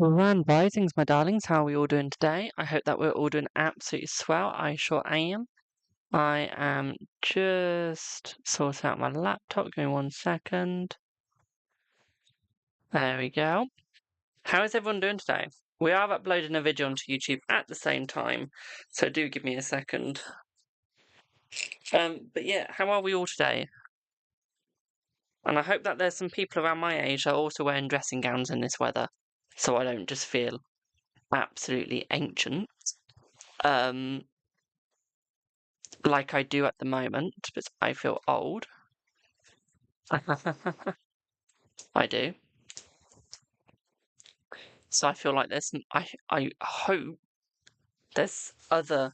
Grand risings, my darlings. How are we all doing today? I hope that we're all doing absolutely swell. I sure am. I am just sorting out my laptop. Give me 1 second. There we go. How is everyone doing today? We are uploading a video onto YouTube at the same time, so do give me a second. But yeah, how are we all today? And I hope that there's some people around my age that are also wearing dressing gowns in this weather, so I don't just feel absolutely ancient. Like I do at the moment, but I feel old. I do. So I feel like I hope there's other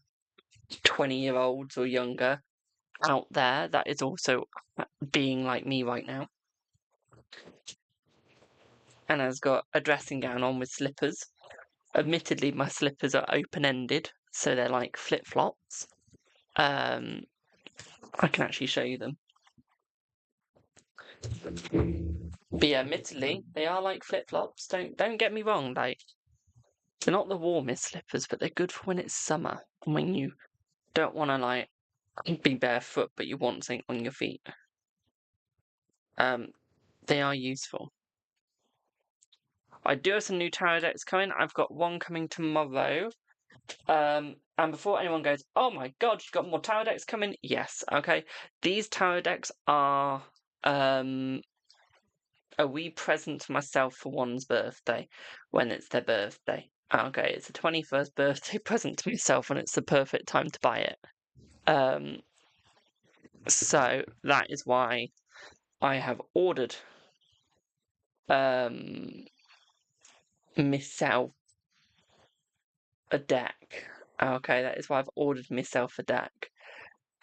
20-year-olds or younger out there that is also being like me right now. And has got a dressing gown on with slippers. Admittedly, my slippers are open-ended, so they're like flip-flops. I can actually show you them. But yeah, admittedly, they are like flip-flops. Don't get me wrong, like they're not the warmest slippers, but they're good for when it's summer and when you don't want to like be barefoot, but you want something on your feet. They are useful. I do have some new tarot decks coming. I've got one coming tomorrow. And before anyone goes, oh my god, you've got more tarot decks coming? Yes, okay. These tarot decks are a wee present to myself for one's birthday when it's their birthday. Okay, it's a 21st birthday present to myself and it's the perfect time to buy it. So that is why I have ordered myself a deck. Okay, that is why I've ordered myself a deck.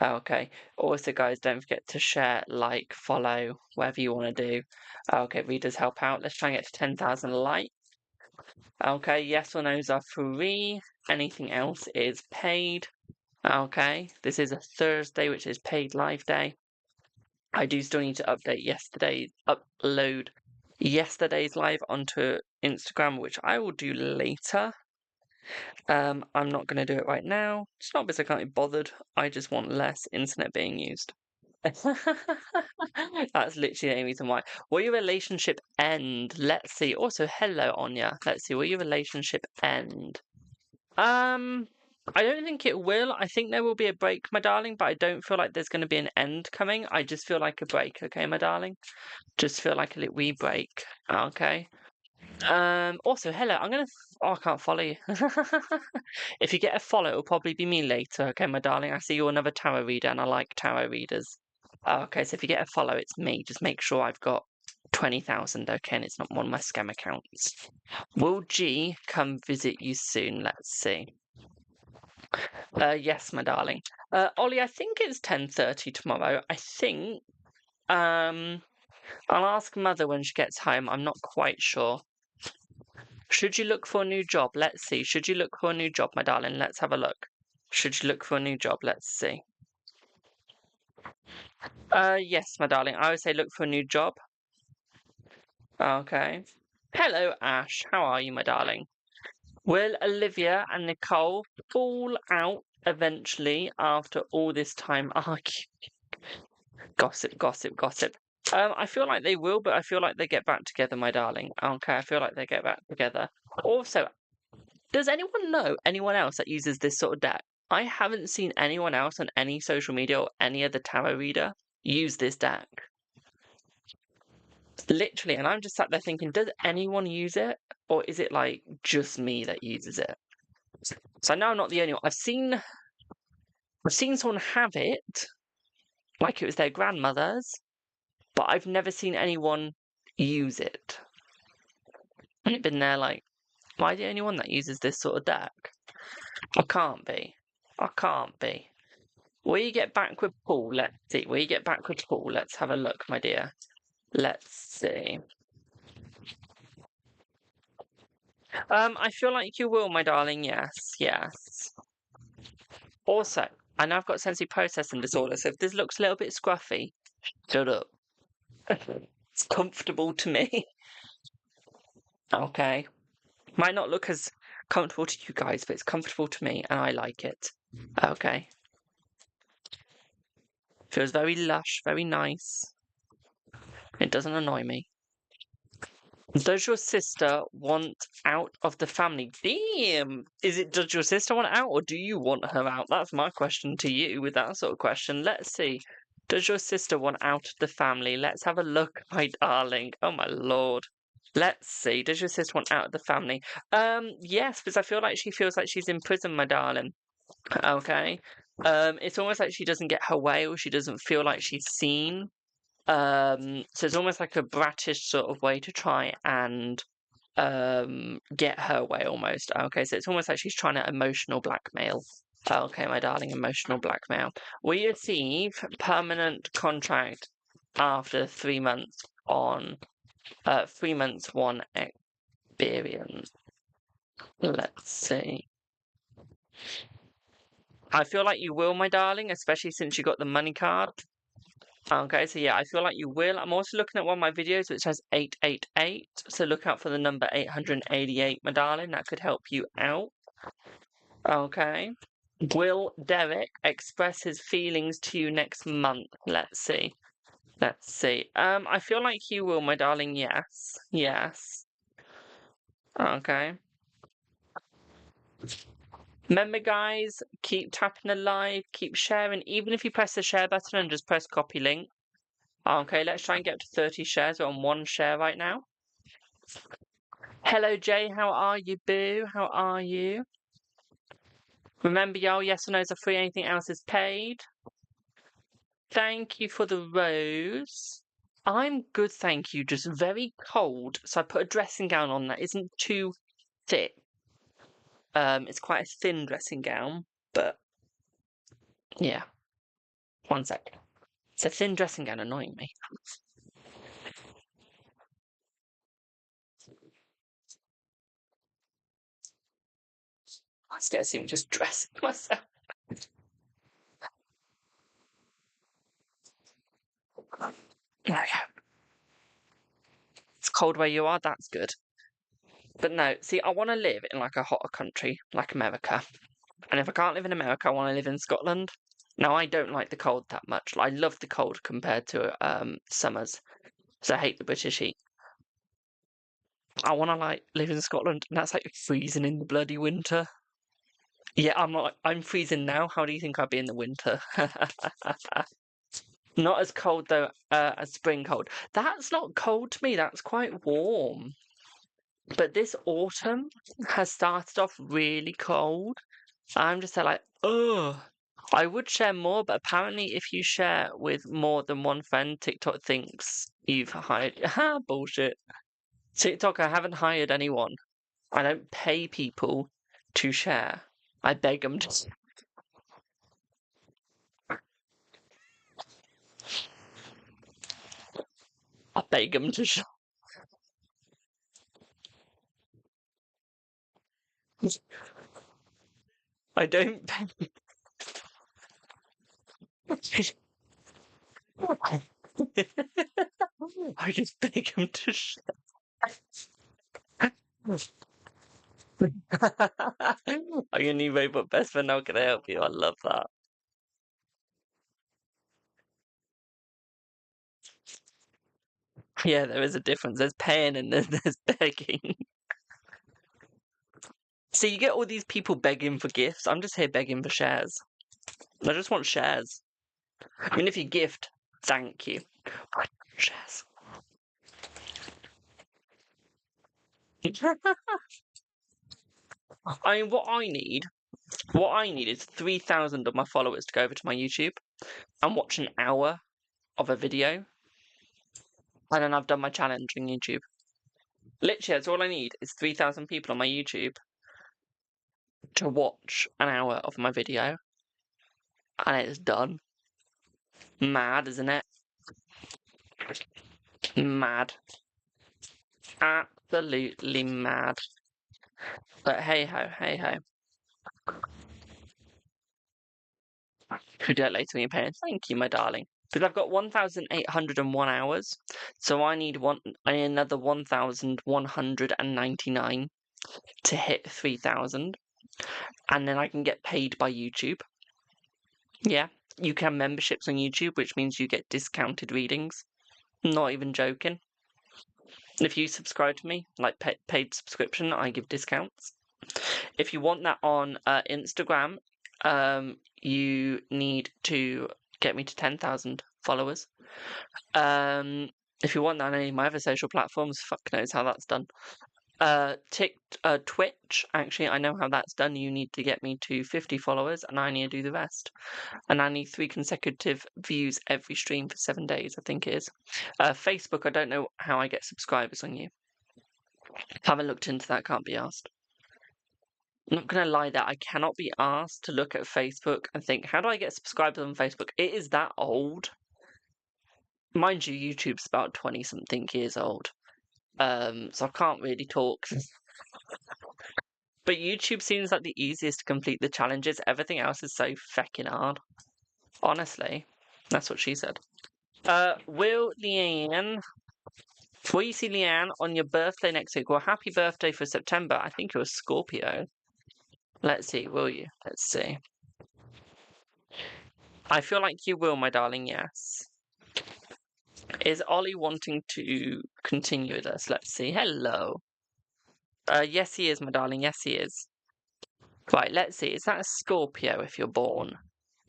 Okay, also guys, don't forget to share, like, follow, whatever you want to do. Okay, readers help out. Let's try and get to 10,000 likes. Okay, yes or no's are free. Anything else is paid. Okay, this is a Thursday, which is paid live day. I do still need to upload yesterday's live onto Instagram, which I will do later. I'm not going to do it right now. It's not because I can't be bothered. I just want less internet being used. That's literally the only reason why. Will your relationship end? Let's see. Also, hello, Anya. Let's see. Will your relationship end? I don't think it will. I think there will be a break, my darling, but I don't feel like there's going to be an end coming. I just feel like a break, okay, my darling? Just feel like a little wee break, okay? Also, hello, I can't follow you. If you get a follow, it'll probably be me later, okay, my darling? I see you're another tarot reader, and I like tarot readers. Okay, so if you get a follow, it's me. Just make sure I've got 20,000, okay, and it's not one of my scam accounts. Will G come visit you soon? Let's see. Yes, my darling. Ollie, I think it's 10:30 tomorrow. I think. I'll ask Mother when she gets home. I'm not quite sure. Should you look for a new job? Let's see. Should you look for a new job, my darling? Let's have a look. Should you look for a new job? Let's see. Yes, my darling. I would say look for a new job. Okay. Hello, Ash. How are you, my darling? Will Olivia and Nicole fall out eventually after all this time arguing? Gossip, gossip, gossip. I feel like they will, but I feel like they get back together, my darling. Okay, I feel like they get back together. Also, does anyone know anyone else that uses this sort of deck? I haven't seen anyone else on any social media or any other tarot reader use this deck. Literally, and I'm just sat there thinking, does anyone use it? Or is it like just me that uses it? So I know I'm not the only one. I've seen someone have it, like it was their grandmother's, but I've never seen anyone use it. And it's been there like, am I the only one that uses this sort of deck? I can't be. I can't be. Will you get back with Paul? Let's see. Will you get back with Paul? Let's have a look, my dear. Let's see. I feel like you will, my darling. Yes, yes. Also, I know I've got sensory processing disorder, so if this looks a little bit scruffy, shut up. It's comfortable to me. Okay. Might not look as comfortable to you guys, but it's comfortable to me, and I like it. Okay. Feels very lush, very nice. It doesn't annoy me. Does your sister want out of the family? Damn! Does your sister want out, or do you want her out? That's my question to you with that sort of question. Let's see. Does your sister want out of the family? Let's have a look, my darling. Oh my lord. Let's see. Does your sister want out of the family? Yes, because I feel like she feels like she's in prison, my darling. Okay. It's almost like she doesn't get her way, or she doesn't feel like she's seen. So it's almost like a bratish sort of way to try and get her way almost. Okay, so it's almost like she's trying to emotional blackmail. Okay, my darling, emotional blackmail. We receive permanent contract after 3 months on 3 months, 1 experience. Let's see. I feel like you will, my darling, especially since you got the money card. Okay, so yeah, I feel like you will. I'm also looking at one of my videos which has 888, so look out for the number 888, my darling. That could help you out. Okay. Will Derek express his feelings to you next month? Let's see. Let's see. I feel like he will, my darling. Yes. Yes. Okay. Remember, guys, keep tapping the live, keep sharing. Even if you press the share button and just press copy link. Okay, let's try and get to 30 shares. We're on 1 share right now. Hello, Jay. How are you, boo? How are you? Remember, y'all, yes or no's are free. Anything else is paid. Thank you for the rose. I'm good, thank you. Just very cold. So I put a dressing gown on that isn't too thick. It's quite a thin dressing gown, but yeah. 1 sec. It's a thin dressing gown annoying me. I'm scared of just dressing myself. There we go. It's cold where you are, that's good. But no, see, I want to live in like a hotter country, like America. And if I can't live in America, I want to live in Scotland. Now, I don't like the cold that much. I love the cold compared to summers. So I hate the British heat. I want to like live in Scotland, and that's like freezing in the bloody winter. Yeah, I'm freezing now. How do you think I'd be in the winter? Not as cold though as spring cold. That's not cold to me. That's quite warm. But this autumn has started off really cold. I'm just like, ugh. I would share more, but apparently if you share with more than one friend, TikTok thinks you've hired... Ha, bullshit. TikTok, I haven't hired anyone. I don't pay people to share. I beg them to... I beg them to share. I don't pay... I just beg him to share. I'm your new robot best friend. How can I help you? I love that. Yeah, there is a difference. There's paying and there's begging. So you get all these people begging for gifts. I'm just here begging for shares. I just want shares. I mean, if you gift, thank you. Shares. I mean, what I need is 3,000 of my followers to go over to my YouTube and watch an hour of a video, and then I've done my challenge on YouTube. Literally, that's all I need is 3,000 people on my YouTube to watch an hour of my video, and it's done. Mad, isn't it? Mad. Absolutely mad. But hey ho, hey ho. Could do it later when you're paying. Thank you, my darling. Because I've got 1,801 hours, so I need another 1,199. to hit 3,000, and then I can get paid by YouTube. Yeah, you can have memberships on YouTube, which means you get discounted readings. Not even joking. If you subscribe to me, like paid subscription, I give discounts. If you want that on Instagram, you need to get me to 10,000 followers. If you want that on any of my other social platforms, fuck knows how that's done. Twitch, actually, I know how that's done. You need to get me to 50 followers, and I need to do the rest. And I need 3 consecutive views every stream for 7 days, I think it is. Facebook, I don't know how I get subscribers on you. Haven't looked into that, can't be asked. I'm not going to lie there, I cannot be asked to look at Facebook and think, how do I get subscribers on Facebook? It is that old. Mind you, YouTube's about 20-something years old. So I can't really talk. But YouTube seems like the easiest to complete the challenges. Everything else is so feckin' hard. Honestly. That's what she said. Will you see Leanne on your birthday next week? Well, happy birthday for September. I think it was Scorpio. Let's see, will you? Let's see. I feel like you will, my darling, yes. Is Ollie wanting to continue with us? Let's see. Hello. Yes, he is, my darling. Yes, he is. Right, let's see. Is that a Scorpio if you're born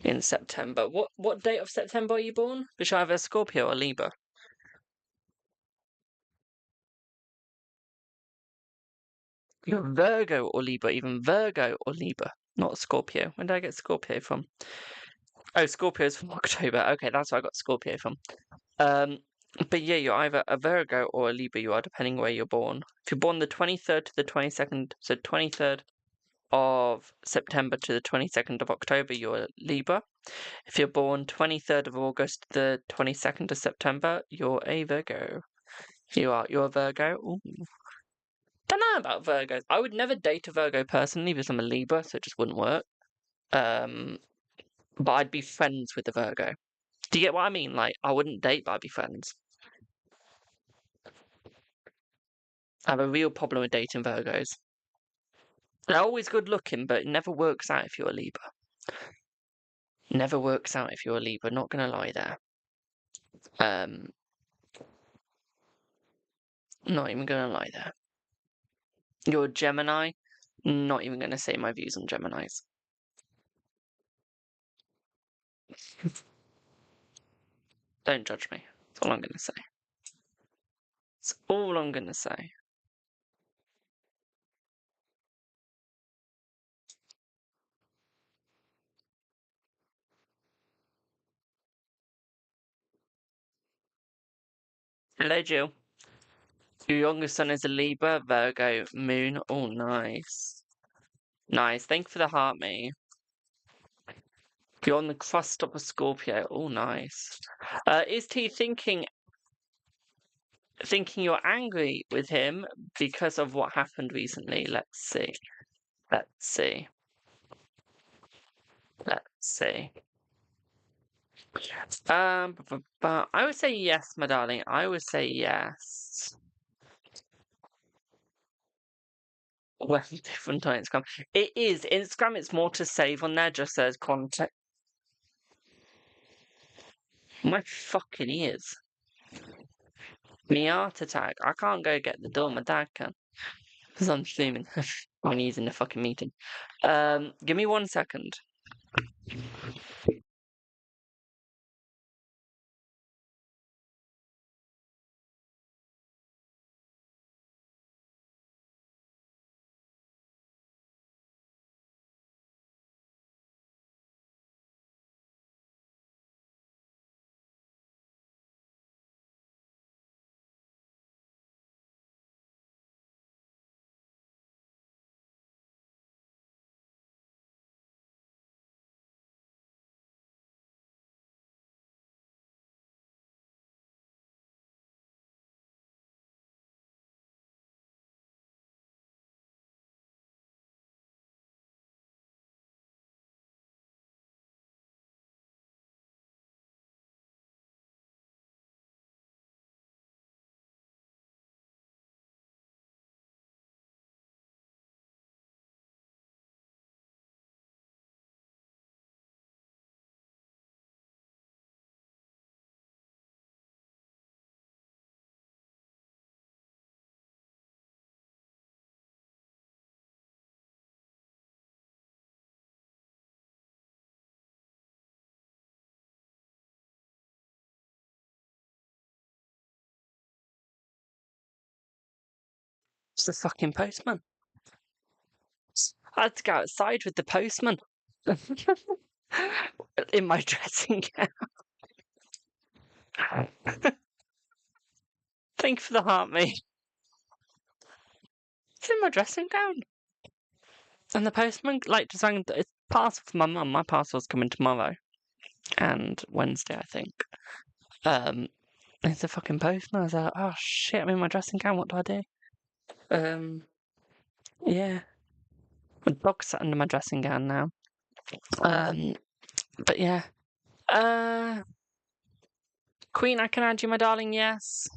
in September? What date of September are you born? Which either Scorpio or Libra? You're Virgo or Libra, even Virgo or Libra, not Scorpio. When did I get Scorpio from? Oh, Scorpio's from October. Okay, that's where I got Scorpio from. But yeah, you're either a Virgo or a Libra, you are, depending where you're born. If you're born the 23rd to the 22nd, so 23rd of September to the 22nd of October, you're a Libra. If you're born 23rd of August to the 22nd of September, you're a Virgo. You're a Virgo. Ooh. Don't know about Virgos. I would never date a Virgo personally because I'm a Libra, so it just wouldn't work. But I'd be friends with a Virgo. Do you get what I mean? Like, I wouldn't date, but I'd be friends. I have a real problem with dating Virgos. They're always good looking, but it never works out if you're a Libra. Never works out if you're a Libra, not gonna lie there. Not even gonna lie there. You're a Gemini, not even gonna say my views on Geminis. Don't judge me. That's all I'm gonna say. That's all I'm gonna say. Hello, Jill. Your youngest son is a Libra, Virgo, Moon. Oh, nice. Nice. Thank you for the heart, mate. You're on the crust of a Scorpio. Oh, nice. Is he thinking you're angry with him because of what happened recently? Let's see. Let's see. Let's see. But I would say yes, my darling. I would say yes. When different on Instagram. It is. Instagram, it's more to save on there, just as content. My fucking ears. Me heart attack. I can't go get the door, my dad can. Because I'm streaming. When he's in the fucking meeting. Give me 1 second. It's the fucking postman. I had to go outside with the postman. In my dressing gown. Thank you for the heart, mate. It's in my dressing gown. And the postman, like, designed it's parcel for my mum. My parcel's coming tomorrow. And Wednesday, I think. It's a fucking postman. I was like, oh shit, I'm in my dressing gown. What do I do? Yeah. My dog's sat under my dressing gown now. But yeah. Queen, I can add you, my darling. Yes.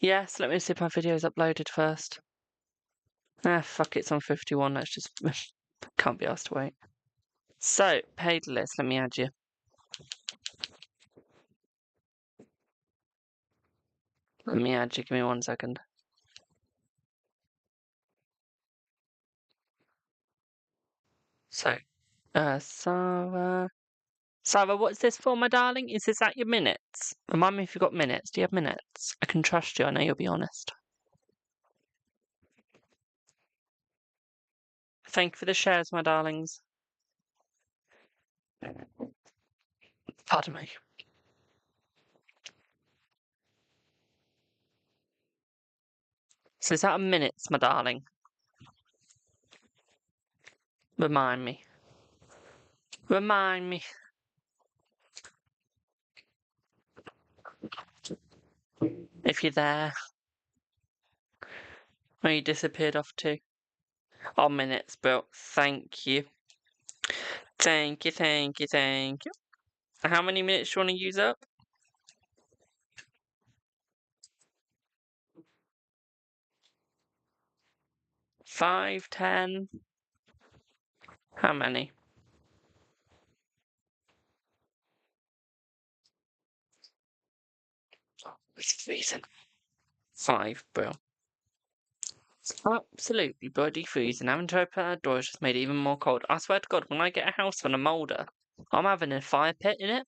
Yes. Let me see if my video's uploaded first. Fuck it. It's on 51. Let's just can't be asked to wait. So paid list. Let me add you. Let me add you. Give me 1 second. So, Sarah. Sarah, what's this for, my darling? Is this at your minutes? Remind me if you've got minutes. Do you have minutes? I can trust you. I know you'll be honest. Thank you for the shares, my darlings. Pardon me. So is that a minutes, my darling? Remind me. Remind me. If you're there. Where you disappeared off to. Oh, minutes, bro. Thank you. Thank you, thank you, thank you. How many minutes do you want to use up? 5, 10? How many? It's freezing. 5, bro. It's absolutely bloody freezing. Having to open that door has just made it even more cold. I swear to God, when I get a house on a moulder, I'm having a fire pit in it,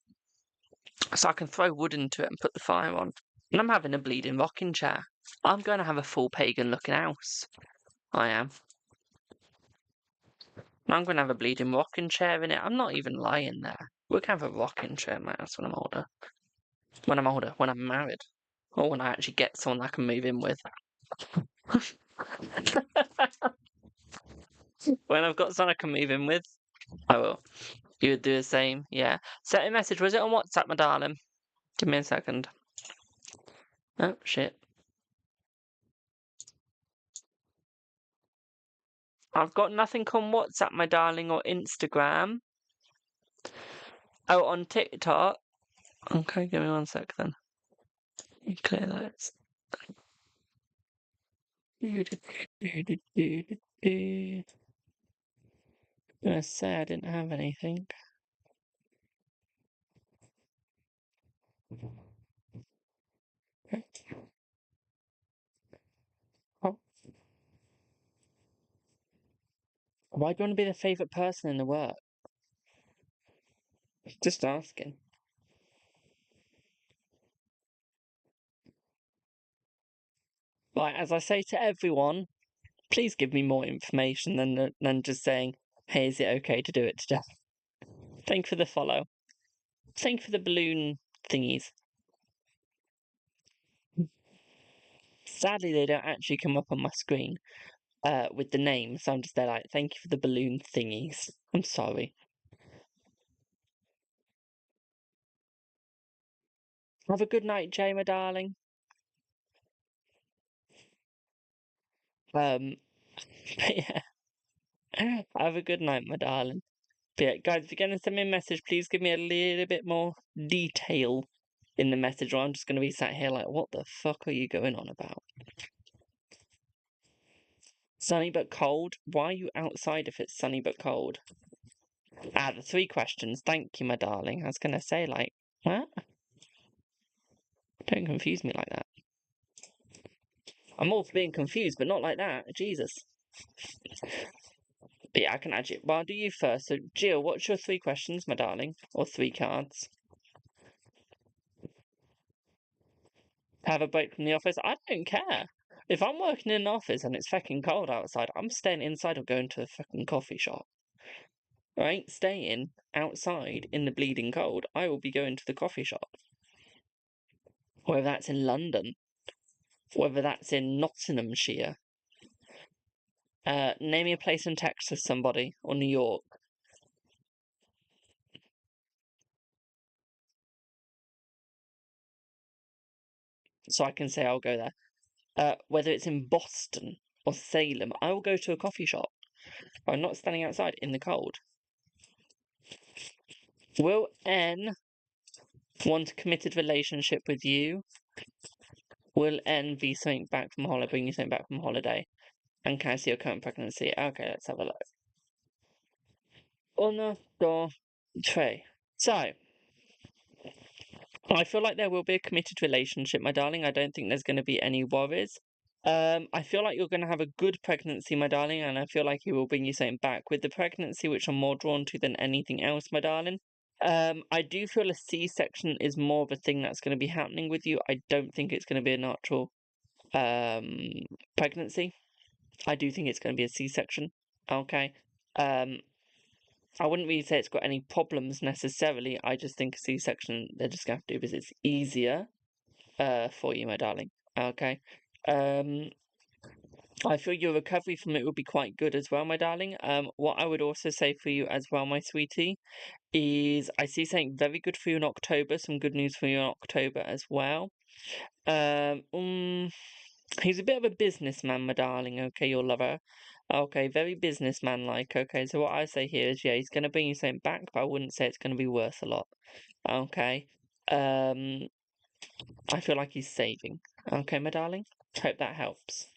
so I can throw wood into it and put the fire on. And I'm having a bleeding rocking chair. I'm going to have a full pagan-looking house. I am. I'm going to have a bleeding rocking chair in it. I'm not even lying there. We're going to have a rocking chair in my house when I'm older. When I'm older. When I'm married. Or when I actually get someone I can move in with. When I've got someone I can move in with, I will. You would do the same, yeah. Send a message. Was it on WhatsApp, my darling? Give me a second. Oh, shit. I've got nothing on WhatsApp, my darling, or Instagram. Oh, on TikTok. Okay, give me 1 sec then. You clear those. I'm gonna say I didn't have anything. Oh. Why do you want to be the favourite person in the work? Just asking. Like, as I say to everyone, please give me more information than just saying, hey, is it okay to do it today? Thank you for the follow. Thank you for the balloon thingies. Sadly, they don't actually come up on my screen with the name, so I'm just there like, thank you for the balloon thingies. I'm sorry. Have a good night, Jay, my darling. But yeah. Have a good night, my darling. But yeah, guys, if you're going to send me a message, please give me a little bit more detail in the message, or I'm just going to be sat here like, what the fuck are you going on about? Sunny but cold? Why are you outside if it's sunny but cold? The 3 questions. Thank you, my darling. I was going to say, like, what? Don't confuse me like that. I'm all for being confused, but not like that. Jesus. But yeah, I can add you. Well, I'll do you first. So, Jill, what's your 3 questions, my darling? Or 3 cards? Have a break from the office? I don't care. If I'm working in an office and it's fucking cold outside, I'm staying inside or going to a fucking coffee shop. I ain't staying outside in the bleeding cold. I will be going to the coffee shop. Whether that's in London, whether that's in Nottinghamshire. Name me a place in Texas, somebody, or New York. So I can say I'll go there. Whether it's in Boston or Salem, I will go to a coffee shop. I'm not standing outside in the cold. Will N want a committed relationship with you? Will N be something back from holiday, bring you something back from holiday? And can I see your current pregnancy? Okay, let's have a look. Uno, dos, tres. So, I feel like there will be a committed relationship, my darling. I don't think there's going to be any worries. I feel like you're going to have a good pregnancy, my darling, and I feel like he will bring you something back. With the pregnancy, which I'm more drawn to than anything else, my darling, I do feel a C-section is more of a thing that's going to be happening with you. I don't think it's going to be a natural pregnancy. I do think it's going to be a C-section. Okay. I wouldn't really say it's got any problems necessarily. I just think a C-section, they're just going to have to do because it's easier for you, my darling. Okay. I feel your recovery from it will be quite good as well, my darling. What I would also say for you as well, my sweetie, is I see something very good for you in October, some good news for you in October as well. He's a bit of a businessman, my darling, okay, your lover. Okay, very businessman-like, okay, so what I say here is, yeah, he's going to bring you something back, but I wouldn't say it's going to be worth a lot, okay? I feel like he's saving, okay, my darling? Hope that helps.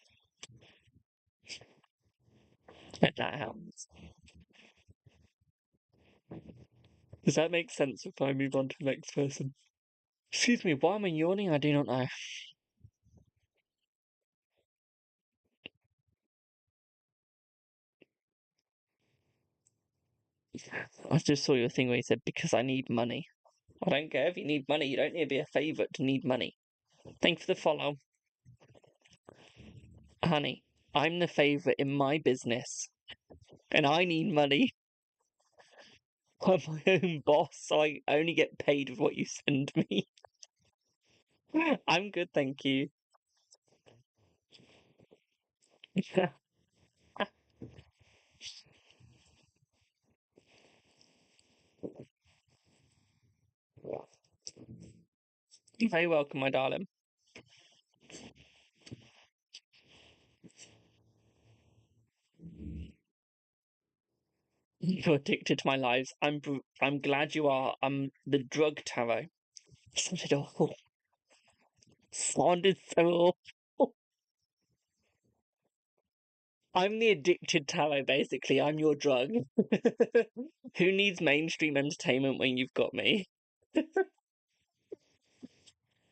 Hope that helps. Does that make sense if I move on to the next person? Excuse me, why am I yawning? I do not know. I just saw your thing where you said, because I need money. I don't care if you need money, you don't need to be a favourite to need money. Thank you for the follow. Honey, I'm the favourite in my business, and I need money. I'm my own boss, so I only get paid with what you send me. I'm good, thank you. You're very welcome, my darling. You're addicted to my lives. I'm glad you are. I'm the drug tarot. Sounded awful. Sounded so awful. I'm the addicted tarot, basically. I'm your drug. Who needs mainstream entertainment when you've got me?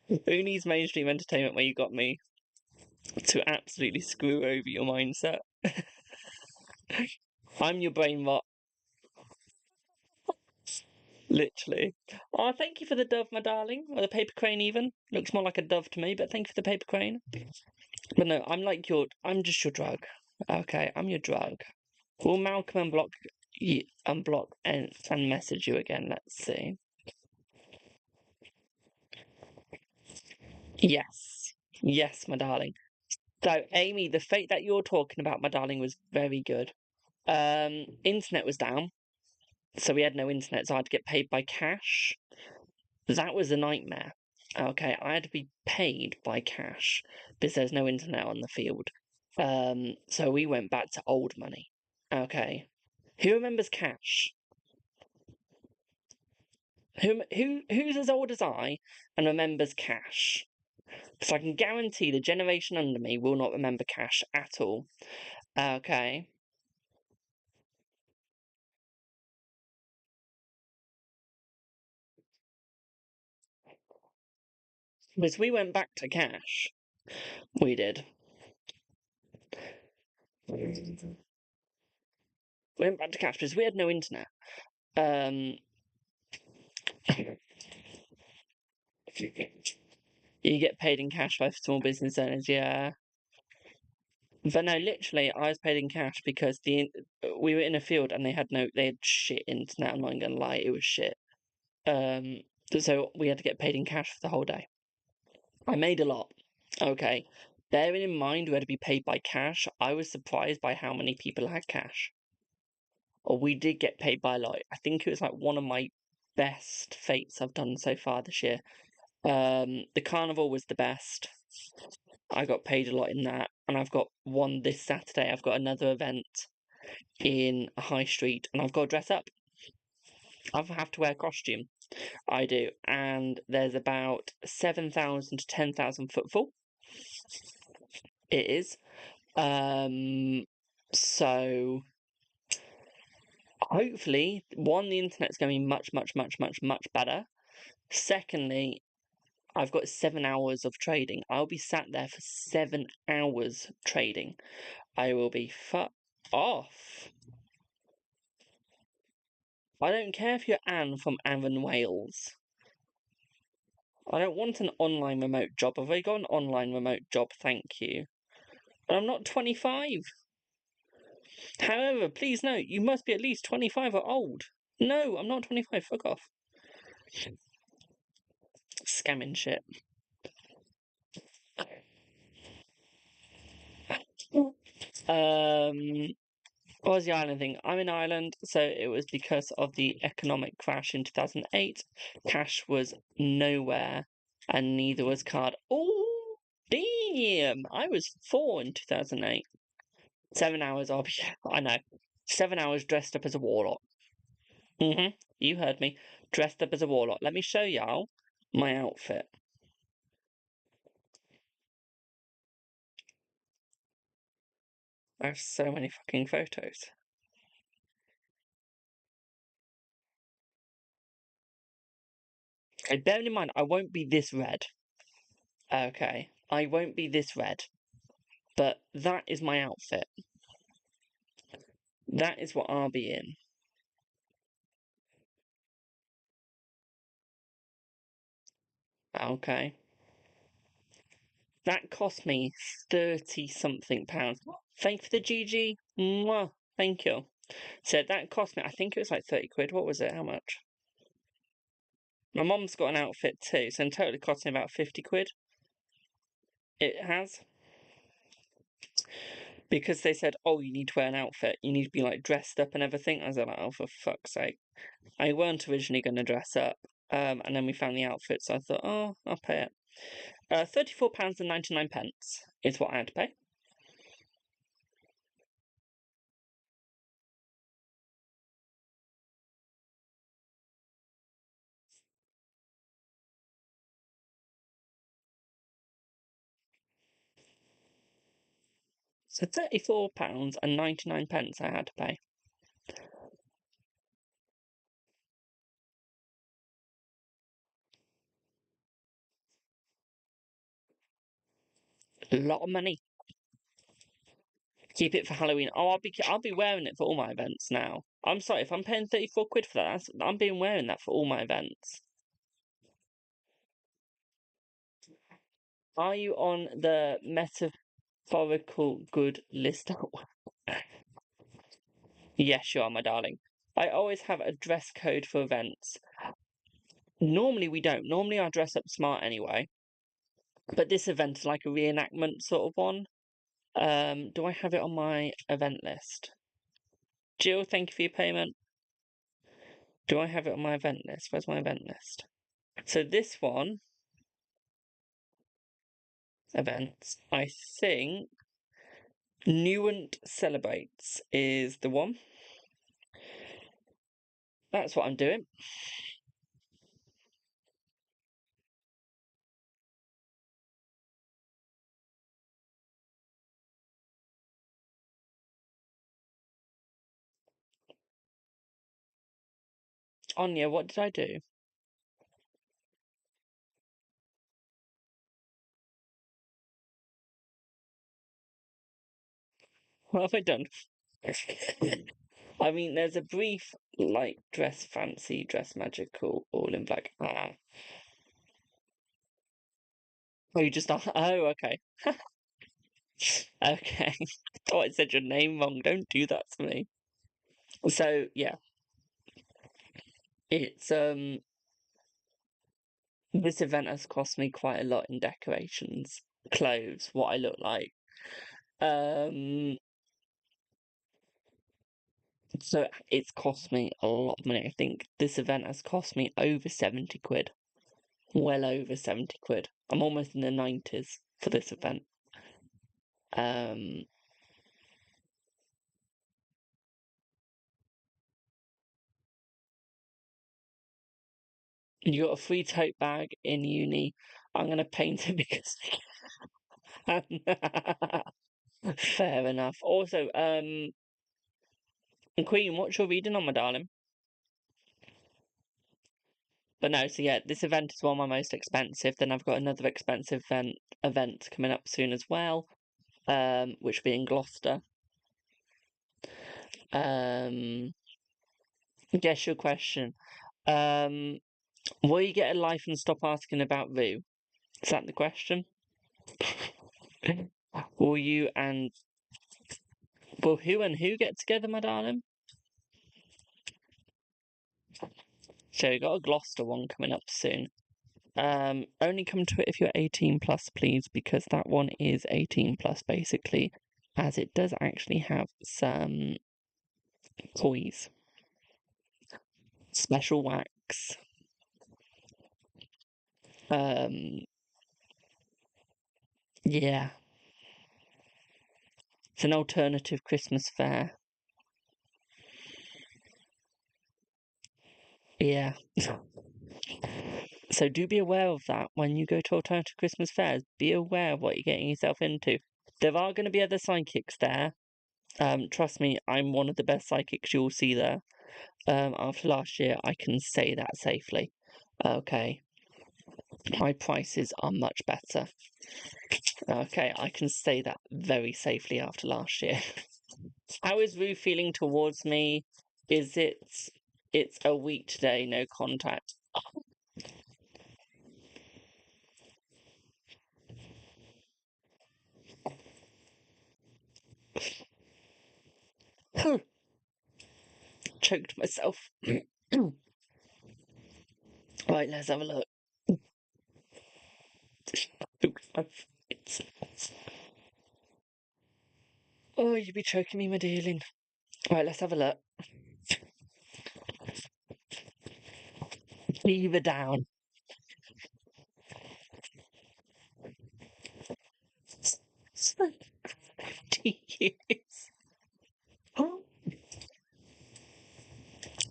Who needs mainstream entertainment when you got me to absolutely screw over your mindset? I'm your brain rot, literally. Oh, thank you for the dove, my darling. Or the paper crane, even. Looks more like a dove to me, but thank you for the paper crane. But no, I'm just your drug. Okay, I'm your drug. Will Malcolm unblock and message you again? Let's see. Yes. Yes, my darling. So, Amy, the fate that you're talking about, my darling, was very good. Internet was down, so we had no internet, so I had to get paid by cash. That was a nightmare. Okay, I had to be paid by cash because there's no internet on the field. So we went back to old money. Okay. Who remembers cash? Who's as old as I and remembers cash? Because I can guarantee the generation under me will not remember cash at all. Okay. Because we went back to cash. We did. We went back to cash because we had no internet. Um, you get paid in cash by small business owners, yeah. But no, literally, I was paid in cash because we were in a field and they had shit internet. I'm not gonna lie, it was shit. So we had to get paid in cash for the whole day. I made a lot. Okay. Bearing in mind we had to be paid by cash, I was surprised by how many people had cash. Or we did get paid by a lot. I think it was like one of my best fates I've done so far this year. The carnival was the best. I got paid a lot in that, and I've got one this Saturday. I've got another event in a high street, and I've got to dress up. I have to wear a costume. I do, and there's about 7,000 to 10,000 footfall. It is. So hopefully, one, the internet's going to be much, much, much, much, much better. Secondly, I've got 7 hours of trading. I'll be sat there for 7 hours trading. I will be off. I don't care if you're Anne from Avon, Wales. I don't want an online remote job. I've already got an online remote job, thank you. But I'm not 25. However, please note, you must be at least 25 or old. No, I'm not 25, fuck off. Scamming shit. What was the island thing? I'm in Ireland, so it was because of the economic crash in 2008. Cash was nowhere, and neither was card. Oh, damn! I was 4 in 2008. 7 hours, I know. 7 hours dressed up as a warlock. You heard me. Dressed up as a warlock. Let me show y'all my outfit. I have so many fucking photos. Okay, bear in mind, I won't be this red. Okay, I won't be this red. But that is my outfit. That is what I'll be in. Okay. That cost me 30 something pounds. Thank you for the GG. Mwah. Thank you. So that cost me, I think it was like 30 quid. What was it? How much? My mom's got an outfit too, so in total it cost me about 50 quid. It has. Because they said, oh, you need to wear an outfit. You need to be like dressed up and everything. I was like, oh, for fuck's sake. I weren't originally going to dress up. And then we found the outfit, so I thought, oh, I'll pay it. £34.99 is what I had to pay. So £34.99 I had to pay. A lot of money. Keep it for Halloween. Oh, I'll be wearing it for all my events now. I'm sorry if I'm paying 34 quid for that. I'm being wearing that for all my events. Are you on the metaphorical good list? Yes, you are, my darling. I always have a dress code for events. Normally we don't. Normally I dress up smart anyway. But this event is like a reenactment sort of one. Do I have it on my event list? Jill, thank you for your payment. Do I have it on my event list? Where's my event list? So this one, events, I think Newent Celebrates is the one. That's what I'm doing. Anya, what did I do? What have I done? I mean, there's a brief, like, dress fancy, dress magical, all in black. Ah. Oh, you just are. Oh, okay. Okay. Oh, I said your name wrong. Don't do that to me. So yeah, it's this event has cost me quite a lot in decorations, clothes, what I look like. Um, so it's cost me a lot of money. I think this event has cost me over 70 quid. Well over 70 quid. I'm almost in the 90s for this event. Um, you got a free tote bag in uni. I'm gonna paint it because fair enough. Also, Queen, what's your reading on, my darling? But no, so yeah, this event is one of my most expensive. Then I've got another expensive event coming up soon as well, which will be in Gloucester. Guess your question. Will you get a life and stop asking about Rue? Is that the question? Will you and will who and who get together, my darling? So you got a Gloucester one coming up soon. Only come to it if you're 18 plus, please, because that one is 18 plus basically, as it does actually have some toys, special wax. Um, yeah, it's an alternative Christmas fair. Yeah. So do be aware of that when you go to alternative Christmas fairs. Be aware of what you're getting yourself into. There are going to be other psychics there. Trust me, I'm one of the best psychics you'll see there. After last year, I can say that safely. Okay, my prices are much better. Okay, I can say that very safely after last year. How is Rue feeling towards me? Is it's a week today, no contact. Choked myself. Right, let's have a look. Oh, you'd be choking me, my darling. Right, let's have a look. Beaver down. 50 years. Oh,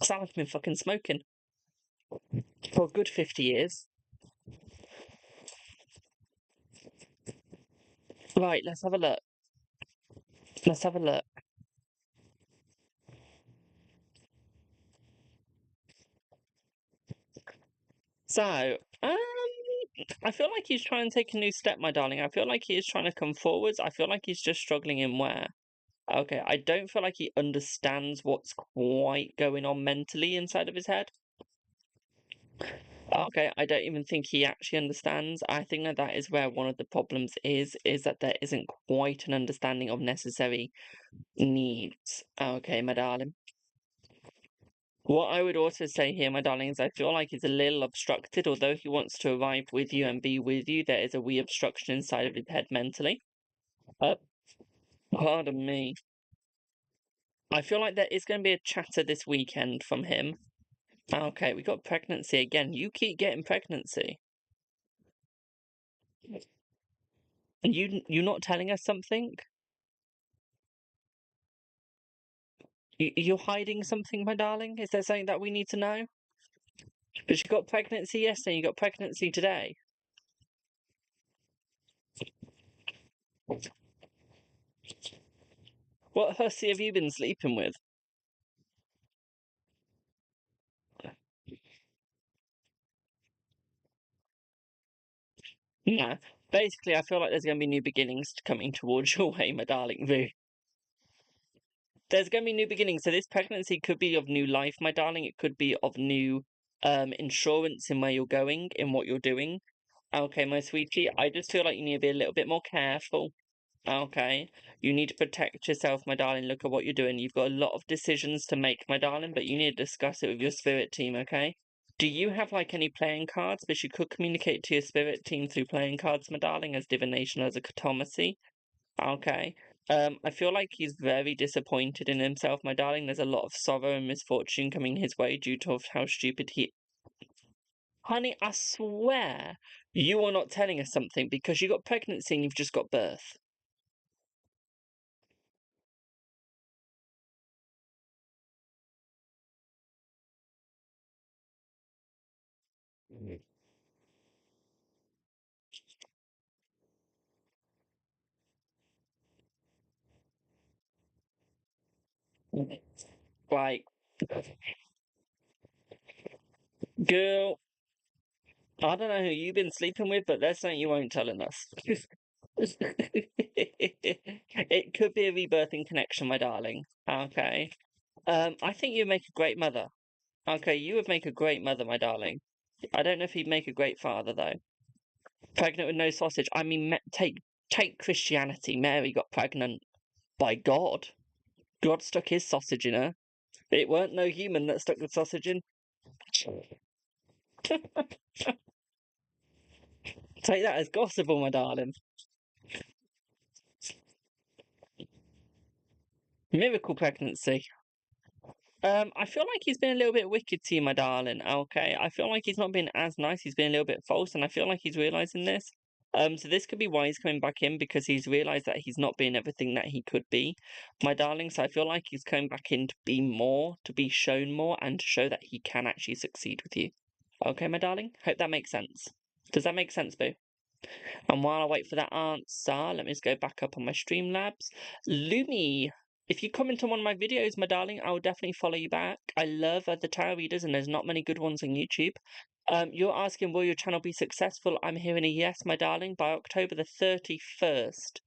sound like I've been fucking smoking for a good 50 years. Right, let's have a look. Let's have a look. So, I feel like he's trying to take a new step, my darling. I feel like he is trying to come forwards. I feel like he's just struggling in where. Okay, I don't feel like he understands what's quite going on mentally inside of his head. Okay, I don't even think he actually understands. I think that that is where one of the problems is that there isn't quite an understanding of necessary needs. Okay, my darling. What I would also say here, my darling, is I feel like he's a little obstructed. Although he wants to arrive with you and be with you, there is a wee obstruction inside of his head mentally. Uh, pardon me. I feel like there is going to be a chatter this weekend from him. Okay, we got pregnancy again. You keep getting pregnancy. And you're not telling us something? You're hiding something, my darling? Is there something that we need to know? But you got pregnancy yesterday, you got pregnancy today. What hussy have you been sleeping with? Nah. Basically, I feel like there's going to be new beginnings coming towards your way, my darling Vu. There's going to be new beginnings. So this pregnancy could be of new life, my darling. It could be of new insurance in where you're going, in what you're doing. Okay, my sweetie, I just feel like you need to be a little bit more careful. Okay. You need to protect yourself, my darling. Look at what you're doing. You've got a lot of decisions to make, my darling, but you need to discuss it with your spirit team, okay? Do you have like any playing cards? Because you could communicate to your spirit team through playing cards, my darling, as divination, as a cartomancy. Okay. I feel like he's very disappointed in himself, my darling. There's a lot of sorrow and misfortune coming his way due to how stupid he. Honey, I swear you are not telling us something because you got pregnancy and you've just got birth. Like, girl, I don't know who you've been sleeping with, but that's something you won't telling us. It could be a rebirthing connection, my darling. Okay. I think you'd make a great mother. Okay, you would make a great mother, my darling. I don't know if he'd make a great father, though. Pregnant with no sausage. I mean, take Christianity. Mary got pregnant by God. God stuck his sausage in her. It weren't no human that stuck the sausage in. Take that as gospel, my darling. Miracle pregnancy. I feel like he's been a little bit wicked to you, my darling. Okay, I feel like he's not been as nice. He's been a little bit false, and I feel like he's realizing this. So this could be why he's coming back in because he's realized that he's not being everything that he could be, my darling. So I feel like he's coming back in to be more, to be shown more, and to show that he can actually succeed with you. Okay, my darling. Hope that makes sense. Does that make sense, boo? And while I wait for that answer, let me just go back up on my Streamlabs. Lumi, if you comment on one of my videos, my darling, I will definitely follow you back. I love the tarot readers, and there's not many good ones on YouTube. You're asking, will your channel be successful? I'm hearing a yes, my darling, by October the 31st.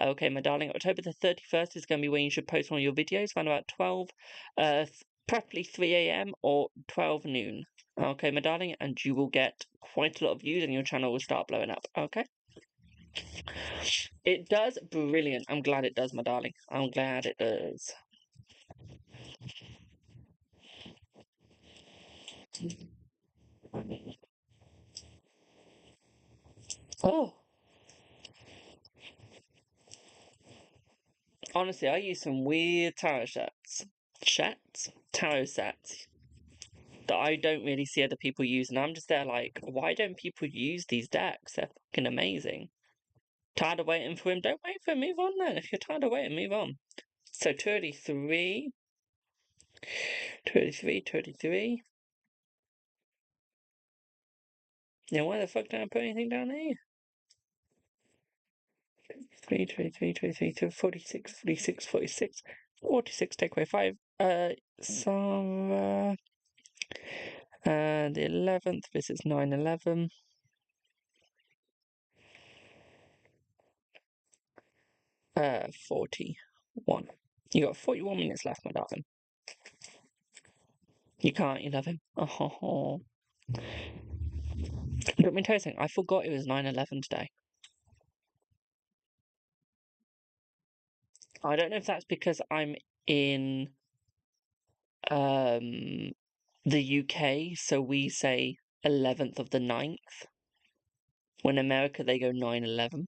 Okay, my darling, October the 31st is going to be when you should post one of your videos, around about 12, preferably 3 a.m. or 12 noon. Okay, my darling, and you will get quite a lot of views and your channel will start blowing up, okay? It does brilliant. I'm glad it does, my darling. I'm glad it does. Oh, honestly, I use some weird tarot tarot sets that I don't really see other people use, and I'm just there like, why don't people use these decks? They're fucking amazing. Tired of waiting for him? Don't wait for him. Move on then. If you're tired of waiting, move on. So 33, 33, 33. Now, why the fuck don't I put anything down here? 3, 23, 23, 46, 46, 46, 46, take away 5. So, the 11th, this is 9/11. 41. You got 41 minutes left, my darling. You can't, you love him. Oh. Let me tell you something, I forgot it was 9/11 today. I don't know if that's because I'm in the UK, so we say 11th of the 9th. When America, they go 9/11.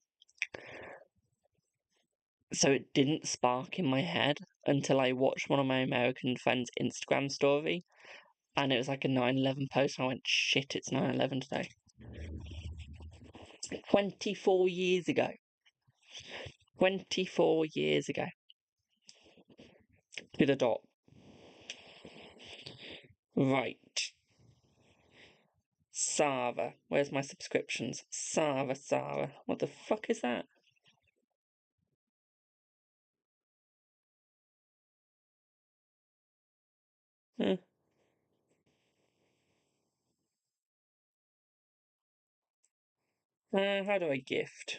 So it didn't spark in my head until I watched one of my American friends' Instagram story, and it was like a 9/11 post, and I went, shit, it's 9/11 today. 24 years ago. 24 years ago. With a dot. Right. Sava. Where's my subscriptions? Sava. What the fuck is that? Huh. How do I gift?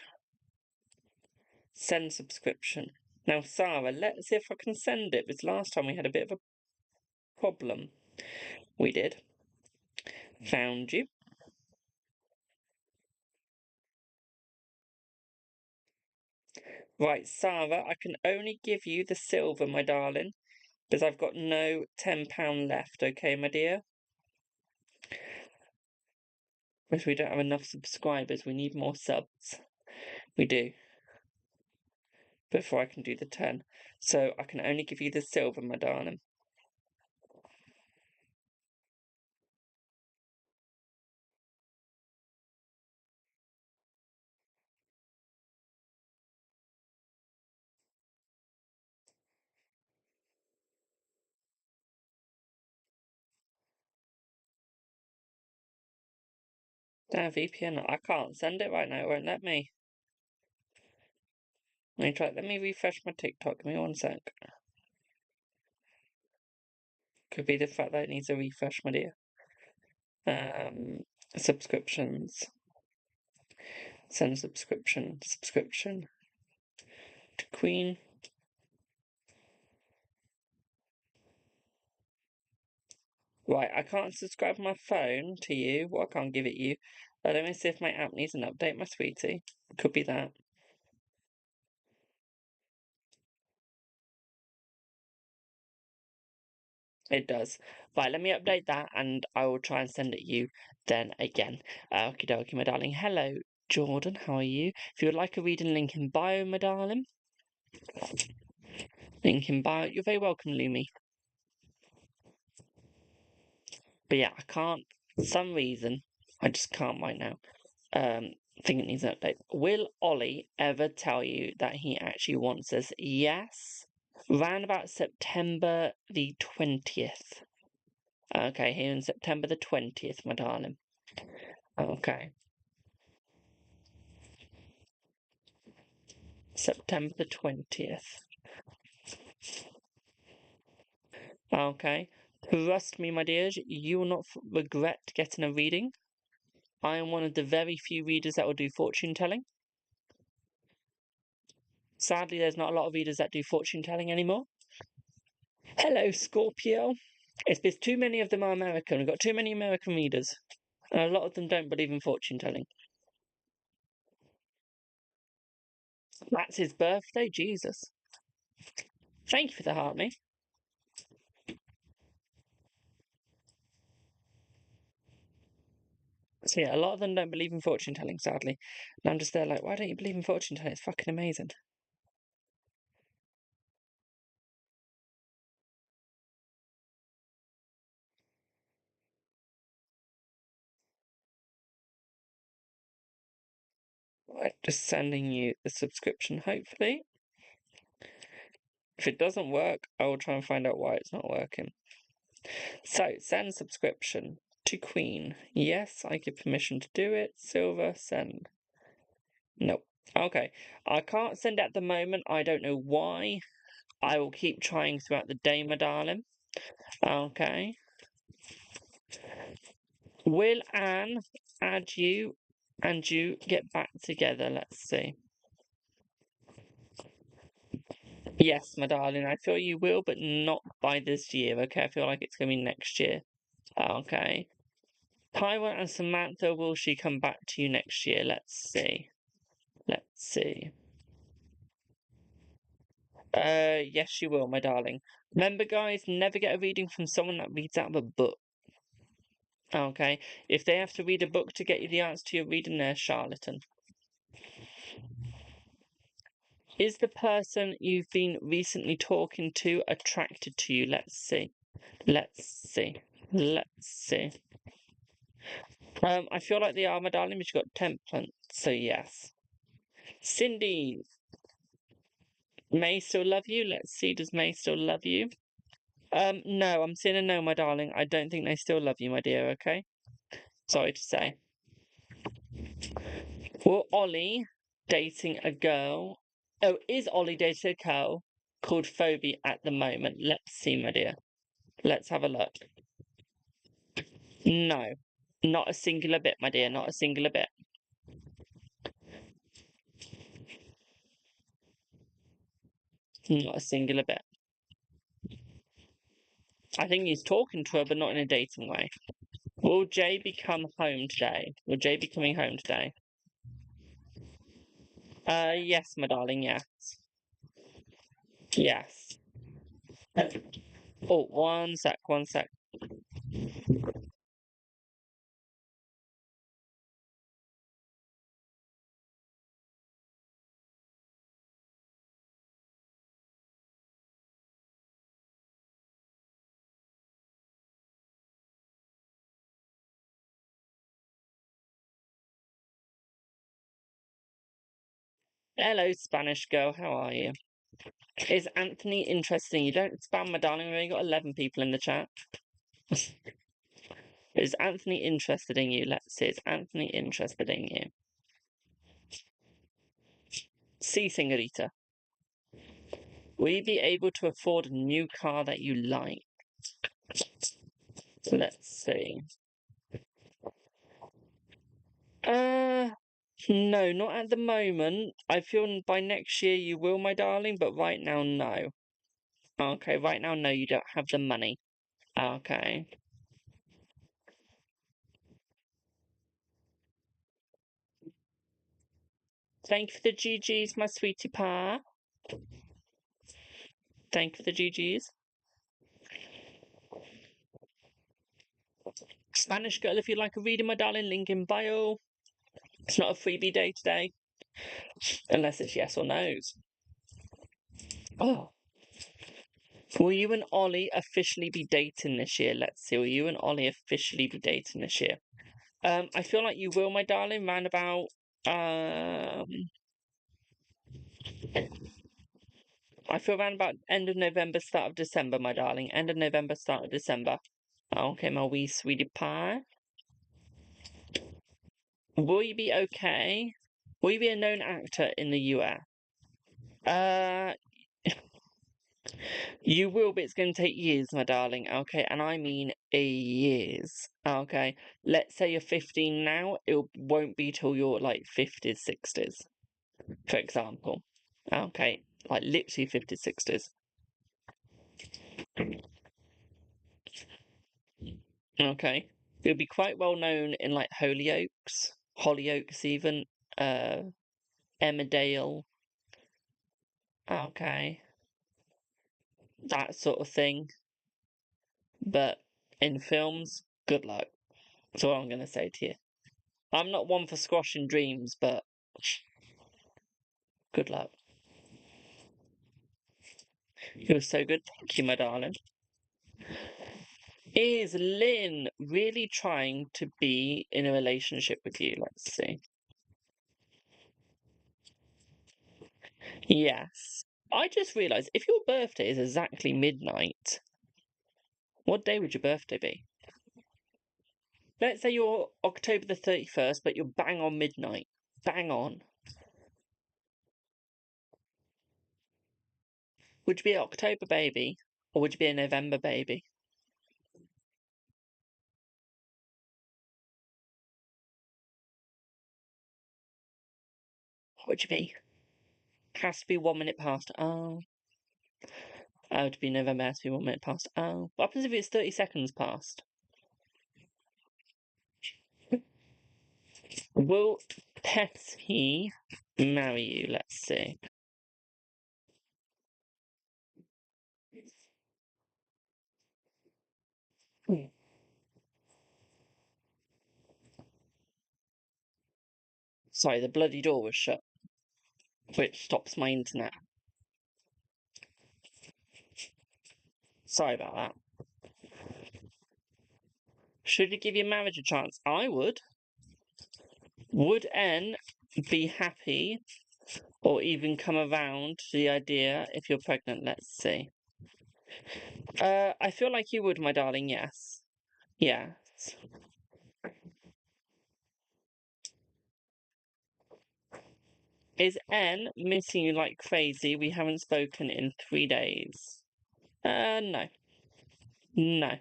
Send subscription. Now, Sarah, let's see if I can send it, because last time we had a bit of a problem. We did. Found you. Right, Sarah, I can only give you the silver, my darling, because I've got no £10 left, okay, my dear? Because we don't have enough subscribers, we need more subs. We do. Before I can do the 10. So I can only give you the silver, my darling. VPN, I can't send it right now, it won't let me. Let me refresh my TikTok, give me one sec. Could be the fact that it needs a refresh, my dear. Subscriptions. Send subscription. Subscription. To Queen. Right, I can't subscribe my phone to you. Well, I can't give it you. Let me see if my app needs an update, my sweetie. Could be that. It does. Right, let me update that and I will try and send it you then again. Okie dokie, my darling. Hello, Jordan. How are you? If you would like a reading, link in bio, my darling. Link in bio. You're very welcome, Lumi. But yeah, I can't. For some reason, I just can't right now. I think it needs an update. Will Ollie ever tell you that he actually wants us? Yes. Round about September the 20th. Okay, here in September the 20th, my darling. Okay. September the 20th. Okay. Trust me, my dears, you will not regret getting a reading. I am one of the very few readers that will do fortune telling. Sadly, there's not a lot of readers that do fortune telling anymore. Hello, Scorpio. It's because too many of them are American. We've got too many American readers. And a lot of them don't believe in fortune telling. That's his birthday? Jesus. Thank you for the heart, mate. So yeah, a lot of them don't believe in fortune telling, sadly. And I'm just there like, why don't you believe in fortune telling? It's fucking amazing. Right, just sending you the subscription, hopefully. If it doesn't work, I will try and find out why it's not working. So, send subscription to Queen. Yes, I give permission to do it. Silver, send. Nope. Okay. I can't send at the moment. I don't know why. I will keep trying throughout the day, my darling. Okay. Will Anne add you and you get back together? Let's see. Yes, my darling, I feel you will, but not by this year, okay? I feel like it's going to be next year. Okay. Taiwan and Samantha, will she come back to you next year? Let's see. Let's see. Yes, she will, my darling. Remember, guys, never get a reading from someone that reads out of a book. Okay? If they have to read a book to get you the answer to your reading, they're a charlatan. Is the person you've been recently talking to attracted to you? Let's see. Let's see. Let's see. I feel like they are, my darling, but you've got temperance, so yes. Cindy, May still love you? Let's see, does May still love you? No, I'm saying a no, my darling. I don't think they still love you, my dear, okay? Sorry to say. Will Ollie dating a girl? Oh, is Ollie dating a girl called Phoebe at the moment? Let's see, my dear. Let's have a look. No, not a singular bit, my dear, not a singular bit. Not a singular bit. I think he's talking to her, but not in a dating way. Will Jay be come home today? Will Jay be coming home today? Yes, my darling, yes. Yes. Oh, one sec, one sec. Hello, Spanish girl, how are you? Is Anthony interested in you? Don't spam, my darling, we've only got 11 people in the chat. Is Anthony interested in you? Let's see, is Anthony interested in you? See, señorita. Will you be able to afford a new car that you like? Let's see. No, not at the moment. I feel by next year you will, my darling, but right now, no. Okay, right now, no, you don't have the money. Okay. Thank you for the GGs, my sweetie pie. Thank you for the GGs. Spanish girl, if you'd like a reading, my darling, link in bio. It's not a freebie day today. Unless it's yes or no's. Oh. Will you and Ollie officially be dating this year? Let's see. Will you and Ollie officially be dating this year? I feel like you will, my darling, round about I feel around about end of November, start of December, my darling. End of November, start of December. Okay, my wee sweetie pie. Will you be okay? Will you be a known actor in the US? Uh, you will, but it's going to take years, my darling. Okay, and I mean years. Okay, let's say you're 15 now. It won't be till you're like 50s, 60s, for example. Okay, like literally 50s, 60s. Okay. It would be quite well known in like Hollyoaks even, uh, Emmerdale. Okay. That sort of thing. But in films, good luck. That's all I'm going to say to you. I'm not one for squashing dreams, but good luck. You were so good. Thank you, my darling. Is Lynn really trying to be in a relationship with you? Let's see. Yes. I just realised if your birthday is exactly midnight, what day would your birthday be? Let's say you're October the 31st, but you're bang on midnight. Bang on. Would you be an October baby? Or would you be a November baby? What would you be? Has to be 1 minute past. Oh. Oh, to be November has to be 1 minute past. Oh. What happens if it's 30 seconds past? Will Petty marry you? Let's see. Sorry, the bloody door was shut, which stops my internet. Sorry about that. Should you give your marriage a chance? I would. Would N be happy or even come around to the idea if you're pregnant? Let's see. I feel like you would, my darling, yes. Yes. Is N missing you like crazy? We haven't spoken in 3 days. No. No.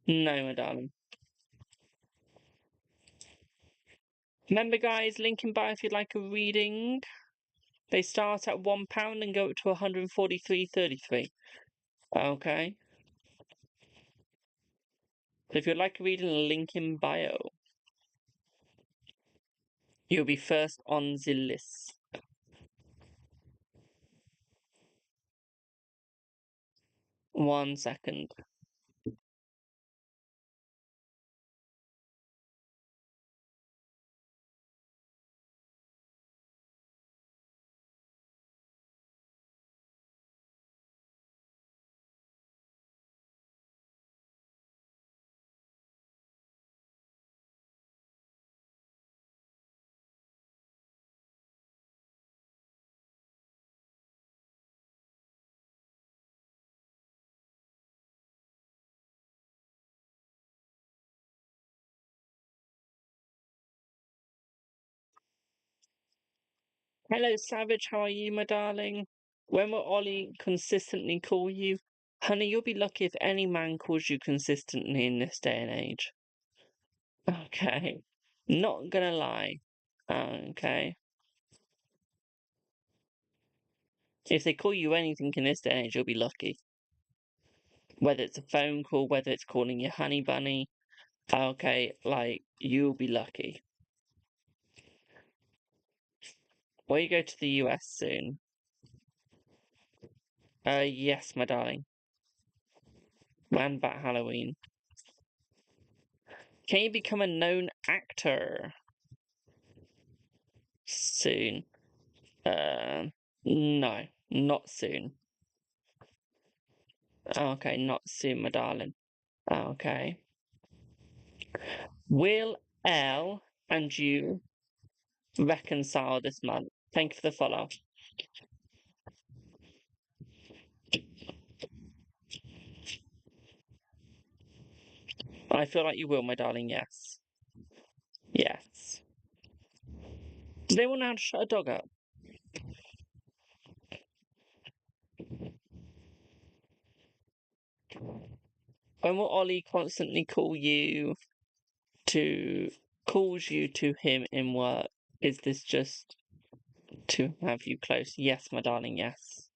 No, my darling. Remember, guys, link in bio if you'd like a reading. They start at £1 and go up to 143.33. Okay. So if you'd like a reading, link in bio. You'll be first on the list. One second. Hello, Savage. How are you, my darling? When will Ollie consistently call you? Honey, you'll be lucky if any man calls you consistently in this day and age. Okay. Not gonna lie. Okay. If they call you anything in this day and age, you'll be lucky. Whether it's a phone call, whether it's calling you honey bunny. Okay, like, you'll be lucky. Will you go to the US soon? Yes, my darling. Man Bat Halloween. Can you become a known actor soon? No, not soon. Okay, not soon, my darling. Okay. Will L and you reconcile this month? Thank you for the follow. I feel like you will, my darling, yes. Yes. Do they want to know how to shut a dog up? When will Ollie constantly calls you to him in work? Is this just to have you close? Yes, my darling, yes.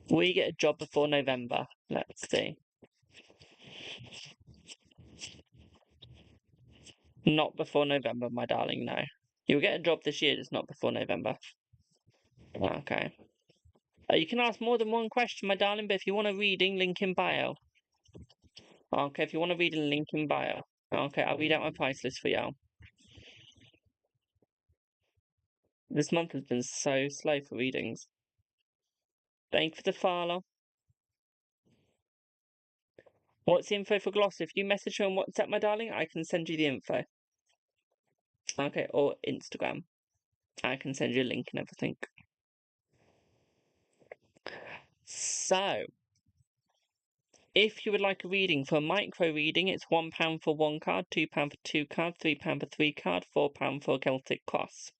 Will you get a job before November? Let's see. Not before November, my darling, no. You'll get a job this year, just not before November. Okay. You can ask more than one question, my darling, but if you want a reading, link in bio. Okay, if you want a reading, link in bio. Okay, I'll read out my price list for you. This month has been so slow for readings. Thank you for the follow. What's the info for Gloss? If you message her on WhatsApp, my darling, I can send you the info. Okay, or Instagram. I can send you a link and everything. So, if you would like a reading for a micro reading, it's £1 for one card, £2 for two cards, £3 for three cards, £4 for a Celtic Cross.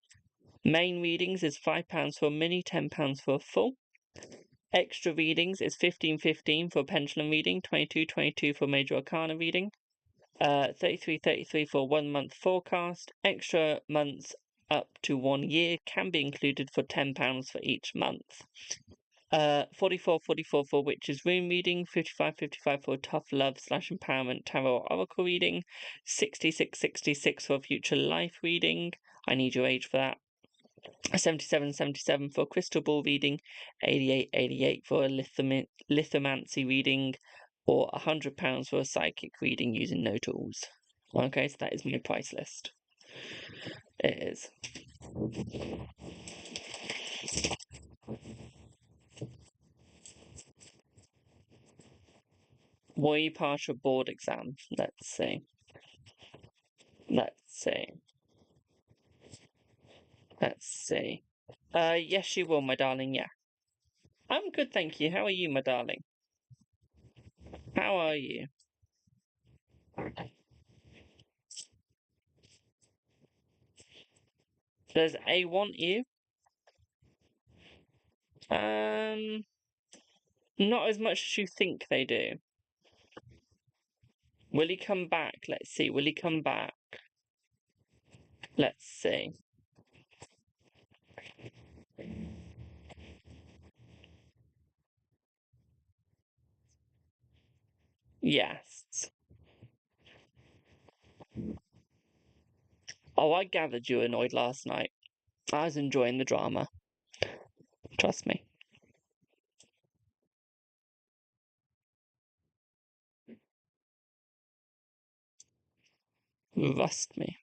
Main readings is £5 for a mini, £10 for a full. Extra readings is £15.15 for a pendulum reading, £22.22 for a major arcana reading, £33.33 for a 1 month forecast. Extra months up to 1 year can be included for £10 for each month. 44.44 for Witch's Rune reading, 55.55 for Tough Love / Empowerment Tarot Oracle reading, 66.66 for Future Life reading. I need your age for that. 77.77 for Crystal Ball reading, 88.88 for a lithomancy reading, or £100 for a psychic reading using no tools. Okay, so that is my price list. It is. Will you pass your board exam? Let's see. Let's see. Let's see. Yes, you will, my darling, yeah. I'm good, thank you. How are you, my darling? How are you? Does A want you? Not as much as you think they do. Will he come back? Let's see. Will he come back? Let's see. Yes. Oh, I gathered you were annoyed last night. I was enjoying the drama. Trust me. Rust me.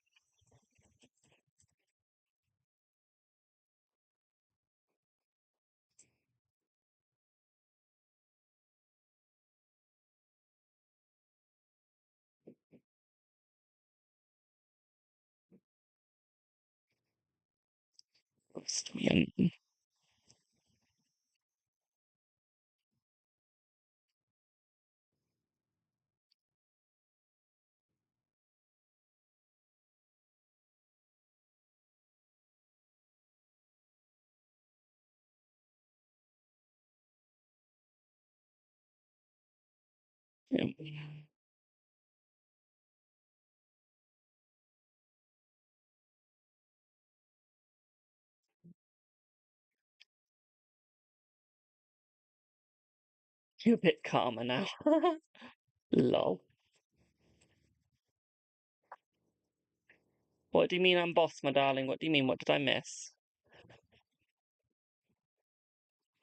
Rust me. You're a bit calmer now. Lol. What do you mean I'm boss, my darling? What do you mean? What did I miss?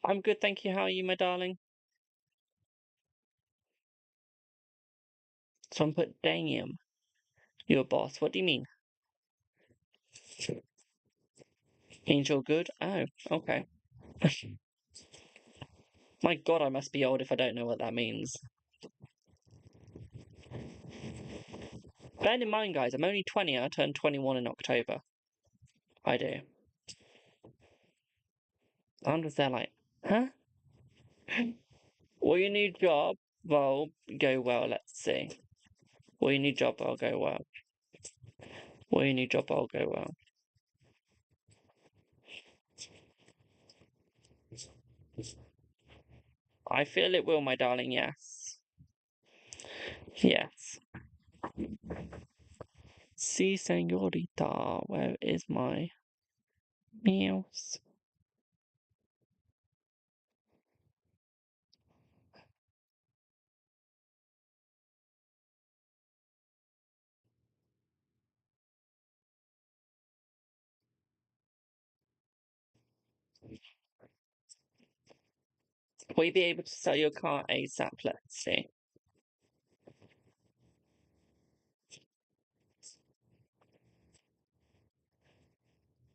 I'm good, thank you. How are you, my darling? Someone put damn. You're a boss. What do you mean? Means you're good? Oh, okay. My god, I must be old if I don't know what that means. Bear in mind, guys, I'm only 20. I turned 21 in October. I do. And was there like, huh? Will your new job well go well? Let's see. Will your new job well go well? Will your new job well go well? I feel it will, my darling, yes. Yes. Si, senorita, where is my mouse? Will you be able to sell your car ASAP? Let's see.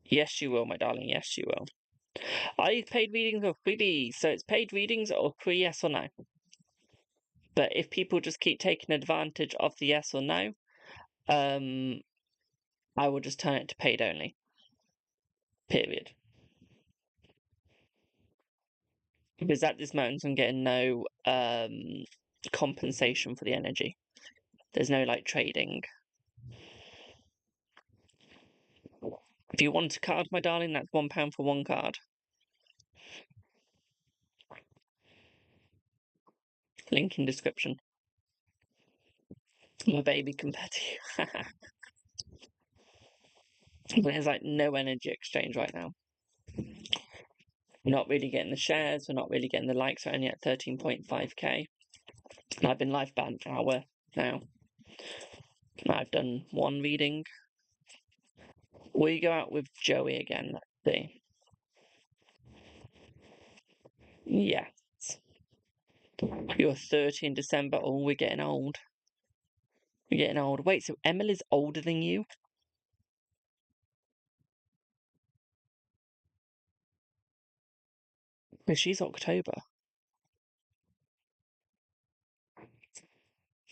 Yes, you will, my darling. Yes, you will. Are you paid readings or freebies? So it's paid readings or free, yes or no. But if people just keep taking advantage of the yes or no, I will just turn it to paid only. Period. Because at this moment I'm getting no compensation for the energy. There's no like trading. If you want a card, my darling, that's £1 for one card. Link in description. My baby compared to you. There's like no energy exchange right now. We're not really getting the shares, we're not really getting the likes, we're only at 13.5k. And I've been live about an hour now. I've done one reading. Will you go out with Joey again? Let's see. Yes. You're 30 in December. Oh, we're getting old. We're getting old. Wait, so Emily's older than you? Because she's October.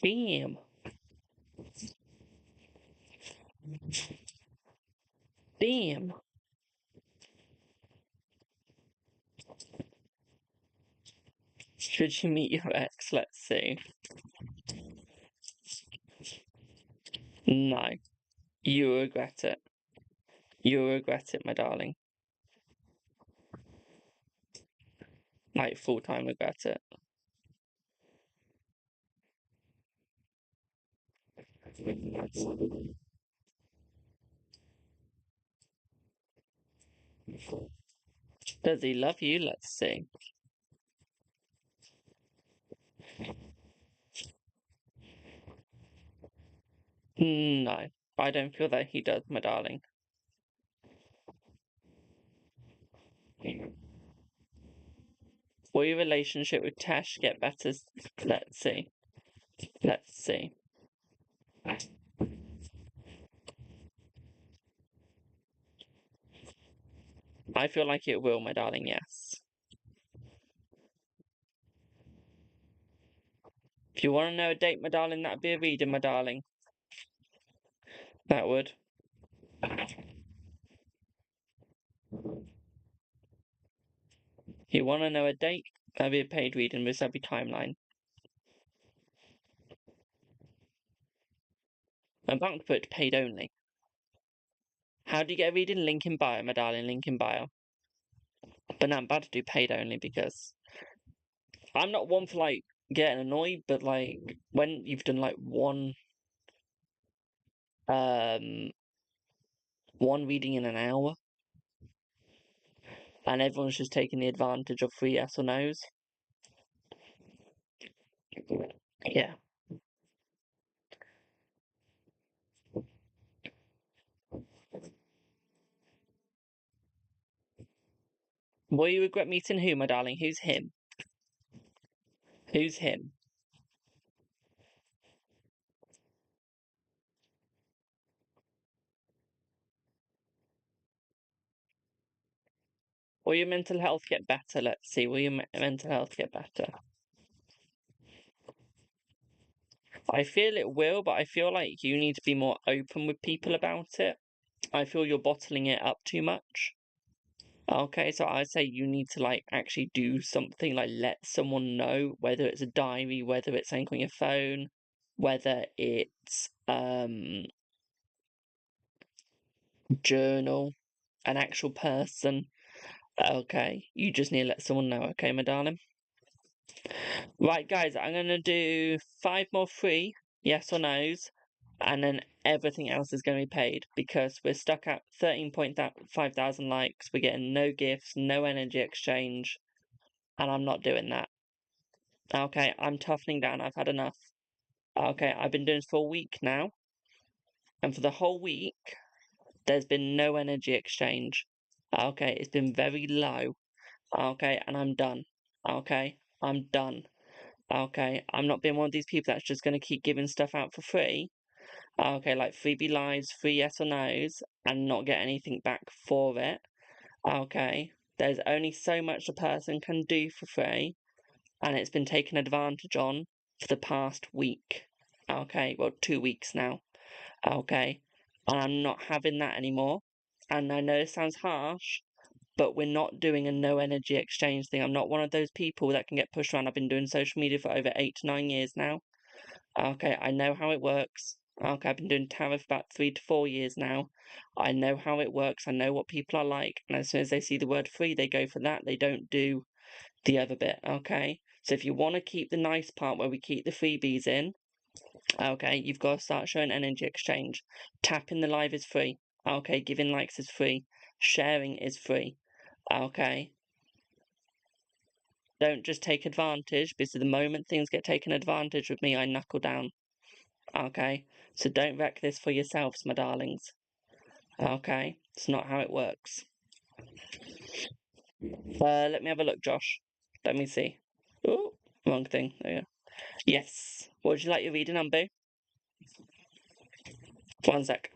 Damn. Damn. Should you meet your ex? Let's see. No. You will regret it. You will regret it, my darling. Like, full-time regret it. Does he love you? Let's see. No. I don't feel that he does, my darling. Will your relationship with Tash get better? Let's see. Let's see. I feel like it will, my darling, yes. If you want to know a date, my darling, that'd be a reading, my darling. That would. If you want to know a date, that'd be a paid reading, because that'd be timeline. I'm about to put paid only. How do you get a reading? Link in bio, my darling, link in bio. But now I'm about to do paid only because I'm not one for like getting annoyed, but like when you've done like one reading in an hour and everyone's just taking the advantage of free yes or no's. Yeah. Will you regret meeting who, my darling? Who's him? Who's him? Will your mental health get better? Let's see. Will your mental health get better? I feel it will, but I feel like you need to be more open with people about it. I feel you're bottling it up too much. Okay, so I'd say you need to like actually do something, like let someone know, whether it's a diary, whether it's something on your phone, whether it's journal, an actual person. Okay, you just need to let someone know, okay, my darling? Right, guys, I'm gonna do 5 more free yes or no's, and then everything else is gonna be paid because we're stuck at 13.5 thousand likes. We're getting no gifts, no energy exchange, and I'm not doing that. Okay, I'm toughening down. I've had enough. Okay, I've been doing this for a week now, and for the whole week, there's been no energy exchange. Okay, it's been very low. Okay, and I'm done. Okay, I'm done. Okay, I'm not being one of these people that's just going to keep giving stuff out for free. Okay, like freebie lives, free yes or no's, and not get anything back for it. Okay, there's only so much a person can do for free, and it's been taken advantage on for the past week. Okay, well, 2 weeks now. Okay, and I'm not having that anymore. And I know it sounds harsh, but we're not doing a no energy exchange thing. I'm not one of those people that can get pushed around. I've been doing social media for over 8 to 9 years now. Okay, I know how it works. Okay, I've been doing tarot for about 3 to 4 years now. I know how it works. I know what people are like. And as soon as they see the word free, they go for that. They don't do the other bit. Okay, so if you want to keep the nice part where we keep the freebies in, okay, you've got to start showing energy exchange. Tapping the live is free. Okay, giving likes is free. Sharing is free. Okay. Don't just take advantage, because the moment things get taken advantage with me, I knuckle down. Okay? So don't wreck this for yourselves, my darlings. Okay? It's not how it works. Let me have a look, Josh. Let me see. Oh, wrong thing. There you go. Yes. What would you like your reading on, Boo? 1 sec.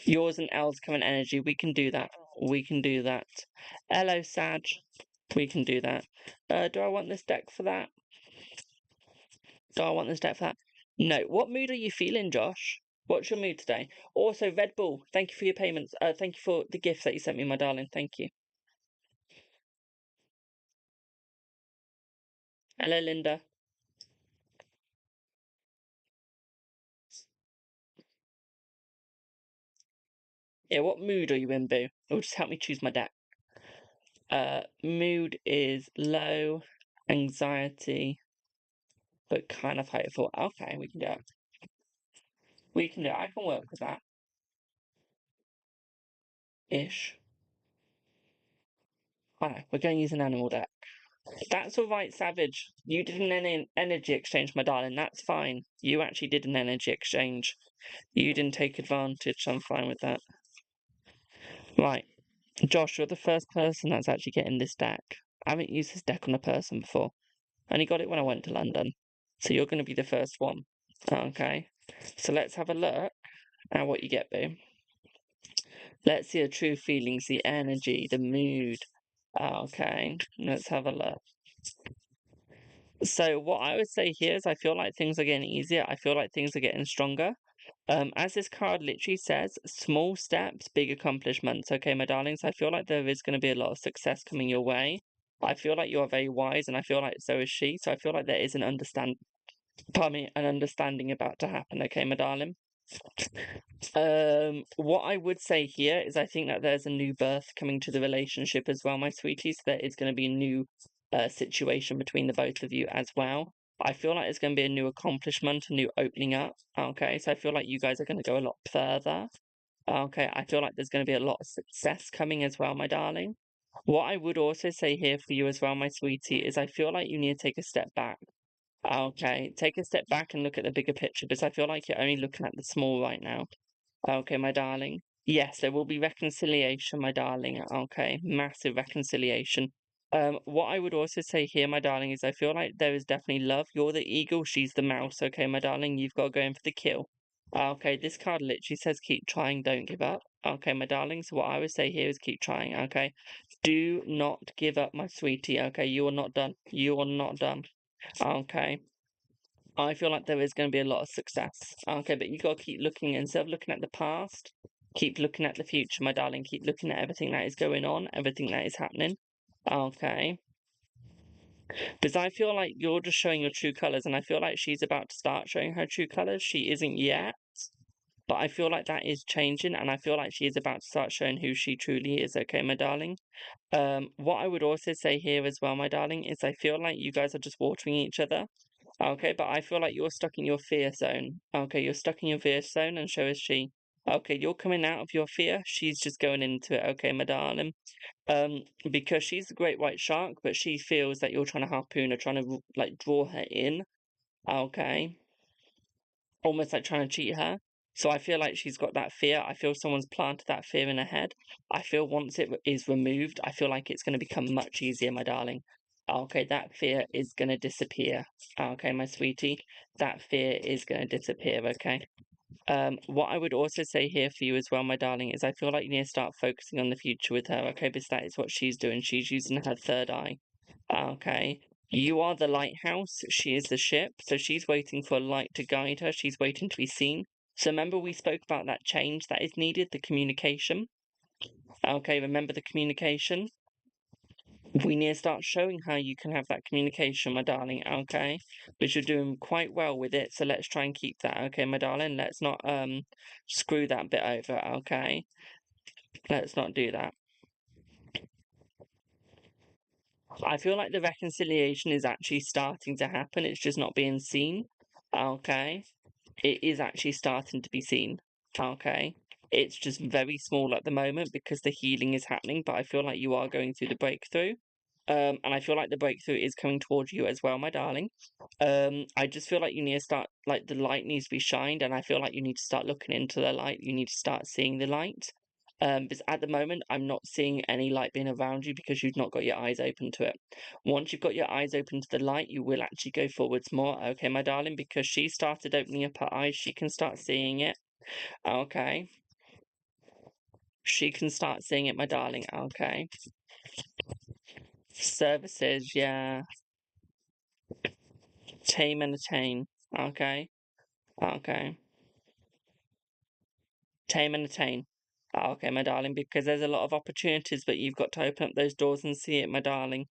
Yours and L's current energy. We can do that. We can do that. Hello, Sag. We can do that. Do I want this deck for that? Do I want this deck for that? No. What mood are you feeling, Josh? What's your mood today? Also, Red Bull, thank you for your payments. Thank you for the gift that you sent me, my darling. Thank you. Hello, Linda. Yeah, what mood are you in, Boo? It'll just help me choose my deck. Mood is low, anxiety, but kind of hopeful. Okay, we can do it. We can do it. I can work with that. Ish. I know. We're going to use an animal deck. That's all right, Savage. You did an energy exchange, my darling. That's fine. You actually did an energy exchange. You didn't take advantage. I'm fine with that. Right. Josh, you're the first person that's actually getting this deck. I haven't used this deck on a person before. I only got it when I went to London. So you're going to be the first one. Okay. So let's have a look at what you get, boo. Let's see the true feelings, the energy, the mood. Okay. Let's have a look. So what I would say here is I feel like things are getting easier. I feel like things are getting stronger. As this card literally says, small steps, big accomplishments. Okay, my darlings, I feel like there is going to be a lot of success coming your way. I feel like you are very wise, and I feel like so is she. So I feel like there is an understanding about to happen. Okay, my darling. What I would say here is I think that there's a new birth coming to the relationship as well, my sweetie. So there is going to be a new situation between the both of you as well. I feel like there's going to be a new accomplishment, a new opening up. Okay, so I feel like you guys are going to go a lot further. Okay, I feel like there's going to be a lot of success coming as well, my darling. What I would also say here for you as well, my sweetie, is I feel like you need to take a step back. Okay, take a step back and look at the bigger picture because I feel like you're only looking at the small right now. Okay, my darling. Yes, there will be reconciliation, my darling. Okay, massive reconciliation. What I would also say here, my darling, is I feel like there is definitely love. You're the eagle, she's the mouse. Okay, my darling, you've got to go in for the kill. Okay, this card literally says keep trying, don't give up. Okay, my darling. So what I would say here is keep trying. Okay, do not give up, my sweetie. Okay, you are not done. You are not done. Okay. I feel like there is going to be a lot of success. Okay, but you got to keep looking instead of looking at the past. Keep looking at the future, my darling. Keep looking at everything that is going on, everything that is happening. Okay. Because I feel like you're just showing your true colors, and I feel like she's about to start showing her true colors. She isn't yet, but I feel like that is changing, and I feel like she is about to start showing who she truly is. Okay, my darling. What I would also say here as well, my darling, is I feel like you guys are just watering each other. Okay, but I feel like you're stuck in your fear zone. Okay, you're stuck in your fear zone, and so is she. Okay, you're coming out of your fear. She's just going into it. Okay, my darling. Because she's the great white shark, but she feels that you're trying to harpoon her, trying to like draw her in. Okay, almost like trying to cheat her. So I feel like she's got that fear. I feel someone's planted that fear in her head. I feel once it is removed, I feel like it's going to become much easier, my darling. Okay, that fear is going to disappear. Okay, my sweetie, that fear is going to disappear. Okay. What I would also say here for you as well, my darling, is I feel like you need to start focusing on the future with her. Okay, because that is what she's doing. She's using her third eye. Okay. You are the lighthouse, she is the ship, so she's waiting for a light to guide her, she's waiting to be seen. So remember we spoke about that change that is needed, the communication. Okay, remember the communication? We need to start showing her you can have that communication, my darling, okay? But you're doing quite well with it, so let's try and keep that, okay, my darling? Let's not screw that bit over, okay? Let's not do that. I feel like the reconciliation is actually starting to happen, it's just not being seen, okay? It is actually starting to be seen. Okay. It's just very small at the moment because the healing is happening, but I feel like you are going through the breakthrough. And I feel like the breakthrough is coming towards you as well, my darling. I just feel like you need to start, like, the light needs to be shined, and I feel like you need to start looking into the light. You need to start seeing the light. Because at the moment, I'm not seeing any light being around you because you've not got your eyes open to it. Once you've got your eyes open to the light, you will actually go forwards more, okay, my darling? Because she started opening up her eyes, she can start seeing it, okay? She can start seeing it, my darling, okay? Services, yeah. Tame and attain, okay? Okay. Tame and attain. Okay, my darling, because there's a lot of opportunities, but you've got to open up those doors and see it, my darling.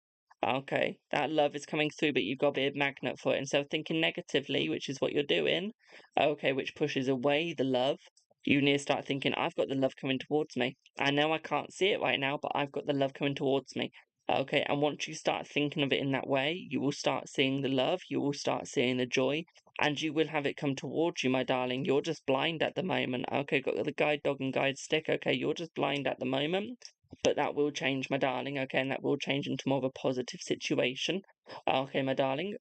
Okay, that love is coming through, but you've got to be a magnet for it. Instead of thinking negatively, which is what you're doing, okay, which pushes away the love, you need to start thinking, I've got the love coming towards me. I know I can't see it right now, but I've got the love coming towards me. Okay, and once you start thinking of it in that way, you will start seeing the love, you will start seeing the joy, and you will have it come towards you, my darling. You're just blind at the moment. Okay, got the guide dog and guide stick. Okay, you're just blind at the moment, but that will change, my darling. Okay, and that will change into more of a positive situation. Okay, my darling,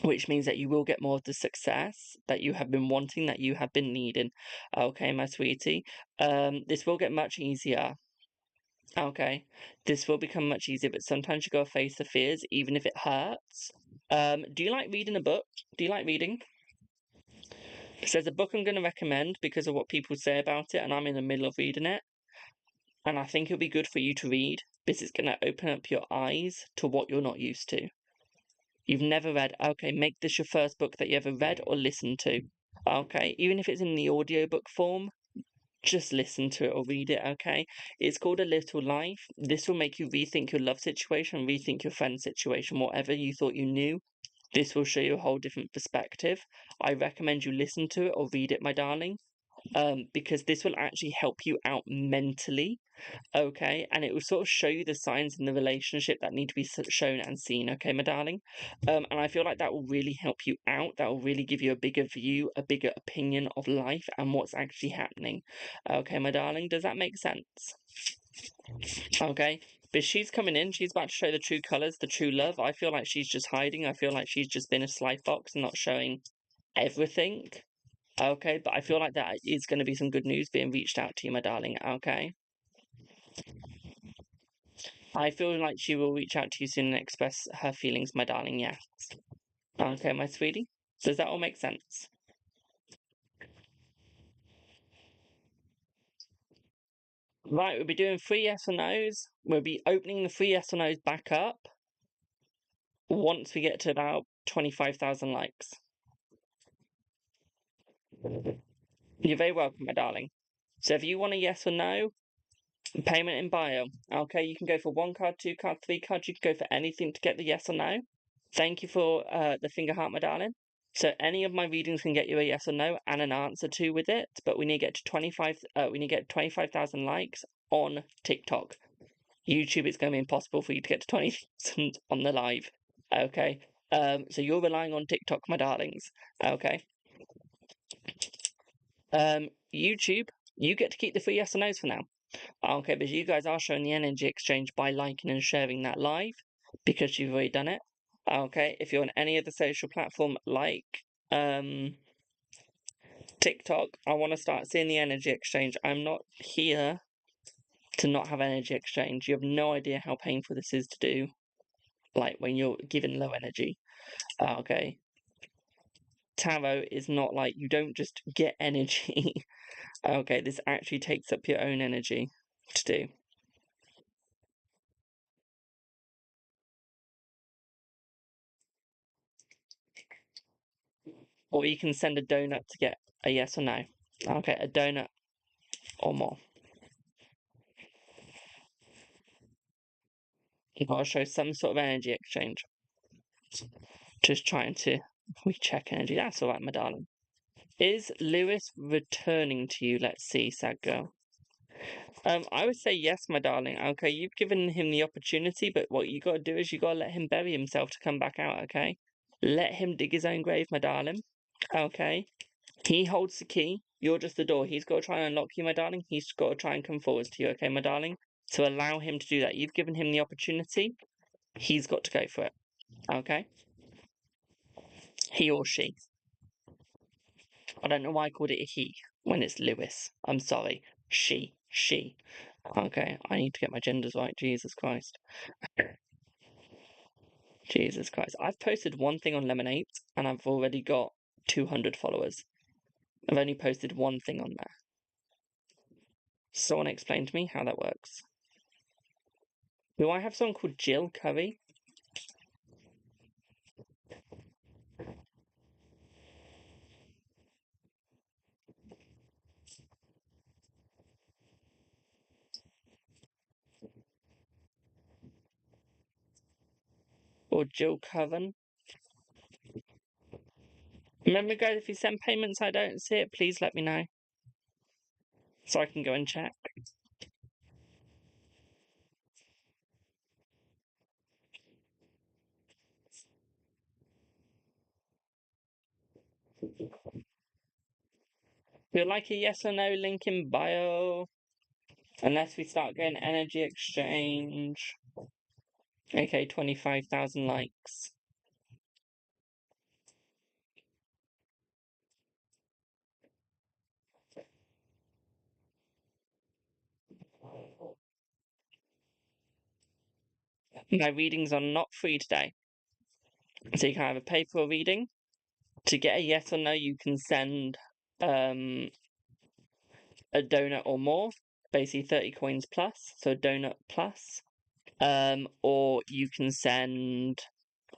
which means that you will get more of the success that you have been wanting, that you have been needing. Okay, my sweetie. This will get much easier. Okay, this will become much easier, but sometimes you gotta face the fears, even if it hurts. Do you like reading a book? Do you like reading? So there's a book I'm going to recommend because of what people say about it, and I'm in the middle of reading it. And I think it'll be good for you to read because it's going to open up your eyes to what you're not used to. You've never read, okay, make this your first book that you ever read or listened to. Okay, even if it's in the audiobook form, just listen to it or read it, okay? It's called A Little Life. This will make you rethink your love situation, rethink your friend situation, whatever you thought you knew. This will show you a whole different perspective. I recommend you listen to it or read it, my darling, because this will actually help you out mentally, okay? And it will sort of show you the signs in the relationship that need to be shown and seen, okay, my darling? And I feel like that will really help you out. That will really give you a bigger view, a bigger opinion of life and what's actually happening. Okay, my darling, does that make sense? Okay, but she's coming in. She's about to show the true colors, the true love. I feel like she's just hiding. I feel like she's just been a sly fox and not showing everything. Okay, but I feel like that is going to be some good news being reached out to you, my darling. Okay. I feel like she will reach out to you soon and express her feelings, my darling, yes. Okay, my sweetie. Does that all make sense? Right, we'll be doing 3 yes or no's. We'll be opening the 3 yes or no's back up once we get to about 25,000 likes. You're very welcome, my darling. So if you want a yes or no, payment in bio. Okay, you can go for 1 card, 2 card, 3 cards. You can go for anything to get the yes or no. Thank you for the finger heart, my darling. So any of my readings can get you a yes or no and an answer to with it, but we need to get to 25. We need to get 25,000 likes on TikTok. YouTube, it's going to be impossible for you to get to 20,000 on the live. Okay. So you're relying on TikTok, my darlings. Okay. YouTube, you get to keep the free yes or no's for now. Okay, but you guys are showing the energy exchange by liking and sharing that live because you've already done it. Okay, if you're on any other social platform like TikTok, I want to start seeing the energy exchange. I'm not here to not have energy exchange. You have no idea how painful this is to do, like when you're given low energy. Okay. Tarot is not like you don't just get energy. Okay, this actually takes up your own energy to do. Or you can send a donut to get a yes or no. Okay, a donut or more. You've got to show some sort of energy exchange. Just trying to recheck energy. That's alright, my darling. Is Lewis returning to you? Let's see, sad girl. I would say yes, my darling. Okay, you've given him the opportunity, but what you gotta do is you gotta let him bury himself to come back out, okay? Let him dig his own grave, my darling. Okay? He holds the key. You're just the door. He's got to try and unlock you, my darling. He's got to try and come forwards to you, okay, my darling? So allow him to do that. You've given him the opportunity. He's got to go for it, okay? He or she. I don't know why I called it a he when it's Lewis. I'm sorry. She. Okay, I need to get my genders right. Jesus Christ. Jesus Christ. I've posted one thing on Lemonade and I've already got 200 followers. I've only posted one thing on there. Someone explain to me how that works. Do I have someone called Jill Curry? Or Jill Coven? Remember, guys, if you send payments I don't see it, please let me know. So I can go and check. Feel like a yes or no link in bio. Unless we start getting energy exchange. Okay, 25,000 likes. My readings are not free today. So you can either pay for a reading. To get a yes or no, you can send a donut or more, basically 30 coins plus, so a donut plus. Or you can send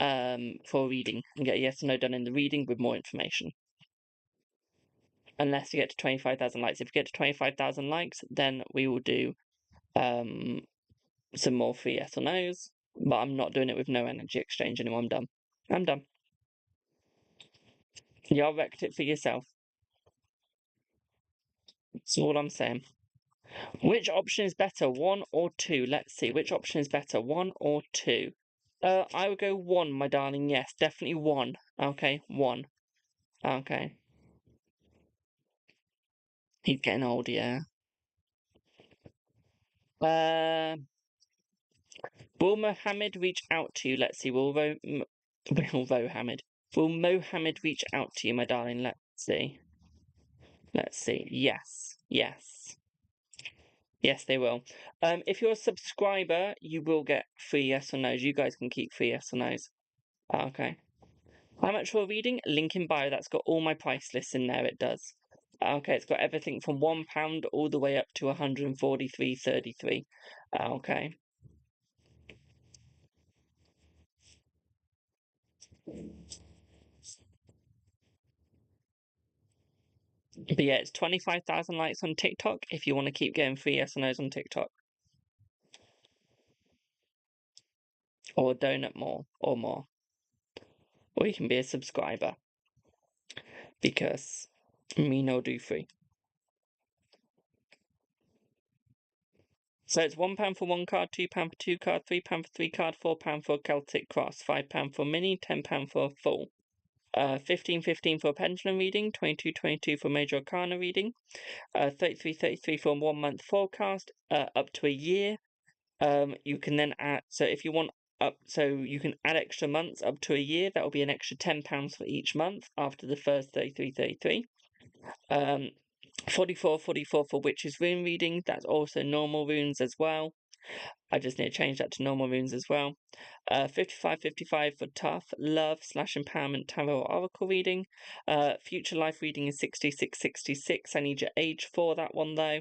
for a reading and get a yes or no done in the reading with more information. Unless you get to 25,000 likes. If you get to 25,000 likes, then we will do some more free yes or no's. But I'm not doing it with no energy exchange anymore. I'm done. I'm done. Y'all wrecked it for yourself. That's all I'm saying. Which option is better, 1 or 2? Let's see. Which option is better, 1 or 2? I would go 1, my darling. Yes, definitely 1. Okay, 1. Okay. He's getting old, yeah. Will Mohammed reach out to you? Let's see. Will Mohammed reach out to you, my darling? Let's see. Let's see. Yes. Yes. Yes, they will. If you're a subscriber, you will get free yes or no's. You guys can keep free yes or no's. Okay. How much for a reading? Link in bio. That's got all my price lists in there. It does. Okay, it's got everything from £1 all the way up to 143.33. Okay. But yeah, it's 25,000 likes on TikTok if you want to keep getting free yes or no's on TikTok. Or donut more or more. Or you can be a subscriber. Because me no do free. So it's £1 for 1 card, £2 for 2 card, £3 for 3 card, £4 for Celtic Cross, £5 for mini, £10 for full. 15.15 for a pendulum reading, 22.22 for major arcana reading, 33.33 for a 1 month forecast, up to a year. You can then add, so if you want so you can add extra months up to a year. That will be an extra £10 for each month after the first 33.33. 44.44 for witches rune reading. That's also normal runes as well. I just need to change that to normal runes as well. 55.55 for tough love / empowerment tarot oracle reading. Future life reading is 66.66. I need your age for that one though.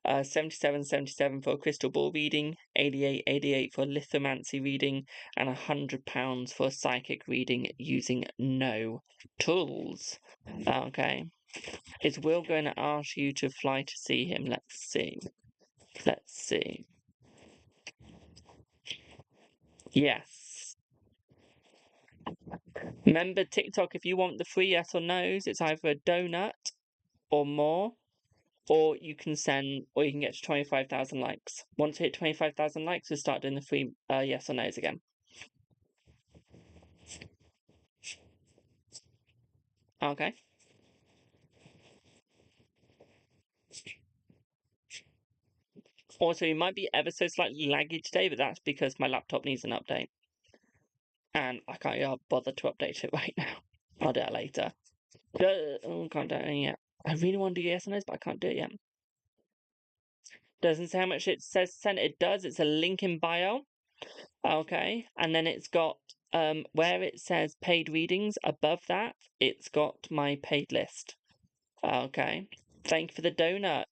77.77 for a crystal ball reading. 88.88 for lithomancy reading, and £100 for psychic reading using no tools. Okay. Is Will going to ask you to fly to see him? Let's see. Let's see. Yes. Remember TikTok, if you want the free yes or no's, it's either a donut or more, or you can get to 25,000 likes. Once we hit 25,000 likes, we'll start doing the free yes or no's again. Okay. Also, it might be ever so slightly laggy today, but that's because my laptop needs an update. And I can't bother to update it right now. I'll do it later. Can't do it yet. I really want to do yes or no's, but I can't do it yet. Doesn't say how much it says sent. It does. It's a link in bio. Okay. And then it's got where it says paid readings, above that, it's got my paid list. Okay. Thank you for the donut.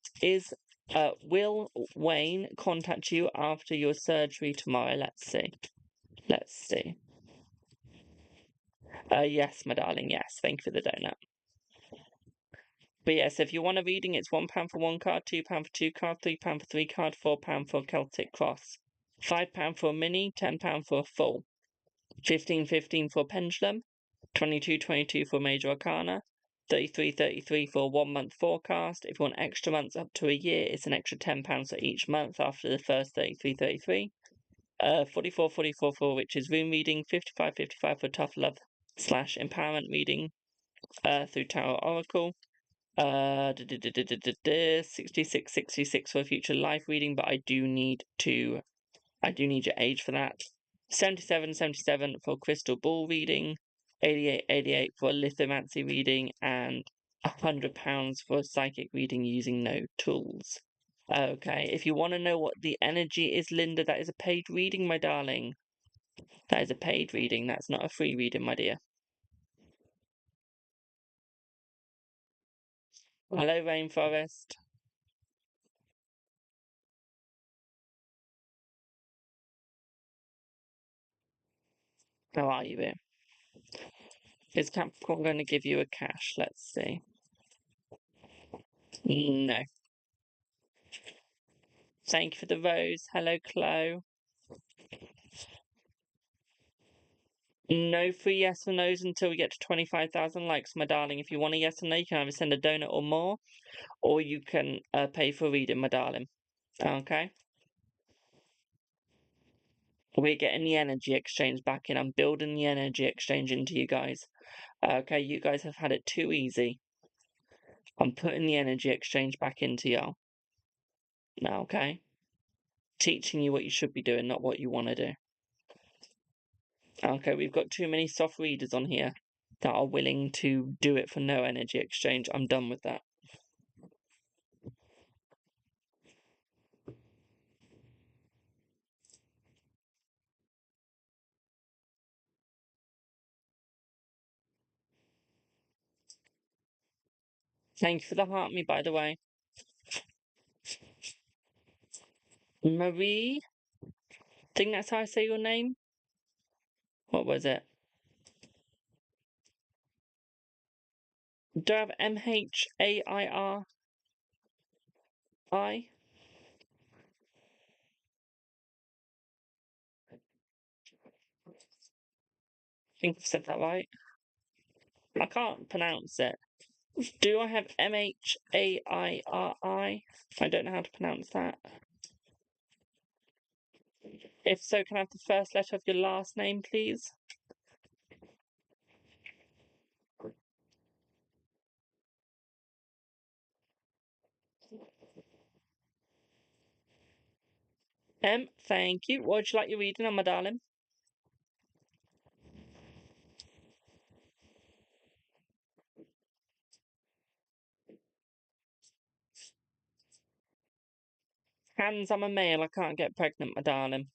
Will Wayne contact you after your surgery tomorrow? Let's see. Let's see. Yes, my darling. Yes. Thank you for the donut. But yes, if you want a reading, it's £1 for 1 card, £2 for 2 card, £3 for 3 card, £4 for Celtic Cross, £5 for a mini, £10 for a full, 15.15 for pendulum, 22.22 for major arcana, 33.33 for a 1 month forecast. If you want extra months up to a year, it's an extra £10 for each month after the first 33.33. 44.44 for witches rune reading, 55.55 for tough love / empowerment reading, through Tarot Oracle. 66 for a future life reading, but I do need your age for that. 77 for crystal ball reading, 88 for a lithomancy reading, and £100 for a psychic reading using no tools. Okay, if you want to know what the energy is, Linda, that is a paid reading, my darling. That is a paid reading. That's not a free reading, my dear. Hello, Rainforest. How are you, dear? Is Capricorn going to give you a cash? Let's see. No. Thank you for the rose. Hello, Chloe. No free yes or no's until we get to 25,000 likes, my darling. If you want a yes or no, you can either send a donut or more, or you can pay for a reading, my darling. Okay? We're getting the energy exchange back in. I'm building the energy exchange into you guys. Okay, you guys have had it too easy. I'm putting the energy exchange back into y'all. Okay? Teaching you what you should be doing, not what you want to do. Okay, we've got too many soft readers on here that are willing to do it for no energy exchange. I'm done with that. Thank you for the heart me, by the way. Marie? Think that's how I say your name? What was it? Do I have MHAIRI? I think I've said that right. I can't pronounce it. Do I have MHAIRI? I don't know how to pronounce that. If so, can I have the first letter of your last name, please? Thank you. What would you like your reading on, my darling? Hands, I'm a male. I can't get pregnant, my darling.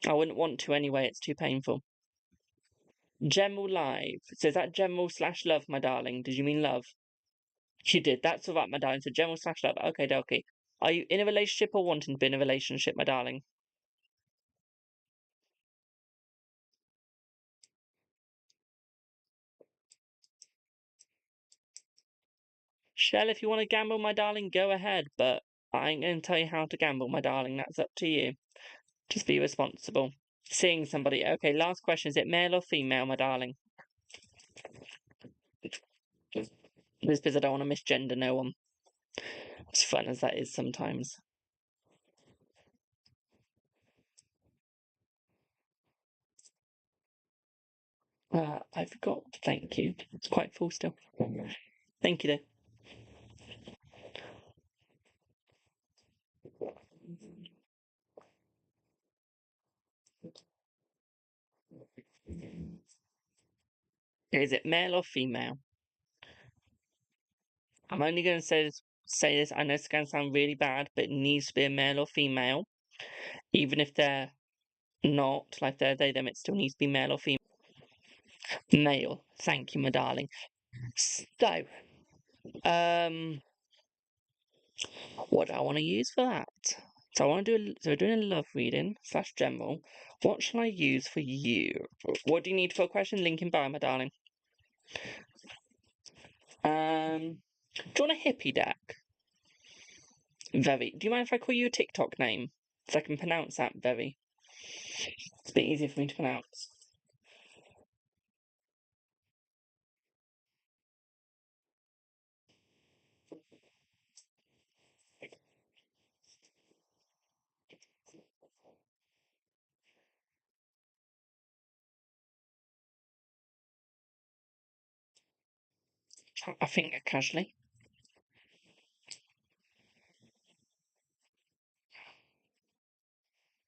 I wouldn't want to anyway. It's too painful. General live. So is that general / love, my darling? Did you mean love? You did. That's all right, my darling. So general / love. Okay, dokie. Are you in a relationship or wanting to be in a relationship, my darling? Shell, if you want to gamble, my darling, go ahead. But I ain't going to tell you how to gamble, my darling. That's up to you. Just be responsible. Seeing somebody. Okay, last question. Is it male or female, my darling? Just because I don't want to misgender no one. As fun as that is sometimes. I forgot. Thank you. It's quite full still. Thank you, though. Is it male or female? I'm only going to say this. I know it's going to sound really bad, but it needs to be a male or female. Even if they're not, like they're they, them, it still needs to be male or female. Male. Thank you, my darling. So, what do I want to use for that? So I want to do. So we're doing a love reading / general. What shall I use for you? What do you need for a question? Link in bio, my darling. Do you want a hippie deck? Very. Do you mind if I call you a TikTok name? So I can pronounce that very. It's a bit easier for me to pronounce. tap my finger casually.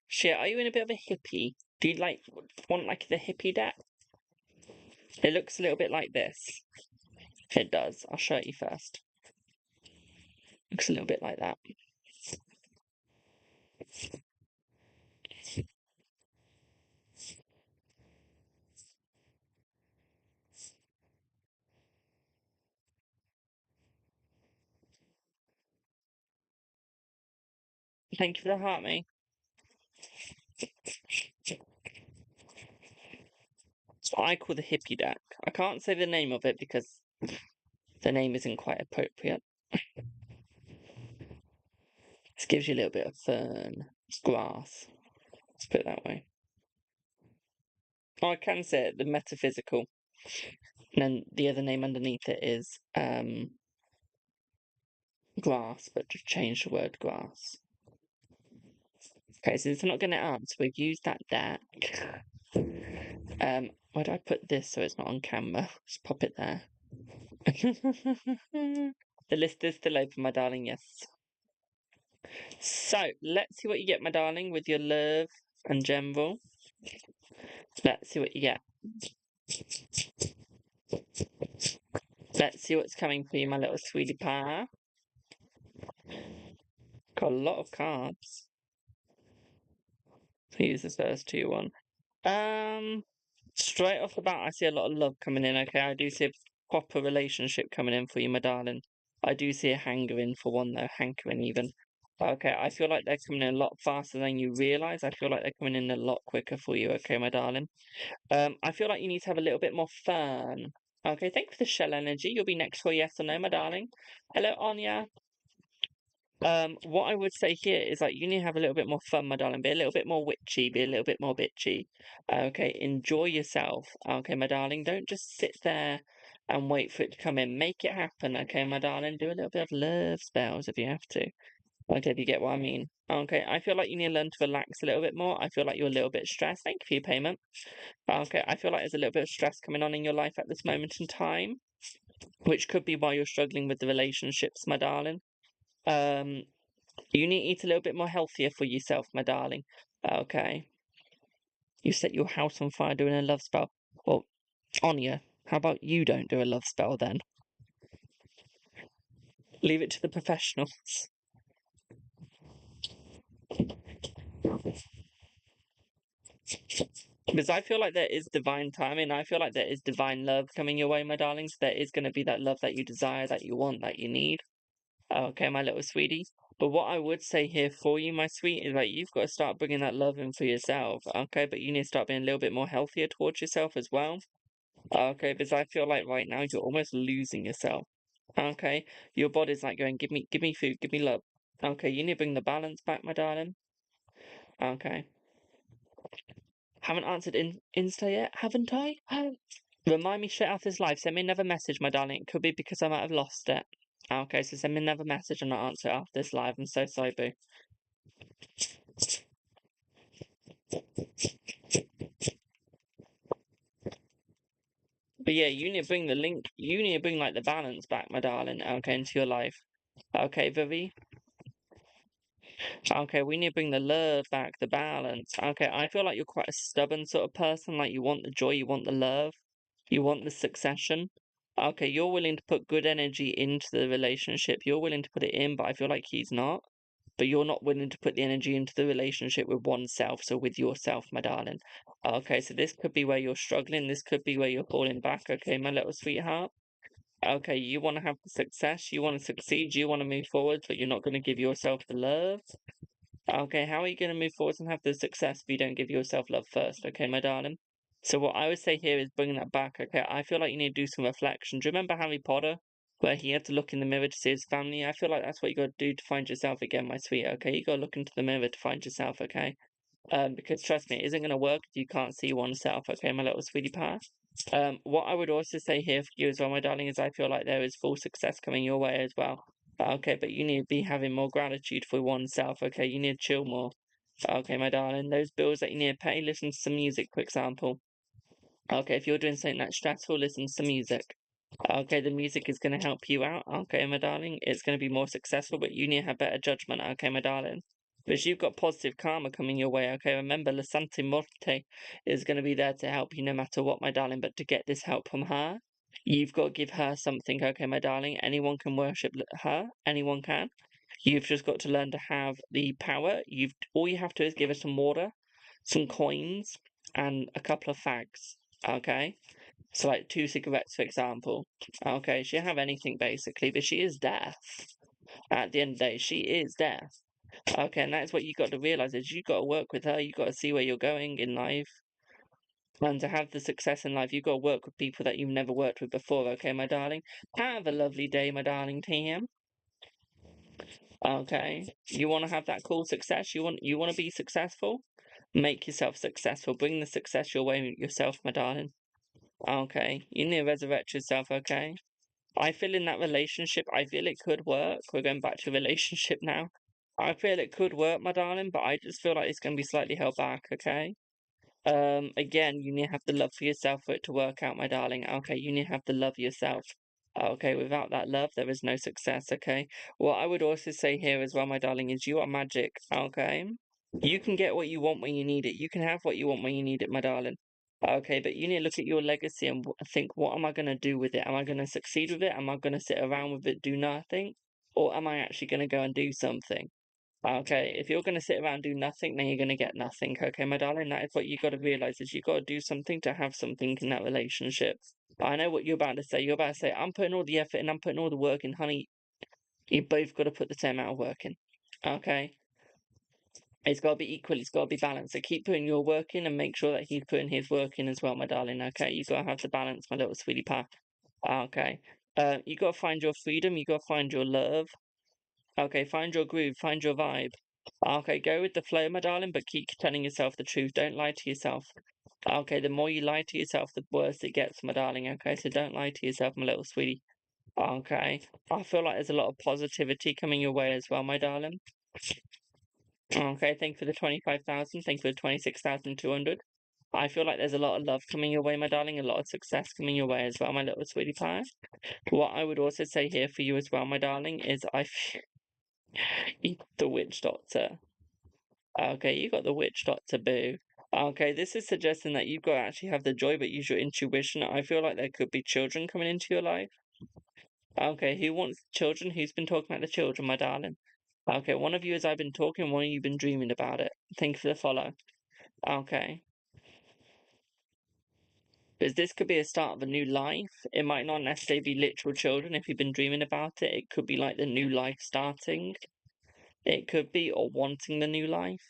Shit, are you in a bit of a hippie? Do you want the hippie deck? It looks a little bit like this. It does. I'll show it you first. Looks a little bit like that. Thank you for the heart, mate. It's what I call the hippie deck. I can't say the name of it because the name isn't quite appropriate. This gives you a little bit of fern, grass. Let's put it that way. Oh, I can say it, the metaphysical. And then the other name underneath it is grass, but just change the word grass. Okay, so since I'm not getting it up, so we've used that deck. Why do I put this so it's not on camera? Just pop it there. The list is still open, my darling, yes. So, let's see what you get, my darling, with your love and general. Let's see what you get. Let's see what's coming for you, my little sweetie pie. Got a lot of cards. Use the first two one. Straight off the bat, I see a lot of love coming in. Okay, I do see a proper relationship coming in for you, my darling. I do see a hankering for one, though, hankering even. Okay, I feel like they're coming in a lot faster than you realise. I feel like they're coming in a lot quicker for you, okay, my darling. I feel like you need to have a little bit more fun. Okay, thank you for the shell energy. You'll be next for yes or no, my darling. Hello, Anya. What I would say here is you need to have a little bit more fun, my darling. Be a little bit more witchy, be a little bit more bitchy. Okay, enjoy yourself. Okay, my darling. Don't just sit there and wait for it to come in. Make it happen, okay, my darling. Do a little bit of love spells if you have to. Okay, if you get what I mean. Okay, I feel like you need to learn to relax a little bit more. I feel like you're a little bit stressed. Thank you for your payment. Okay, I feel like there's a little bit of stress coming on in your life at this moment in time, which could be why you're struggling with the relationships, my darling. You need to eat a little bit more healthier for yourself, my darling. Okay. You set your house on fire doing a love spell. Well, Anya, how about you don't do a love spell then? Leave it to the professionals. Because I feel like there is divine timing. I feel like there is divine love coming your way, my darlings. There is going to be that love that you desire, that you want, that you need. Okay, my little sweetie. But what I would say here for you, my sweet, is you've got to start bringing that love in for yourself. Okay, but you need to start being a little bit more healthier towards yourself as well. Okay, because I feel like right now you're almost losing yourself. Okay, your body's going, give me food, give me love. Okay, you need to bring the balance back, my darling. Okay. Haven't answered Insta yet, haven't I? Remind me straight after this live. Send me another message, my darling. It could be because I might have lost it. Okay, so send me another message and I'll answer it after this live. I'm so sorry, boo. But yeah, you need to bring the link. You need to bring the balance back, my darling. Okay, into your life. Okay, Vivi. Okay, we need to bring the love back, the balance. Okay, I feel like you're quite a stubborn sort of person. You want the joy, you want the love, you want the succession. Okay, you're willing to put good energy into the relationship. You're willing to put it in, but I feel like he's not. But you're not willing to put the energy into the relationship with oneself, so with yourself, my darling. Okay, so this could be where you're struggling. This could be where you're falling back. Okay, my little sweetheart. Okay, you want to have the success, you want to succeed, you want to move forward, but you're not going to give yourself the love. Okay, how are you going to move forward and have the success if you don't give yourself love first? Okay, my darling. So what I would say here is bringing that back. Okay, I feel like you need to do some reflection. Do you remember Harry Potter, where he had to look in the mirror to see his family? I feel like that's what you got to do to find yourself again, my sweet. Okay, you got to look into the mirror to find yourself. Okay, because trust me, it isn't going to work if you can't see oneself. Okay, my little sweetie pie. What I would also say here for you as well, my darling, is I feel like there is full success coming your way as well. Okay, but you need to be having more gratitude for oneself. Okay, you need to chill more. Okay, my darling, those bills that you need to pay, listen to some music, for example. Okay, if you're doing something that's stressful, listen to some music. Okay, the music is going to help you out. Okay, my darling. It's going to be more successful, but you need to have better judgment. Okay, my darling. Because you've got positive karma coming your way. Okay, remember, La Santa Morte is going to be there to help you no matter what, my darling. But to get this help from her, you've got to give her something. Okay, my darling. Anyone can worship her. Anyone can. You've just got to learn to have the power. All you have to do is give her some water, some coins, and a couple of fags. Okay. So, like 2 cigarettes, for example. Okay, she'll have anything basically, but she is deaf. At the end of the day, she is deaf. Okay, and that's what you got to realize is you got to work with her. You got to see where you're going in life, and to have the success in life, you got to work with people that you've never worked with before. Okay, my darling. Have a lovely day, my darling TM. Okay, you want to have that cool success. You want to be successful. Make yourself successful. Bring the success your way yourself, my darling. Okay, you need to resurrect yourself. Okay. I feel in that relationship, I feel it could work. We're going back to relationship now. I feel it could work, my darling, but I just feel like it's going to be slightly held back, okay? Again, you need to have the love for yourself for it to work out, my darling. Okay, you need to have the love yourself. Okay, without that love, there is no success, okay? What I would also say here as well, my darling, is you are magic, okay? You can get what you want when you need it. You can have what you want when you need it, my darling. Okay, but you need to look at your legacy and think, what am I going to do with it? Am I going to succeed with it? Am I going to sit around with it, do nothing? Or am I actually going to go and do something? Okay, if you're going to sit around and do nothing, then you're going to get nothing. Okay, my darling, that is what you got to realize is you got to do something to have something in that relationship. I know what you're about to say. You're about to say, I'm putting all the effort in, I'm putting all the work in, honey. You both got to put the same amount of work in. Okay? It's got to be equal. It's got to be balanced. So keep putting your work in and make sure that he's putting his work in as well, my darling. Okay, you got to have the balance, my little sweetie pie. Okay. You got to find your freedom. You got to find your love. Okay, find your groove. Find your vibe. Okay, go with the flow, my darling, but keep telling yourself the truth. Don't lie to yourself. Okay, the more you lie to yourself, the worse it gets, my darling. Okay, so don't lie to yourself, my little sweetie. Okay. I feel like there's a lot of positivity coming your way as well, my darling. Okay, thank you for the 25,000. Thank you for the 26,200. I feel like there's a lot of love coming your way, my darling, a lot of success coming your way as well, my little sweetie pie. What I would also say here for you as well, my darling, is the witch doctor. Okay, you got the witch doctor, boo. Okay, this is suggesting that you've got to actually have the joy, but use your intuition. I feel like there could be children coming into your life. Okay, who wants children? Who's been talking about the children, my darling? Okay, one of you as I've been talking, one of you been dreaming about it. Thank you for the follow. Okay. Because this could be a start of a new life. It might not necessarily be literal children if you've been dreaming about it. It could be like the new life starting. It could be, or wanting the new life.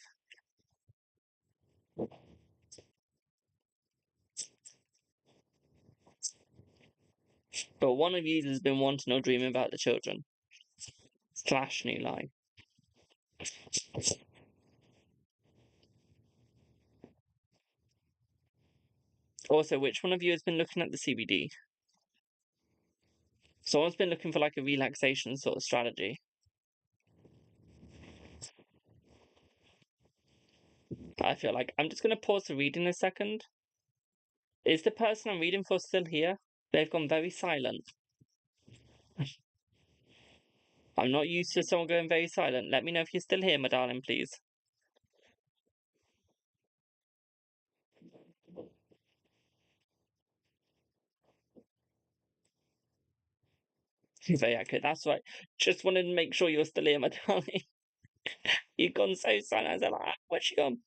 But one of you has been wanting or dreaming about the children. Slash new life. Also, which one of you has been looking at the CBD? Someone's been looking for like a relaxation sort of strategy. I feel like I'm just going to pause the reading a second. Is the person I'm reading for still here? They've gone very silent. I'm not used to someone going very silent. Let me know if you're still here, my darling, please. Very accurate. That's right. Just wanted to make sure you're still here, my darling. You've gone so silent. I was like, where's she gone?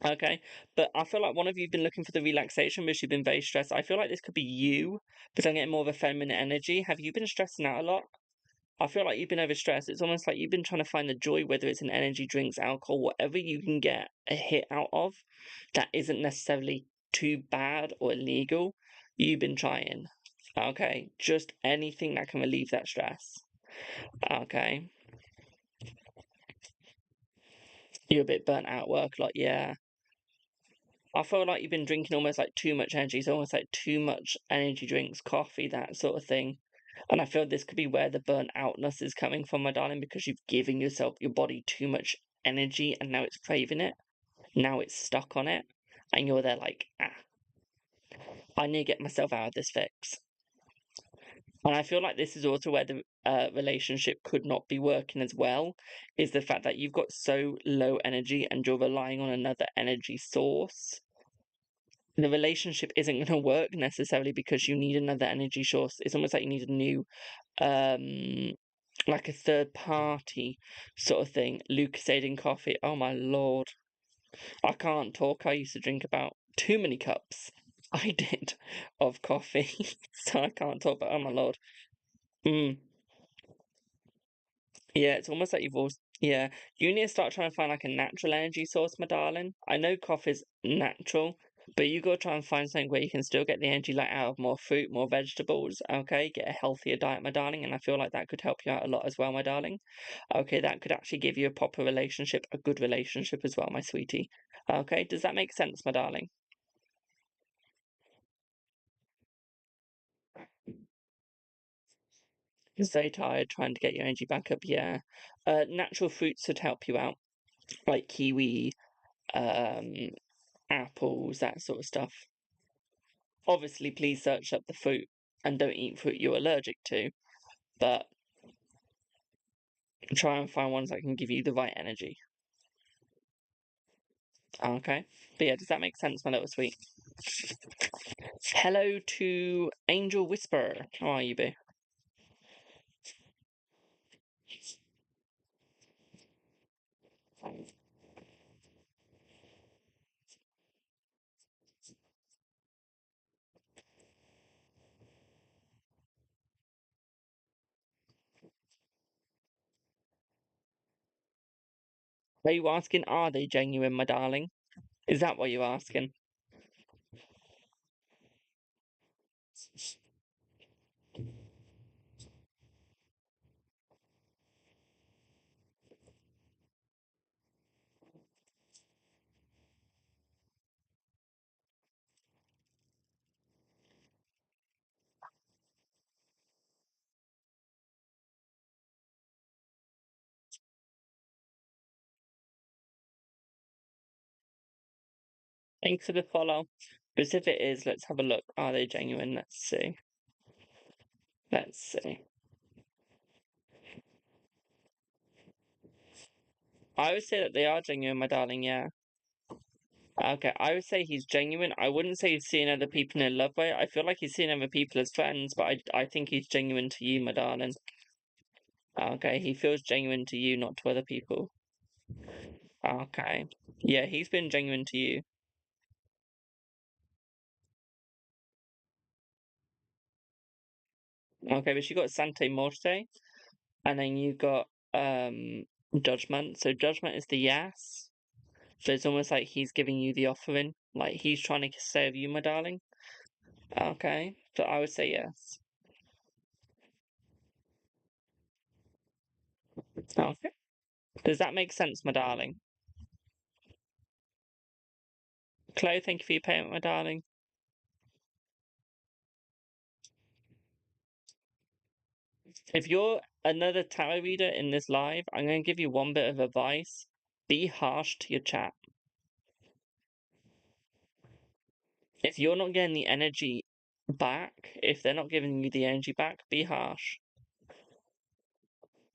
Okay, but I feel like one of you've been looking for the relaxation, but you've been very stressed. I feel like this could be you, but I'm getting more of a feminine energy. Have you been stressing out a lot? I feel like you've been overstressed. It's almost like you've been trying to find the joy, whether it's in energy drinks, alcohol, whatever you can get a hit out of that isn't necessarily too bad or illegal. You've been trying. Okay, just anything that can relieve that stress. Okay, you're a bit burnt out at work, like, yeah. I feel like you've been drinking almost like too much energy. It's almost like too much energy drinks, coffee, that sort of thing. And I feel this could be where the burnt outness is coming from, my darling, because you've given your body too much energy and now it's craving it. Now it's stuck on it. And you're there like, I need to get myself out of this fix. And I feel like this is also where the relationship could not be working as well, is the fact that you've got so low energy and you're relying on another energy source. The relationship isn't going to work necessarily because you need another energy source. It's almost like you need a new, like a third party sort of thing. Lucas aiding coffee. Oh my lord. I can't talk. I used to drink about too many cups. I did of coffee, so I can't talk. But oh my lord. Mm. Yeah, it's almost like you've also, yeah, you need to start trying to find like a natural energy source, my darling. I know coffee's natural, but you gotta try and find something where you can still get the energy like out of more fruit, more vegetables, okay? Get a healthier diet, my darling, and I feel like that could help you out a lot as well, my darling. Okay, that could actually give you a proper relationship, a good relationship as well, my sweetie. Okay, does that make sense, my darling? You're so tired trying to get your energy back up, yeah. Natural fruits would help you out, like kiwi, um, apples, that sort of stuff. Obviously, please search up the fruit and don't eat fruit you're allergic to, but try and find ones that can give you the right energy. Okay? But yeah, does that make sense, my little sweet? Hello to Angel Whisperer. How are you, boo? Are you asking, are they genuine, my darling? Is that what you're asking? Thanks for the follow. Because if it is, let's have a look. Are they genuine? Let's see. Let's see. I would say that they are genuine, my darling, yeah. Okay, I would say he's genuine. I wouldn't say he's seeing other people in a love way. I feel like he's seeing other people as friends, but I think he's genuine to you, my darling. Okay, he feels genuine to you, not to other people. Okay. Yeah, he's been genuine to you. Okay, but you got Sante Morte, and then you got Judgment. So Judgment is the yes. So it's almost like he's giving you the offering. Like he's trying to save you, my darling. Okay. So I would say yes. Okay. Does that make sense, my darling? Chloe, thank you for your payment, my darling. If you're another tarot reader in this live, I'm going to give you one bit of advice. Be harsh to your chat. If you're not getting the energy back, if they're not giving you the energy back, be harsh.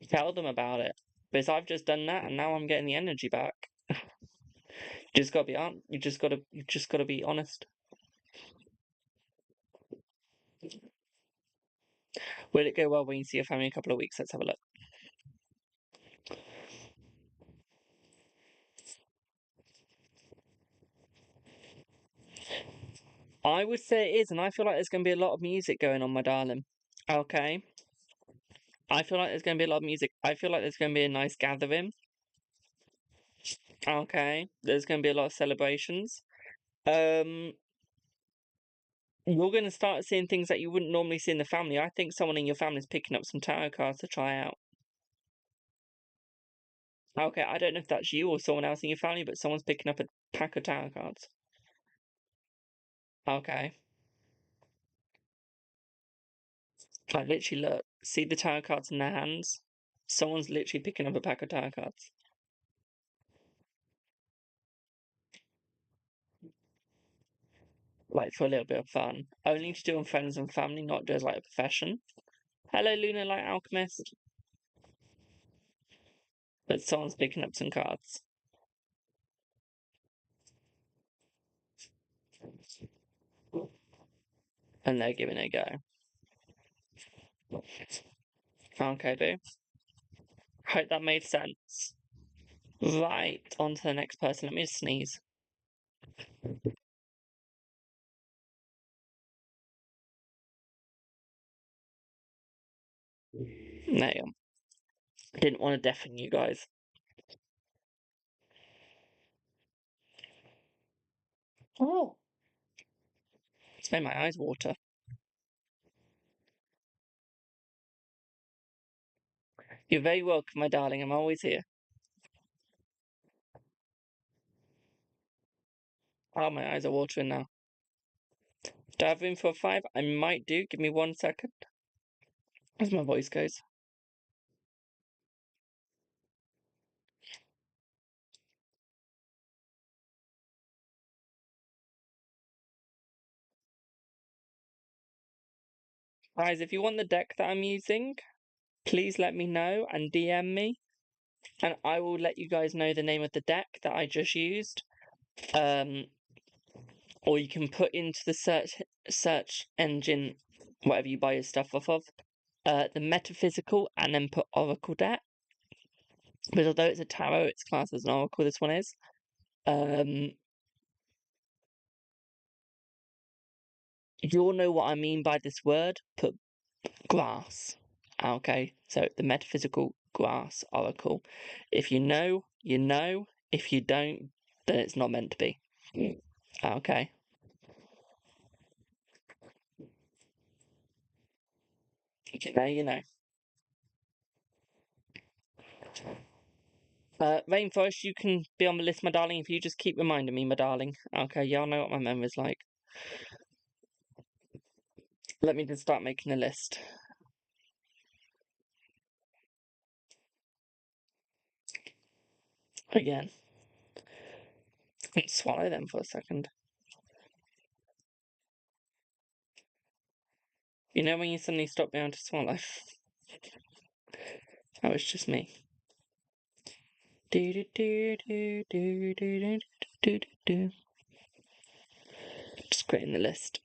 Tell them about it. Because I've just done that and now I'm getting the energy back. You just gotta be you just gotta be honest. Will it go well when you see your family in a couple of weeks? Let's have a look. I would say it is, and I feel like there's gonna be a lot of music going on, my darling. Okay. I feel like there's gonna be a lot of music. I feel like there's gonna be a nice gathering. Okay. There's gonna be a lot of celebrations. Um, you're gonna start seeing things that you wouldn't normally see in the family. I think someone in your family is picking up some tarot cards to try out. Okay, I don't know if that's you or someone else in your family, but someone's picking up a pack of tarot cards. Okay. Like literally look, see the tarot cards in their hands? Someone's literally picking up a pack of tarot cards. Like for a little bit of fun. Only to do on friends and family, not just like a profession. Hello, Lunar Light Alchemist. But someone's picking up some cards. And they're giving it a go. Okay, boo. Hope that made sense. Right, on to the next person. Let me just sneeze. There you go. Didn't want to deafen you guys. Oh, it's made my eyes water. You're very welcome, my darling. I'm always here. Oh, my eyes are watering now. Do I have room for a 5? I might do. Give me 1 second. As my voice goes. Guys, if you want the deck that I'm using, please let me know and DM me. And I will let you guys know the name of the deck that I just used. Or you can put into the search engine, whatever you buy your stuff off of, the metaphysical, and then put Oracle deck. Because although it's a tarot, it's classed as an Oracle. This one is. You'll know what I mean by this word. Put grass. Okay, so the metaphysical grass Oracle. If you know, you know. If you don't, then it's not meant to be. Okay. Now you know. Rainforest, you can be on the list, my darling, if you just keep reminding me, my darling. Okay, y'all know what my memory's like. Let me just start making a list. Again. Swallow them for a second. You know when you suddenly stop being able to swallow? That was just me. Do do do do do do do do do. Just creating the list.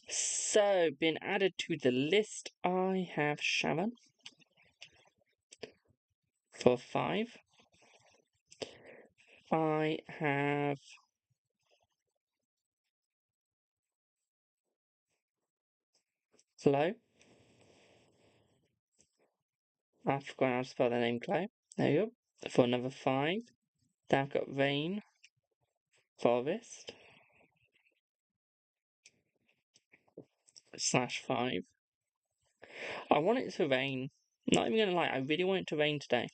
So, being added to the list, I have Shaman for 5. I have Flo. I forgot how to spell the name Chloe. There you go. For another 5. Then I've got Rain, Forest, /5. I want it to rain. Not even gonna lie, I really want it to rain today.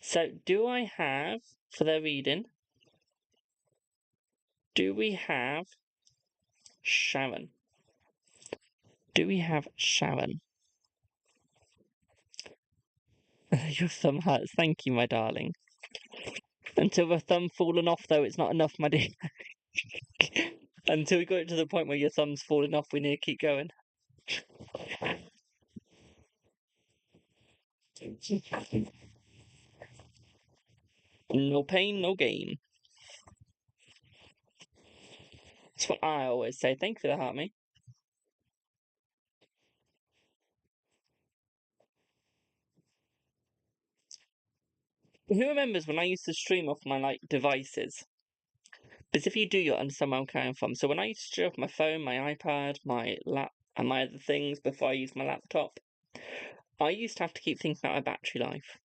So, do I have, for their reading, do we have Sharon? Do we have Sharon? Your thumb hurts. Thank you, my darling. Until the thumb fallen off, though, it's not enough, my dear. Until we got it to the point where your thumb's falling off, we need to keep going. No pain, no gain. That's what I always say. Thank you for the heart, mate. Who remembers when I used to stream off my devices? Because if you do, you'll understand where I'm coming from. So when I used to stream off my phone, my iPad, my lap, and my other things before I used my laptop, I used to have to keep thinking about my battery life.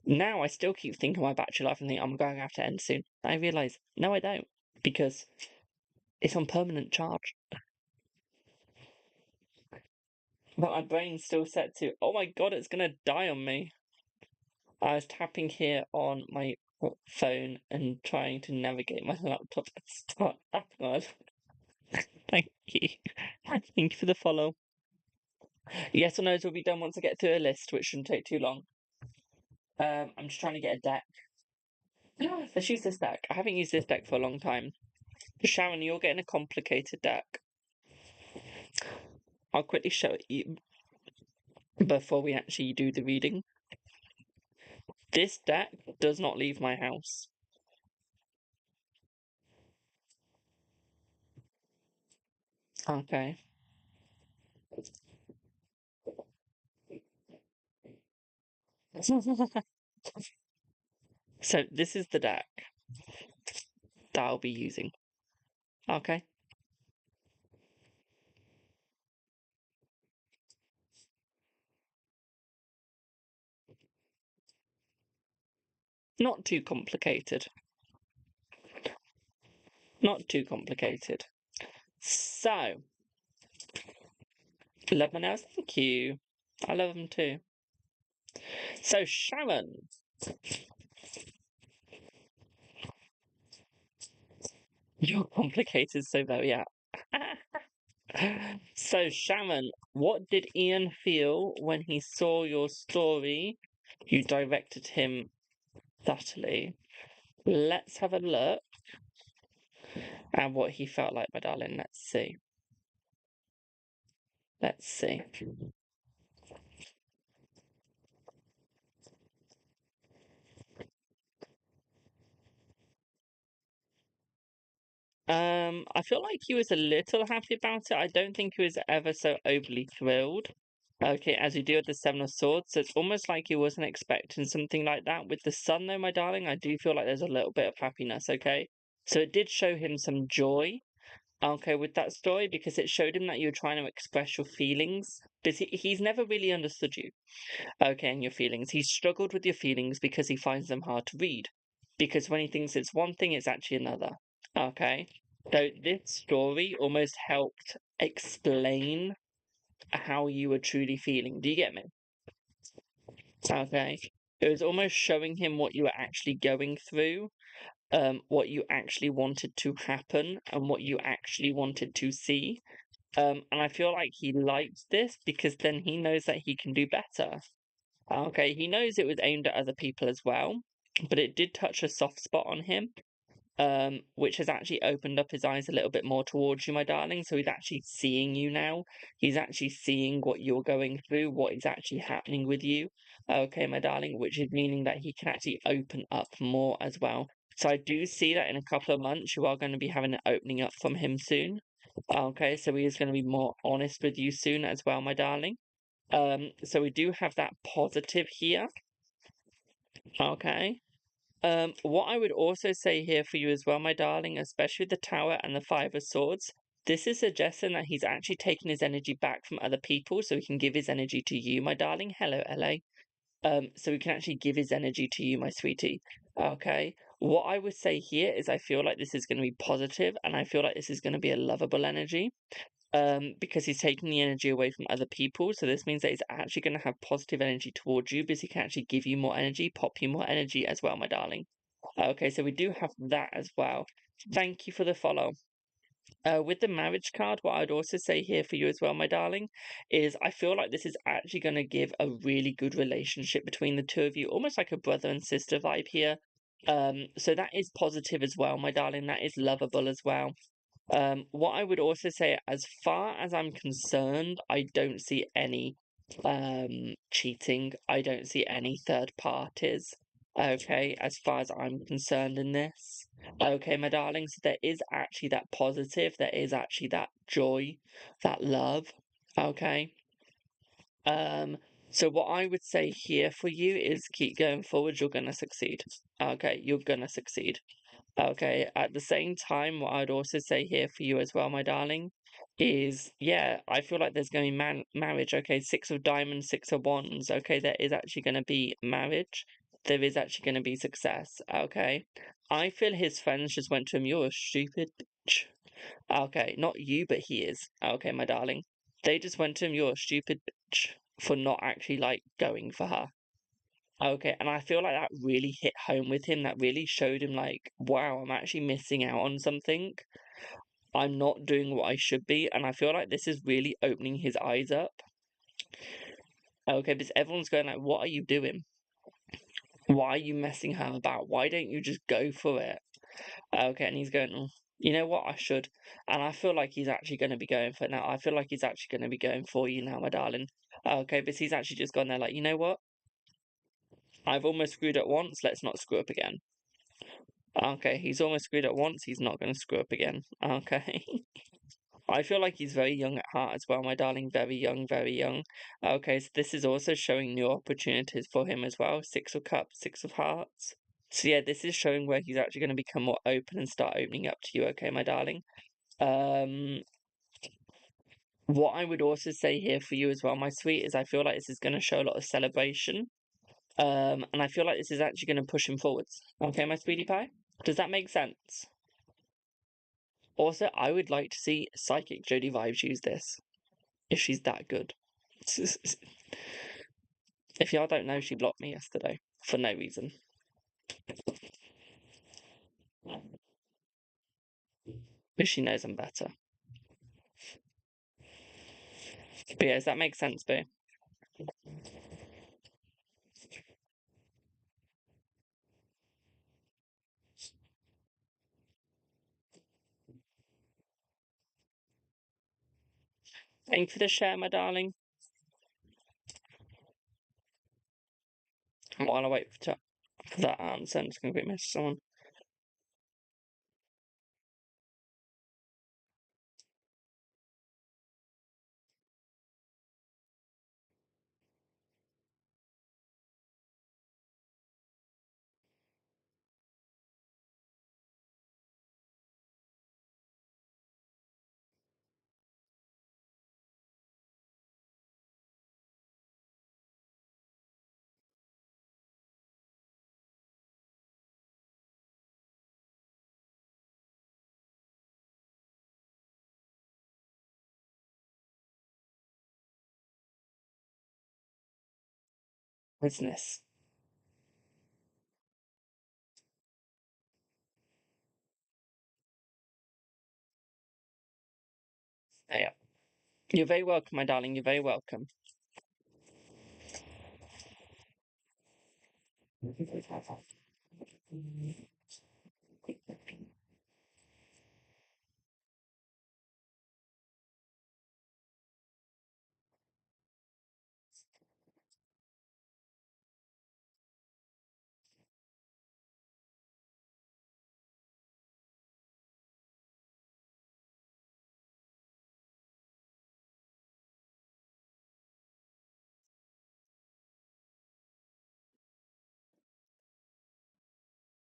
Now I still keep thinking my battery life and think I'm going to have to end soon. I realise, no, I don't, because it's on permanent charge. But my brain's still set to, oh my god, it's going to die on me. I was tapping here on my phone and trying to navigate my laptop and start tapping on it. Thank you. Thank you for the follow. Yes or no's will be done once I get through a list, which shouldn't take too long. I'm just trying to get a deck. Let's use this deck. I haven't used this deck for a long time. Sharon, you're getting a complicated deck. I'll quickly show it you before we actually do the reading. This deck does not leave my house. Okay. So this is the deck that I'll be using. Okay. Not too complicated. Not too complicated. So, love my nails. Thank you. I love them too. So, Sharon. You're complicated so very out. So, Sharon, what did Ian feel when he saw your story? You directed him subtly. Let's have a look at what he felt like, my darling. Let's see. Let's see. I feel like he was a little happy about it. I don't think he was ever so overly thrilled. Okay, as you do with the Seven of Swords, so it's almost like he wasn't expecting something like that. With the Sun, though, my darling, I do feel like there's a little bit of happiness, okay? So it did show him some joy, okay, with that story, because it showed him that you were trying to express your feelings. Because he's never really understood you, okay, and your feelings. He's struggled with your feelings because he finds them hard to read. Because when he thinks it's one thing, it's actually another, okay? So this story almost helped explain how you were truly feeling. Do you get me? Okay. It was almost showing him what you were actually going through, what you actually wanted to happen, and what you actually wanted to see. And I feel like he liked this because then he knows that he can do better. Okay, he knows it was aimed at other people as well, but it did touch a soft spot on him, which has actually opened up his eyes a little bit more towards you, my darling. So he's actually seeing you now. He's actually seeing what you're going through, what is actually happening with you. Okay, my darling, which is meaning that he can actually open up more as well. So I do see that in a couple of months you are going to be having an opening up from him soon. Okay, so he is going to be more honest with you soon as well, my darling. So we do have that positive here. Okay. What I would also say here for you as well, my darling, especially the Tower and the Five of Swords, this is suggesting that he's actually taking his energy back from other people so he can give his energy to you, my darling. Hello, LA. So he can actually give his energy to you, my sweetie. Okay. What I would say here is I feel like this is going to be positive and I feel like this is going to be a lovable energy. Because he's taking the energy away from other people. So this means that he's actually going to have positive energy towards you because he can actually give you more energy, pop you more energy as well, my darling. Okay, so we do have that as well. Thank you for the follow. With the marriage card, what I'd also say here for you as well, my darling, is I feel like this is actually going to give a really good relationship between the two of you, almost like a brother and sister vibe here. So that is positive as well, my darling. That is lovable as well. What I would also say, as far as I'm concerned, I don't see any cheating. I don't see any third parties. Okay, as far as I'm concerned in this. Okay, my darling. So there is actually that positive, there is actually that joy, that love. Okay. Um, so what I would say here for you is keep going forward, you're gonna succeed. Okay, you're gonna succeed. Okay, at the same time, what I'd also say here for you as well, my darling, is yeah, I feel like there's going to be marriage. Okay, Six of Diamonds, Six of Wands. Okay, there is actually going to be marriage. There is actually going to be success. Okay, I feel his friends just went to him, "You're a stupid bitch." Okay, not you, but he is. Okay, my darling. They just went to him, "You're a stupid bitch," for not actually like going for her. Okay, and I feel like that really hit home with him. That really showed him, like, wow, I'm actually missing out on something. I'm not doing what I should be. And I feel like this is really opening his eyes up. Okay, because everyone's going, like, what are you doing? Why are you messing her about? Why don't you just go for it? Okay, and he's going, "Oh, You know what? I should. And I feel like he's actually going to be going for it now. I feel like he's actually going to be going for you now, my darling. Okay, but he's actually just gone there like, you know what? I've almost screwed up once. Let's not screw up again. Okay, he's almost screwed up once. He's not going to screw up again. Okay. I feel like he's very young at heart as well, my darling. Very young, very young. Okay, so this is also showing new opportunities for him as well. Six of Cups, Six of Hearts. So yeah, this is showing where he's actually going to become more open and start opening up to you, okay, my darling? What I would also say here for you as well, my sweet, is I feel like this is going to show a lot of celebration. And I feel like this is actually going to push him forwards. Okay, my sweetie pie? Does that make sense? Also, I would like to see Psychic Jodie Vibes use this, if she's that good. If y'all don't know, she blocked me yesterday for no reason. But she knows I'm better. But yeah, does that make sense, Boo? Thank you for the share, my darling. And while I wait for that answer, I'm just going to quick message someone. Business. Yeah. You're very welcome, my darling. You're very welcome.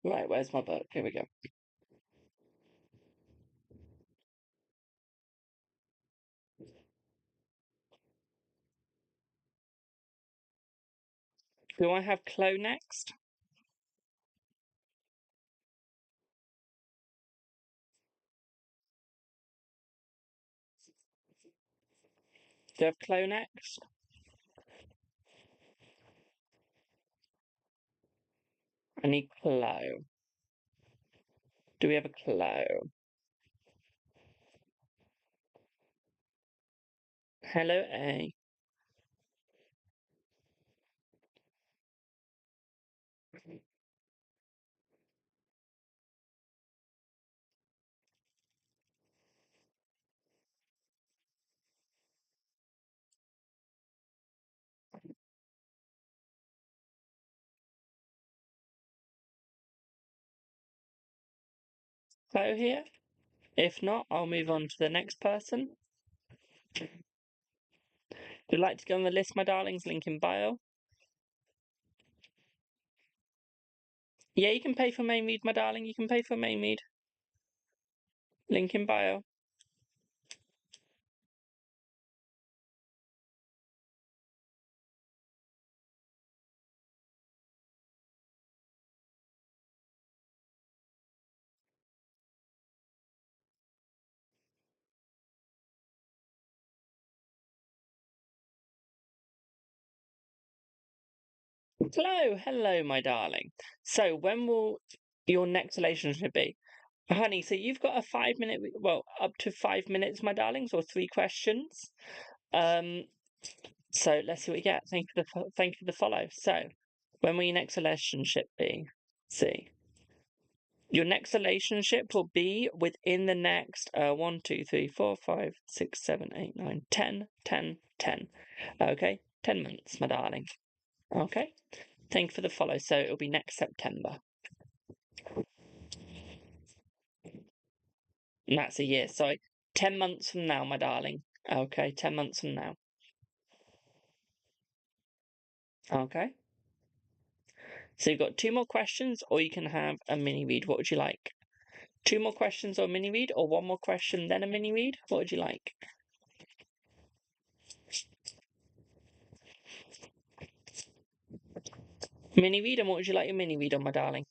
Right, where's my book? Here we go. Do I have Chloe next? Do I have Chloe next? I need Chloe. Do we have a Chloe? Hello, A. Chloe here? If not, I'll move on to the next person. Would you like to go on the list, my darlings? Link in bio. Yeah, you can pay for main read, my darling. You can pay for main read. Link in bio. Hello, my darling. So, when will your next relationship be? Honey, so you've got a 5 minute, well, up to 5 minutes, my darlings, or 3 questions. Um, so let's see what we get. Thank you for the follow. So, when will your next relationship be? See. Your next relationship will be within the next 1, 2, 3, 4, 5, 6, 7, 8, 9, 10, 10, 10. Okay, 10 months, my darling. Okay, thank you for the follow. So it'll be next September. And that's a year. Sorry, 10 months from now, my darling. Okay, 10 months from now. Okay. So you've got 2 more questions, or you can have a mini read. What would you like? 2 more questions or a mini read, or 1 more question, then a mini read? What would you like? Mini read, and what would you like your mini read on, my darling?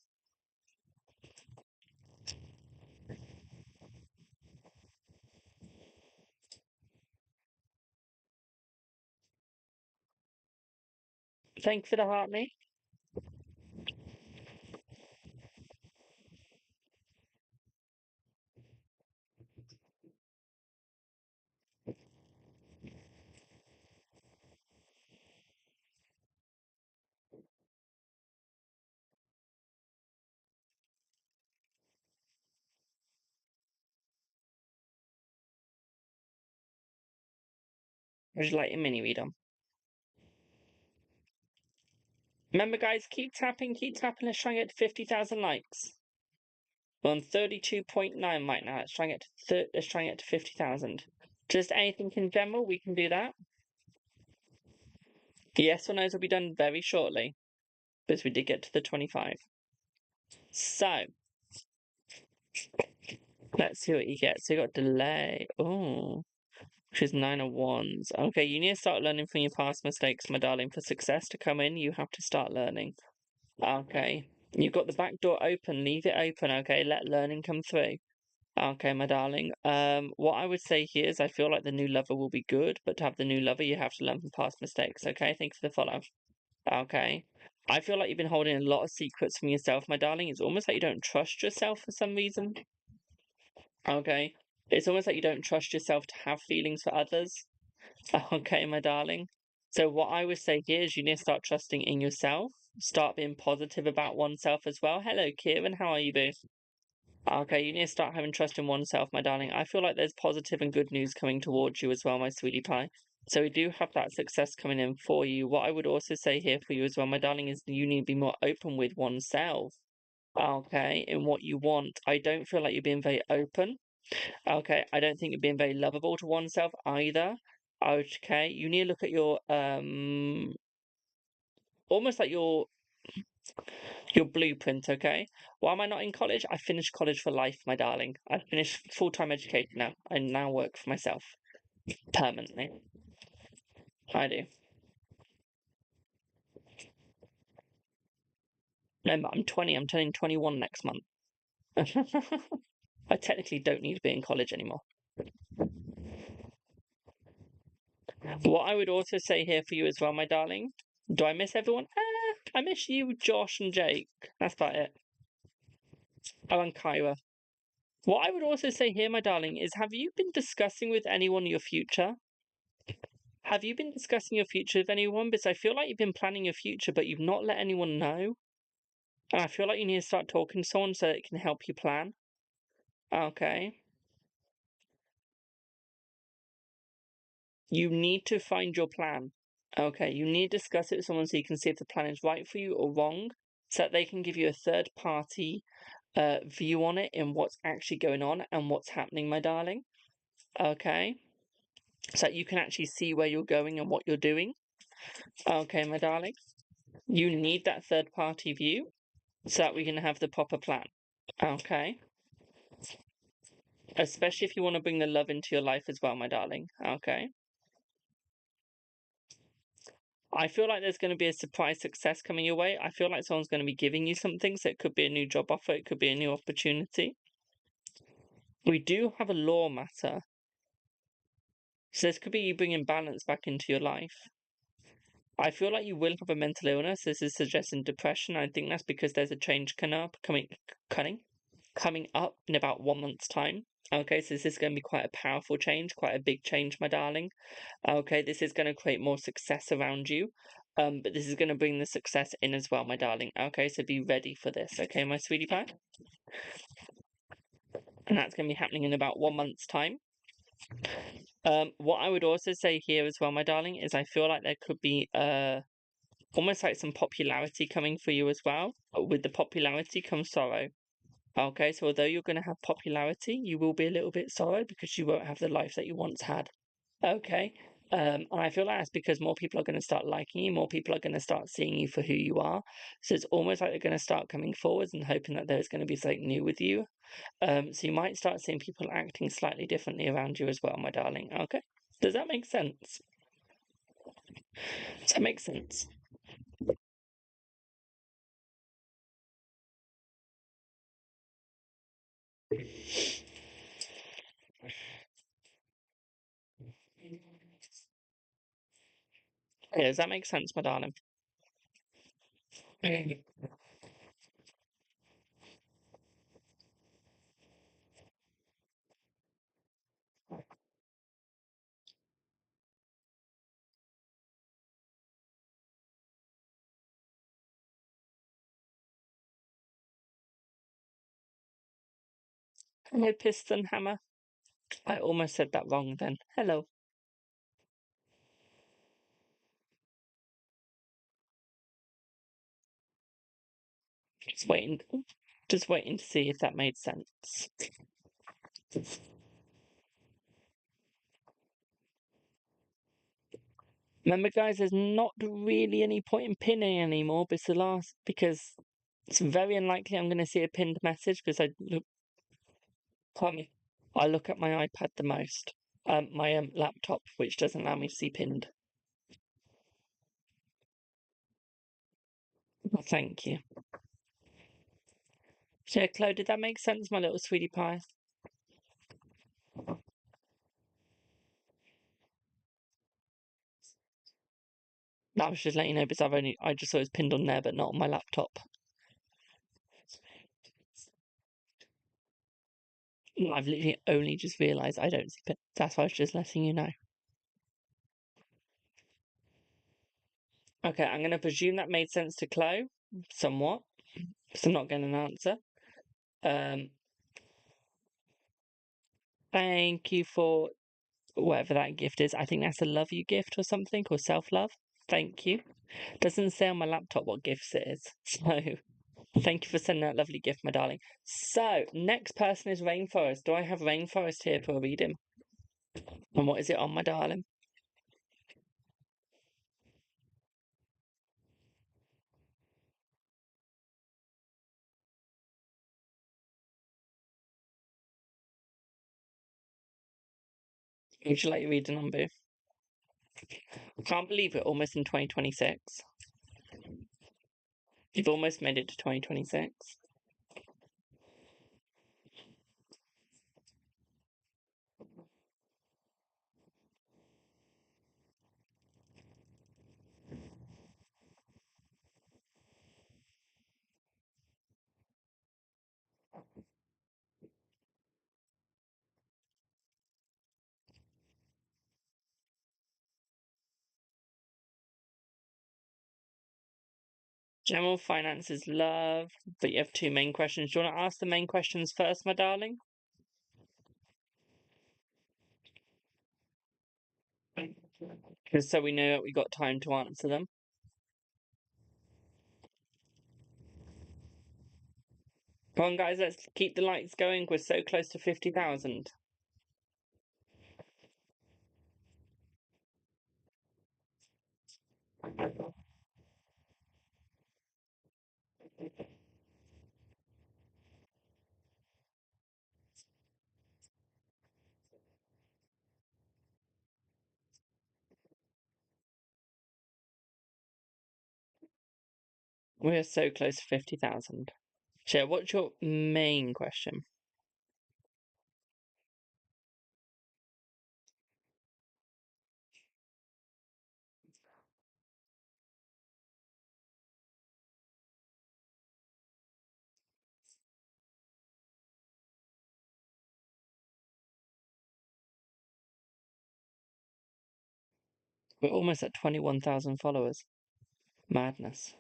Thank you for the heart, me. Would you like your mini read on? Remember, guys, keep tapping, let's try and get to 50,000 likes. We're on 32.9 right now. Let's try and get to 50,000. Just anything in general, we can do that. Yes or no's will be done very shortly, because we did get to the 25. So, let's see what you get. So you got delay. Oh, which is 9 of wands. Okay, you need to start learning from your past mistakes, my darling. For success to come in, you have to start learning. Okay, you've got the back door open. Leave it open, okay? Let learning come through. Okay, my darling. What I would say here is I feel like the new lover will be good, but to have the new lover, you have to learn from past mistakes. Okay, thanks for the follow. Okay. I feel like you've been holding a lot of secrets from yourself, my darling. It's almost like you don't trust yourself for some reason. Okay. It's almost like you don't trust yourself to have feelings for others. Okay, my darling. So what I would say here is you need to start trusting in yourself. Start being positive about oneself as well. Hello, Kieran. How are you, boo? Okay, you need to start having trust in oneself, my darling. I feel like there's positive and good news coming towards you as well, my sweetie pie. So we do have that success coming in for you. What I would also say here for you as well, my darling, is you need to be more open with oneself. Okay, in what you want. I don't feel like you're being very open. Okay, I don't think you're being very lovable to oneself either. Okay, you need to look at your almost like your blueprint, okay? Why am I not in college? I finished college for life, my darling. I finished full-time education now. I now work for myself permanently. I do. Remember, I'm 20. I'm turning 21 next month. I technically don't need to be in college anymore. What I would also say here for you as well, my darling, do I miss everyone? I miss you, Josh and Jake. That's about it. Oh, and Kyra. What I would also say here, my darling, is have you been discussing with anyone your future? Have you been discussing your future with anyone? Because I feel like you've been planning your future, but you've not let anyone know. And I feel like you need to start talking to someone so it can help you plan. Okay. You need to find your plan. Okay. You need to discuss it with someone so you can see if the plan is right for you or wrong, so that they can give you a third party view on it and what's actually going on and what's happening, my darling. Okay. So that you can actually see where you're going and what you're doing. Okay, my darling. You need that third party view so that we can have the proper plan. Okay. Especially if you want to bring the love into your life as well, my darling. Okay. I feel like there's going to be a surprise success coming your way. I feel like someone's going to be giving you something. So it could be a new job offer, it could be a new opportunity. We do have a law matter. So this could be you bringing balance back into your life. I feel like you will have a mental illness. This is suggesting depression. I think that's because there's a change coming up in about 1 month's time. Okay, so this is going to be quite a powerful change, quite a big change, my darling. Okay, this is going to create more success around you. But this is going to bring the success in as well, my darling. Okay, so be ready for this, okay, my sweetie pie? And that's going to be happening in about 1 month's time. What I would also say here as well, my darling, is I feel like there could be almost like some popularity coming for you as well. But with the popularity comes sorrow. Okay, so although you're going to have popularity, you will be a little bit sorrow because you won't have the life that you once had. Okay, and I feel like that's because more people are going to start liking you, more people are going to start seeing you for who you are. So it's almost like they're going to start coming forwards and hoping that there's going to be something new with you. So you might start seeing people acting slightly differently around you as well, my darling. Okay, does that make sense? Does that make sense? Yeah, does that make sense, my darling? Hello, piston hammer. I almost said that wrong then. Hello. Just waiting to see if that made sense. Remember, guys, there's not really any point in pinning anymore because it's very unlikely I'm going to see a pinned message because pardon me, I look at my iPad the most, my laptop, which doesn't allow me to see pinned. Well, thank you. So, Chloe, did that make sense, my little sweetie pie? I was just letting you know because I just saw it was pinned on there, but not on my laptop. I've literally only just realised I don't see pins. That's why I was just letting you know. Okay, I'm going to presume that made sense to Chloe, somewhat, because I'm not getting an answer. Um, Thank you for whatever that gift is. I think that's a love you gift or something, or self-love. Thank you. Doesn't say on my laptop what gifts it is. So thank you for sending that lovely gift, my darling. So next person is Rainforest. Do I have Rainforest here for a reading? And what is it on, my darling? Would you like your reading on, boo? I can't believe we're almost in 2026. You've almost made it to 2026. General finances, love, but you have two main questions. Do you want to ask the main questions first, my darling? Just so we know that we got time to answer them. Come on, guys, let's keep the likes going. We're so close to 50,000. We're so close to 50,000. So, what's your main question? We're almost at 21,000 followers. Madness.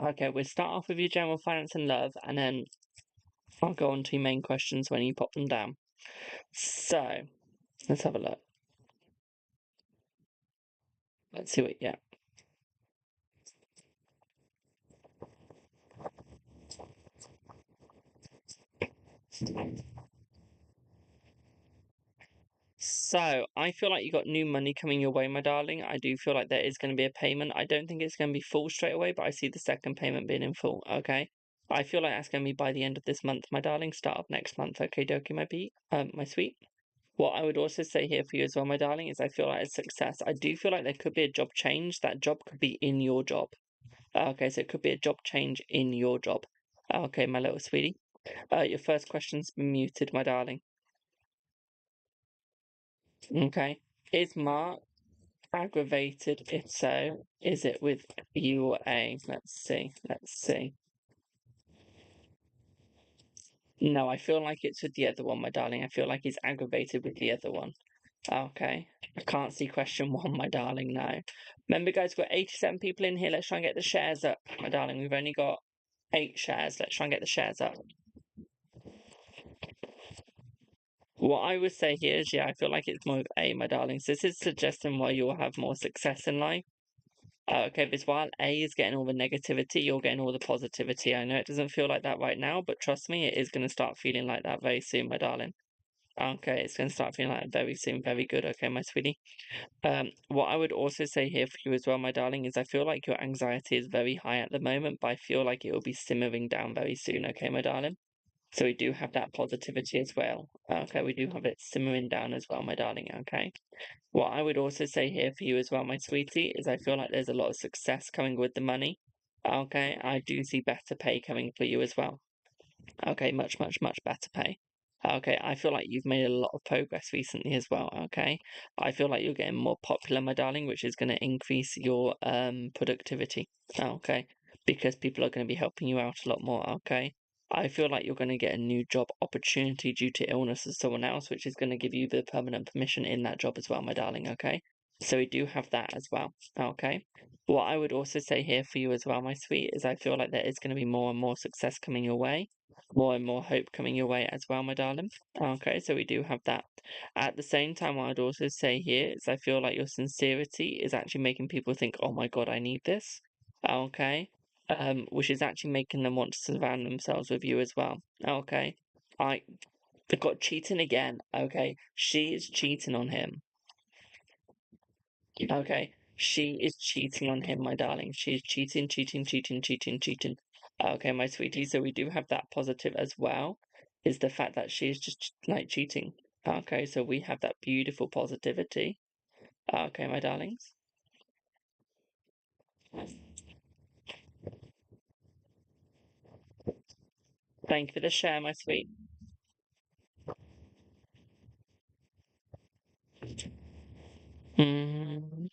Okay, we'll start off with your general finance and love, and then I'll go on to your main questions when you pop them down. So, let's have a look. Let's see what you get. So, I feel like you got new money coming your way, my darling. I do feel like there is going to be a payment. I don't think it's going to be full straight away, but I see the second payment being in full, okay? I feel like that's going to be by the end of this month, my darling. Start of next month, okay, dokie, my sweet. What I would also say here for you as well, my darling, is I feel like it's success. I do feel like there could be a job change. That job could be in your job. Okay, so it could be a job change in your job. Okay, my little sweetie. Your first question's been muted, my darling. Okay. Is Mark aggravated? If so, is it with you or A? Let's see. Let's see. No, I feel like it's with the other one, my darling. I feel like he's aggravated with the other one. Okay. I can't see question one, my darling, no. Remember, guys, we've got 87 people in here. Let's try and get the shares up, my darling. We've only got 8 shares. Let's try and get the shares up. What I would say here is, yeah, I feel like it's more of A, my darling. So this is suggesting why you'll have more success in life. Okay, because while A is getting all the negativity, you're getting all the positivity. I know it doesn't feel like that right now, but trust me, it is going to start feeling like that very soon, my darling. Okay, it's going to start feeling like that very soon. Very good. Okay, my sweetie. What I would also say here for you as well, my darling, is I feel like your anxiety is very high at the moment, but I feel like it will be simmering down very soon. Okay, my darling. So we do have that positivity as well. Okay, we do have it simmering down as well, my darling. Okay. What I would also say here for you as well, my sweetie, is I feel like there's a lot of success coming with the money. Okay, I do see better pay coming for you as well. Okay, much, much, much better pay. Okay, I feel like you've made a lot of progress recently as well. Okay, I feel like you're getting more popular, my darling, which is going to increase your productivity. Okay, because people are going to be helping you out a lot more. Okay, I feel like you're going to get a new job opportunity due to illness of someone else, which is going to give you the permanent permission in that job as well, my darling. Okay, so we do have that as well. Okay. What I would also say here for you as well, my sweet, is I feel like there is going to be more and more success coming your way, more and more hope coming your way as well, my darling. Okay, so we do have that. At the same time, what I'd also say here is I feel like your sincerity is actually making people think, oh my God, I need this. Okay, which is actually making them want to surround themselves with you as well. Okay, I they've got cheating again. Okay, she is cheating on him. Okay, she is cheating on him, my darling. She is cheating, cheating, cheating, cheating, cheating. Okay, my sweetie. So we do have that positive as well, is the fact that she is just like cheating. Okay, so we have that beautiful positivity. Okay, my darlings. Thank you for the share, my sweet. Mm,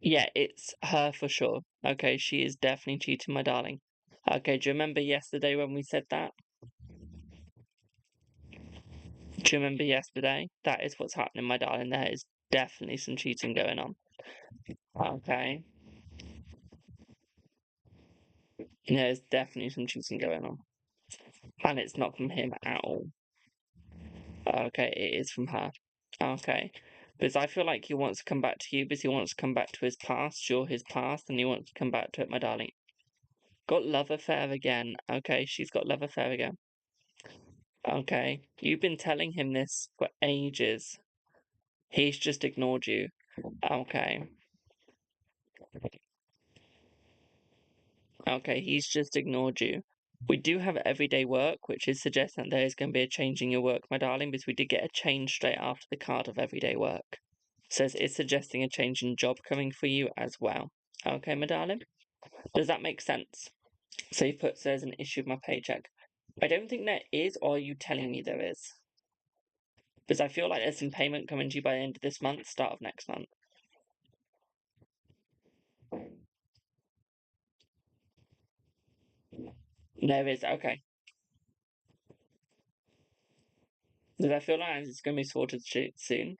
yeah, it's her for sure. Okay, she is definitely cheating, my darling. Okay, do you remember yesterday when we said that? Do you remember yesterday? That is what's happening, my darling. There is definitely some cheating going on. Okay. There's definitely some cheating going on. And it's not from him at all. Okay, it is from her. Okay. Because I feel like he wants to come back to you because he wants to come back to his past. You're his past and he wants to come back to it, my darling. Got love affair again. Okay, she's got love affair again. Okay. You've been telling him this for ages. He's just ignored you. Okay. Okay, he's just ignored you. We do have everyday work, which is suggesting that there is going to be a change in your work, my darling, because we did get a change straight after the card of everyday work. So it's suggesting a change in job coming for you as well. Okay, my darling? Does that make sense? So you put, so there's an issue with my paycheck. I don't think there is, or are you telling me there is? Because I feel like there's some payment coming to you by the end of this month, start of next month. There is, okay. Because I feel like it's going to be sorted soon.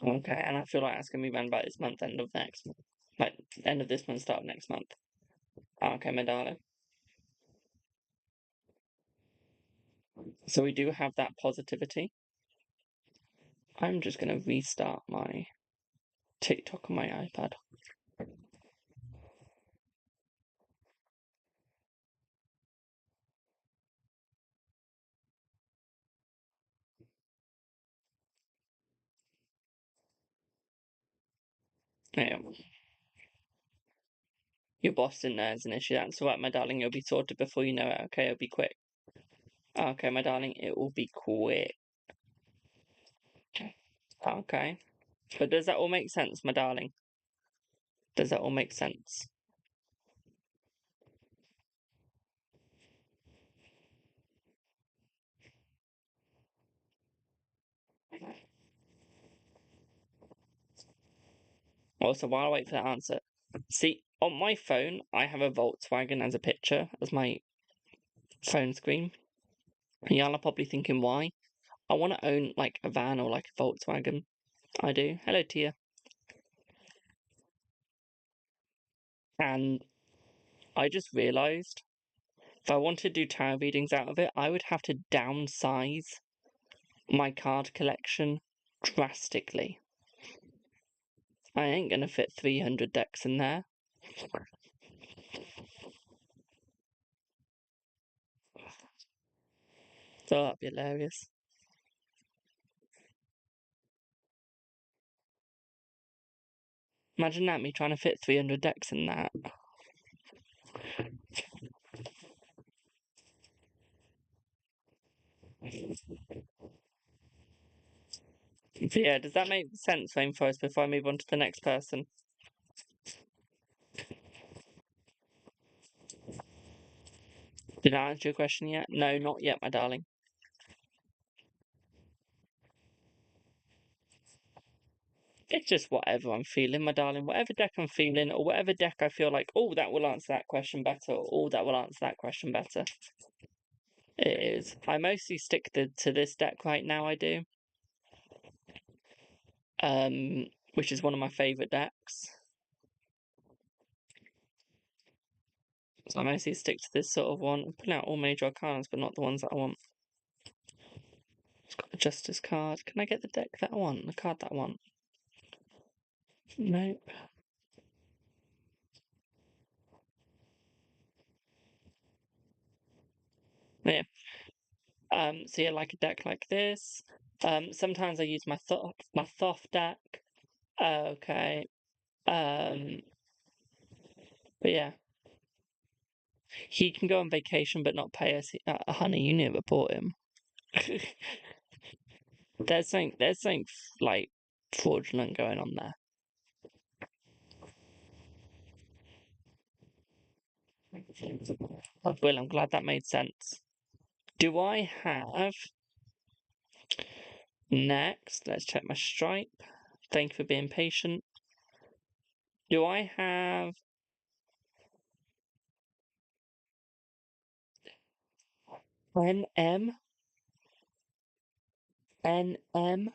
Okay, and I feel like that's going to be run by this month, end of next month. Like, end of this month, start of next month. Okay, my darling. So we do have that positivity. I'm just going to restart my TikTok on my iPad. Yeah. Your boss didn't know there's an issue. That's all right, my darling. It'll be sorted before you know it. Okay, it'll be quick. Okay, my darling. It will be quick. Okay. But does that all make sense, my darling? Does that all make sense? Also, while I wait for that answer, see, on my phone, I have a Volkswagen as a picture, as my phone screen. And y'all are probably thinking, why? I want to own, like, a van or, like, a Volkswagen. I do. Hello, Tia. And I just realised if I wanted to do tarot readings out of it, I would have to downsize my card collection drastically. I ain't gonna fit 300 decks in there. So that'd be hilarious. Imagine that, me trying to fit 300 decks in that. But yeah, does that make sense, Rainforest, before I move on to the next person? Did I answer your question yet? No, not yet, my darling. It's just whatever I'm feeling, my darling. Whatever deck I'm feeling, or whatever deck I feel like, oh, that will answer that question better, or oh, that will answer that question better. It is. I mostly stick to this deck right now, I do. Which is one of my favourite decks. So I mostly stick to this sort of one. I'm pulling out all major arcanas, but not the ones that I want. It's got the Justice card. Can I get the deck that I want? The card that I want? Nope. Yeah. So yeah, like a deck like this. Sometimes I use my Thoth deck. Okay. But yeah, he can go on vacation but not pay us. Honey, you need to report him. There's something like fraudulent going on there. Oh, Will, I'm glad that made sense. Do I have next? Let's check my stripe. Thank you for being patient. Do I have NM? NM?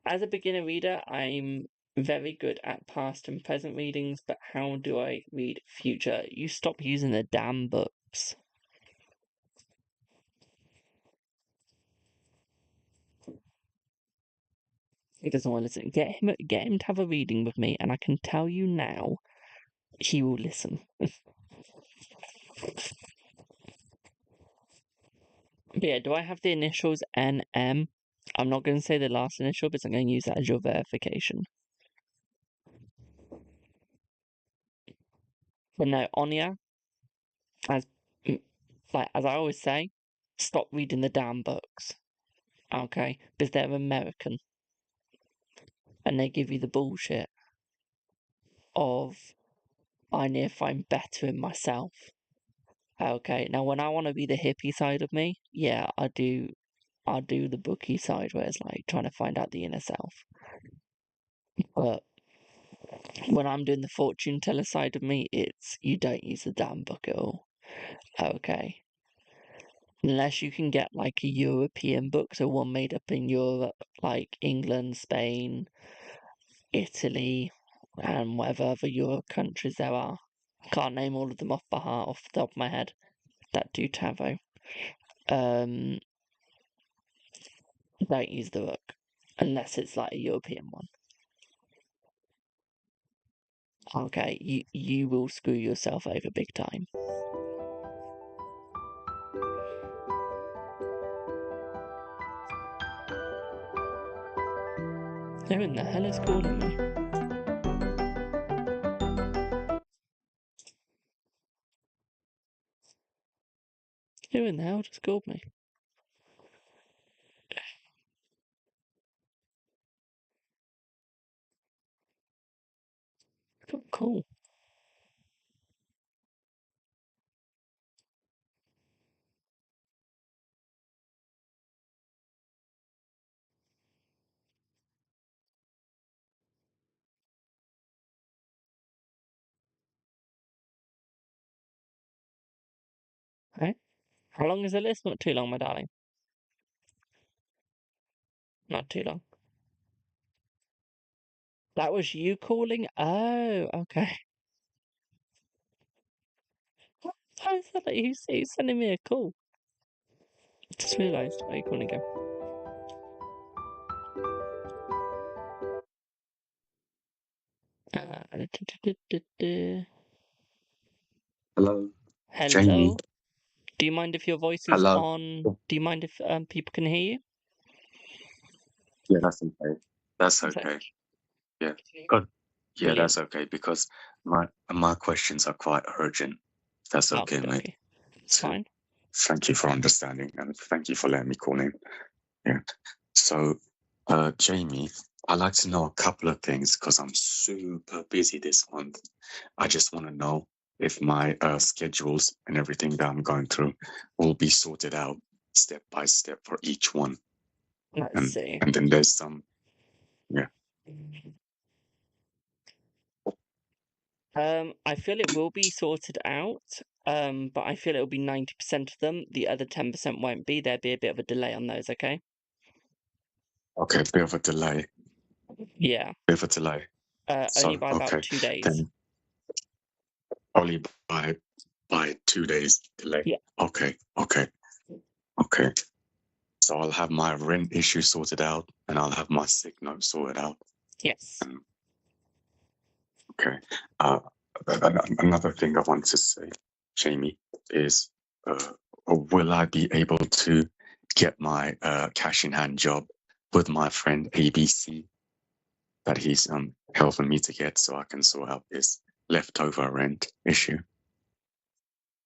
As a beginner reader, I'm very good at past and present readings, but how do I read future? You stop using the damn books. He doesn't want to listen. Get him to have a reading with me, and I can tell you now, he will listen. But yeah, do I have the initials NM? I'm not going to say the last initial, but I'm going to use that as your verification. But no, Anya, as as I always say, stop reading the damn books. Okay, because they're American. and they give you the bullshit of I need to find better in myself. Okay, now when I want to be the hippie side of me, yeah, I do the bookie side where it's like trying to find out the inner self. But when I'm doing the fortune teller side of me, it's you don't use the damn book at all. Okay. Unless you can get like a European book, so one made up in Europe, like England, Spain, Italy, and whatever other Europe countries there are. I can't name all of them off the top of my head that do tarot. Don't use the book unless it's like a European one. Okay, you will screw yourself over big time. Who in the hell is calling me? Who in the hell just called me? Cool. Hey, how long is the list? Not too long, my darling. Not too long. That was you calling? Oh, okay. I thought that you sending me a call. Just realised. Are you calling again? Hello, Jamie. Hello. Do you mind if your voice is Hello. on? Do you mind if people can hear you? Yeah, that's okay. That's Is that okay. Yeah. Good. Yeah, brilliant? that's okay because my questions are quite urgent. That's okay, Okay, mate. okay. It's So fine. thank you for understanding and thank you for letting me call in. Yeah. So, Jamie, I'd like to know a couple of things because I'm super busy this month. I just want to know if my schedules and everything that I'm going through will be sorted out step by step for each one. Let's And see. and then there's some, yeah. I feel it will be sorted out. But I feel it'll be 90% of them. The other 10% won't be. There'll be a bit of a delay on those. Okay. Okay, bit of a delay. Yeah. Bit of a delay. Only So by about okay, 2 days. then only by 2 days delay. Yeah. Okay, okay, okay. So I'll have my rent issue sorted out, and I'll have my sick note sorted out. Yes. And okay. Another thing I want to say, Jamie, is will I be able to get my cash in hand job with my friend ABC that he's helping me to get so I can sort out this leftover rent issue?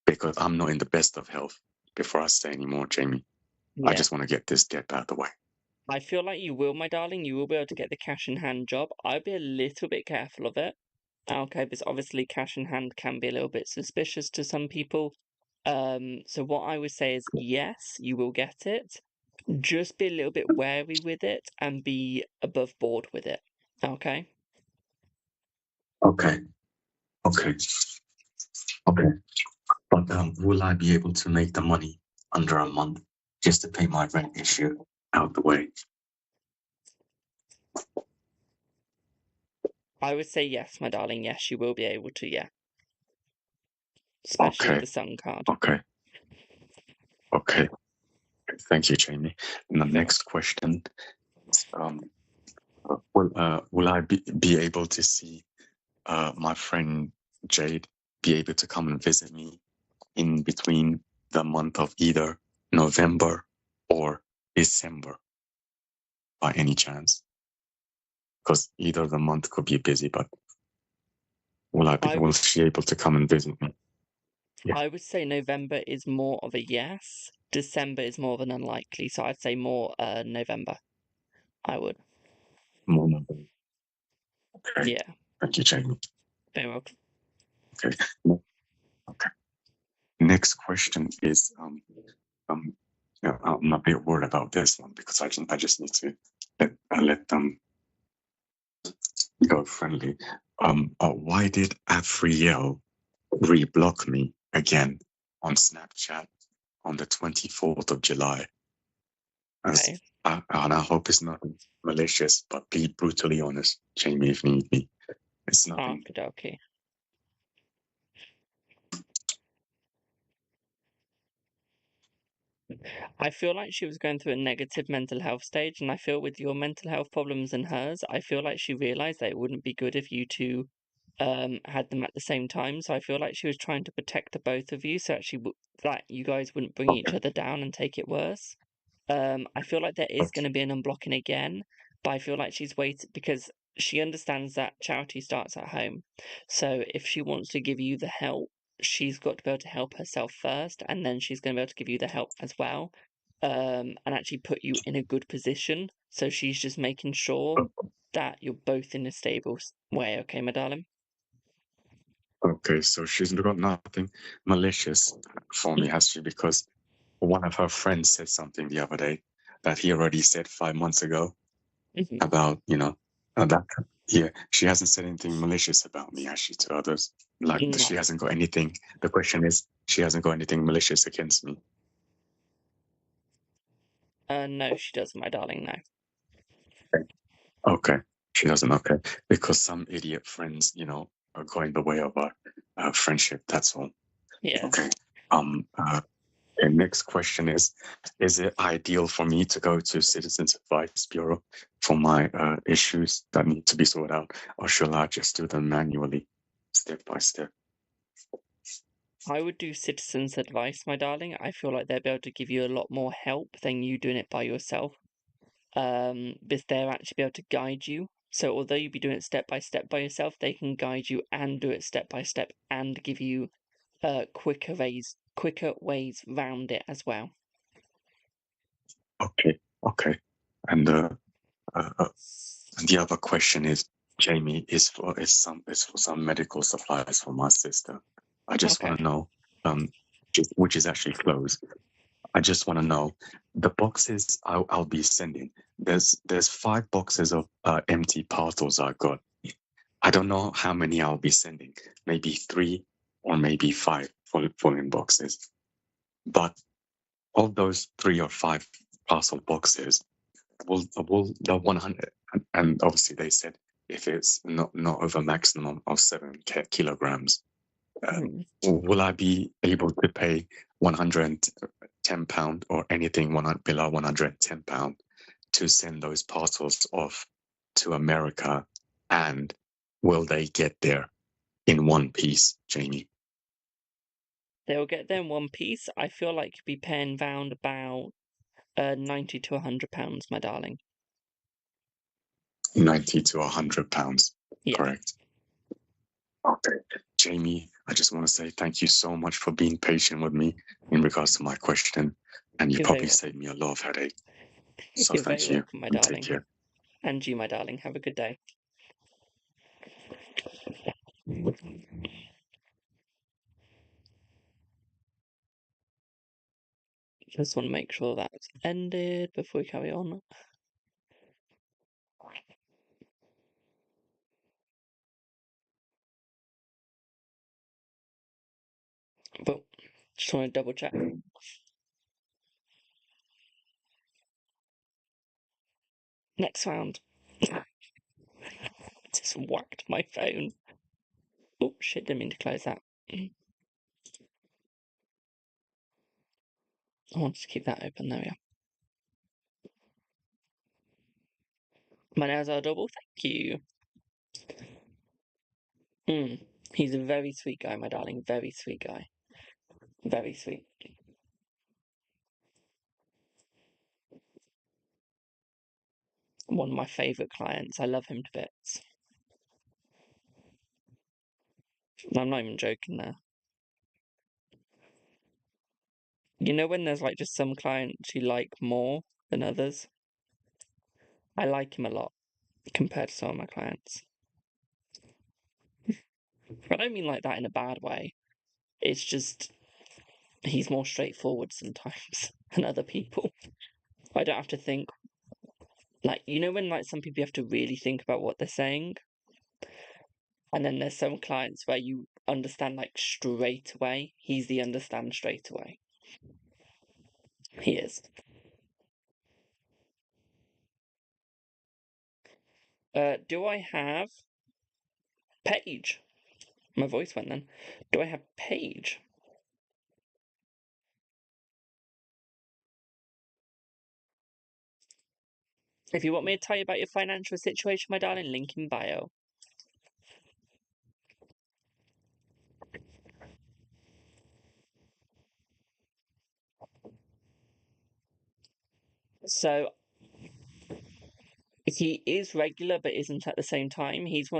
Because I'm not in the best of health. Before I say any more, Jamie, I Yeah. just want to get this debt out of the way. I feel like you will, my darling. You will be able to get the cash in hand job. I'd be a little bit careful of it. Okay, because obviously cash in hand can be a little bit suspicious to some people. So what I would say is yes, you will get it. Just be a little bit wary with it and be above board with it. Okay? Okay, okay, okay. But will I be able to make the money under a month just to pay my rent issue out the way? I would say yes, my darling. Yes, you will be able to, yeah. Especially with Okay, the Sun card. okay, okay. Thank you, Jamie. And the Very next question is, will I be able to see my friend Jade be able to come and visit me in between the month of either November or December by any chance? Because either the month could be busy, but will she able to come and visit me? Yeah. I would say November is more of a yes. December is more of an unlikely, so I'd say more November. I would. More November. Okay. Yeah, Thank you, Jamie. very welcome. Okay. Okay. Next question is yeah, I'm a bit worried about this one because I just need to let them go friendly. Why did Afriel reblock me again on Snapchat on the 24th of July? Okay. And I hope it's not malicious, but be brutally honest, Jamie, if need be. It's nothing. Okie dokie. I feel like she was going through a negative mental health stage, and I feel with your mental health problems and hers, I feel like she realized that it wouldn't be good if you two had them at the same time. So I feel like she was trying to protect the both of you, so actually that you guys wouldn't bring each Okay. other down and take it worse. I feel like there is going to be an unblocking again, but I feel like she's waited because she understands that charity starts at home. So if she wants to give you the help, she's got to be able to help herself first, and then she's going to be able to give you the help as well, and actually put you in a good position. So she's just making sure that you're both in a stable way. Okay, my darling? Okay, so she's got nothing malicious for me, has she? Because one of her friends said something the other day that he already said 5 months ago Mhm. about, that. Yeah, she hasn't said anything malicious about me, has she, to others? Like, No, she hasn't got anything. The question is, she hasn't got anything malicious against me. no, she doesn't, my darling. No. Okay, she doesn't. Okay, because some idiot friends, are going the way of our friendship. That's all. Yeah. Okay. Um. And next question is it ideal for me to go to Citizens Advice Bureau for my issues that need to be sorted out, or shall I just do them manually, step by step? I would do citizens' advice, my darling. I feel like they'll be able to give you a lot more help than you doing it by yourself. Because they'll actually be able to guide you. So although you'd be doing it step by yourself, they can guide you and do it step by step and give you quicker ways round it as well. Okay, okay. And and the other question is, Jamie, is for some medical supplies for my sister. I just want Okay. to know, which is actually closed. I just want to know the boxes I'll be sending. There's 5 boxes of empty parcels I got. I don't know how many I'll be sending. Maybe 3 or maybe 5 full in boxes. But of those 3 or 5 parcel boxes, will the 100, and obviously they said if it's not over maximum of 7 kilograms, Mm. will I be able to pay £110 or anything below £110 to send those parcels off to America? And will they get there in one piece, Jamie? They'll get there in one piece. I feel like you'd be paying round about 90 to £100, my darling. 90 to £100, Yeah, correct? Okay. Jamie, I just want to say thank you so much for being patient with me in regards to my question. And you you're very probably welcome. saved me a lot of headache. So You're very thank you welcome, my and take darling. care. And you, my darling. Have a good day. Just want to make sure that's ended before we carry on. But just want to double check. Next round. Just whacked my phone. Oh shit, didn't mean to close that. I want to keep that open. There we are. My nails are double. Thank you. He's a very sweet guy, my darling. Very sweet guy. Very sweet. One of my favourite clients. I love him to bits. I'm not even joking there. You know when there's like just some clients you like more than others? I like him a lot compared to some of my clients. I don't mean like that in a bad way. It's just he's more straightforward sometimes than other people. I don't have to think. Like, you know when like some people have to really think about what they're saying? And then there's some clients where you understand like straight away. He's the understand straight away. He is. Do I have Paige? My voice went then. Do I have Paige? If you want me to tell you about your financial situation, my darling, link in bio. So he is regular, but isn't at the same time. He's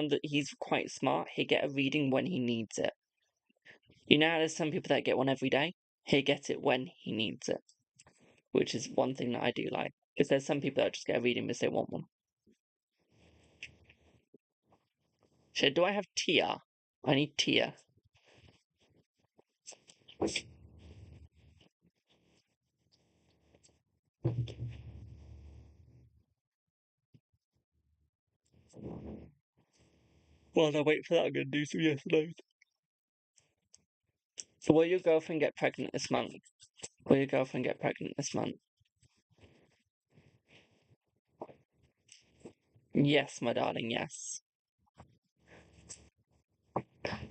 quite smart. He'll get a reading when he needs it. You know, there's some people that get one every day. He'll get it when he needs it, which is one thing that I do like. Because there's some people that just get a reading because they want one. So, do I have Tia? I need Tia. While I wait for that, I'm going to do some yes no's. Will your girlfriend get pregnant this month? Will your girlfriend get pregnant this month? Yes, my darling, yes.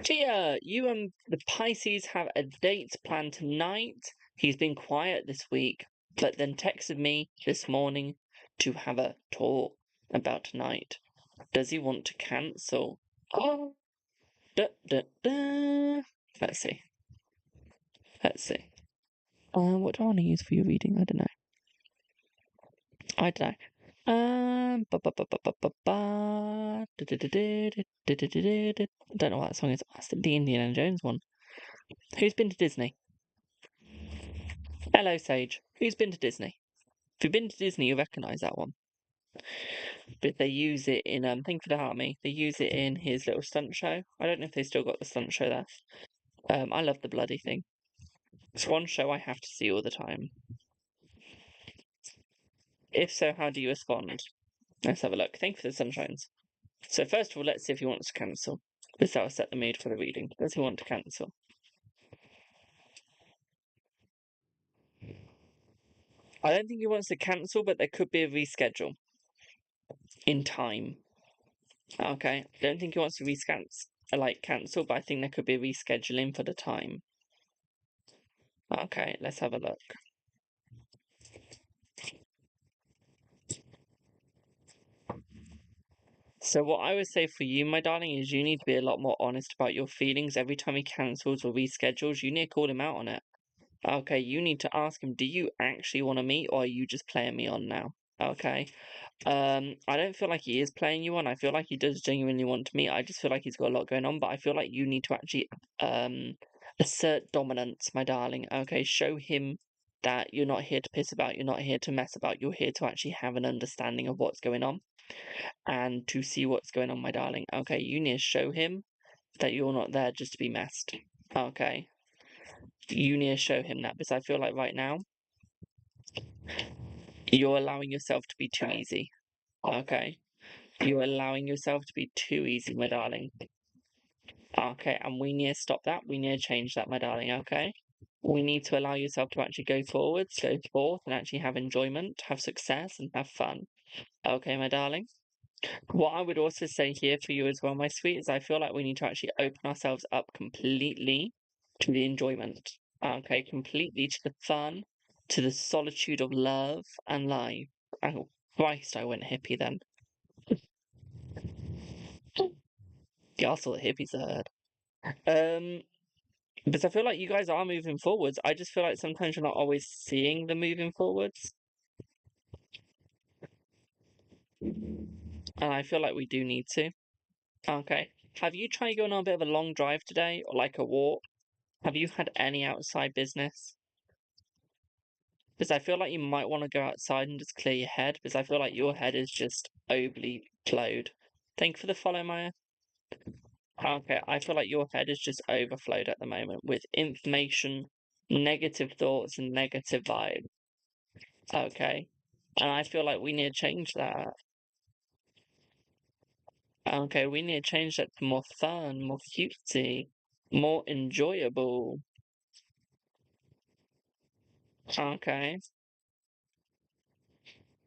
Tia, you and the Pisces have a date planned tonight. He's been quiet this week, but then texted me this morning to have a talk about tonight. Does he want to cancel? Oh, da, da, da. Let's see. Let's see. What do I want to use for your reading? I don't know. I don't know. I don't know what that song is. That's the Indiana Jones one. Who's been to Disney? Hello, Sage. Who's been to Disney? If you've been to Disney, you'll recognise that one. But they use it in Thank you for the heart, me. They use it in his little stunt show. I don't know if they still got the stunt show there. I love the bloody thing. It's one show I have to see all the time. If so, how do you respond? Let's have a look. Thank you for the sunshines. So first of all, let's see if he wants to cancel. This will set the mood for the reading. Does he want to cancel? I don't think he wants to cancel, but there could be a reschedule in time. Okay, I don't think he wants to cancel, but I think there could be a rescheduling for the time. Okay, let's have a look. So what I would say for you, my darling, is you need to be a lot more honest about your feelings. Every time he cancels or reschedules, you need to call him out on it. Okay, you need to ask him, do you actually want to meet, or are you just playing me on now? Okay. I don't feel like he is playing you on. I feel like he does genuinely want to meet. I just feel like he's got a lot going on, but I feel like you need to actually assert dominance, my darling. Okay, show him that you're not here to piss about, you're not here to mess about, you're here to actually have an understanding of what's going on and to see what's going on, my darling. Okay, you need to show him that you're not there just to be messed. Okay. You need to show him that because I feel like right now you're allowing yourself to be too easy. Okay. You're allowing yourself to be too easy, my darling. Okay, and we need to stop that. We need to change that, my darling, okay? We need to allow yourself to actually go forwards, go forth, and actually have enjoyment, have success, and have fun. Okay, my darling? What I would also say here for you as well, my sweet, is I feel like we need to actually open ourselves up completely to the enjoyment. Okay, completely to the fun, to the solitude of love and life. Oh, Christ, I went hippie then. Yeah, I saw the hippies I heard. Because I feel like you guys are moving forwards. I just feel like sometimes you're not always seeing the moving forwards. And I feel like we do need to. Okay. Have you tried going on a bit of a long drive today or like a walk? Have you had any outside business? Because I feel like you might want to go outside and just clear your head because I feel like your head is just overly flowed. Thank you for the follow, Maya. Okay, I feel like your head is just overflowed at the moment with information, negative thoughts, and negative vibes. Okay. And I feel like we need to change that. Okay, we need to change that to more fun, more cutesy, more enjoyable. Okay.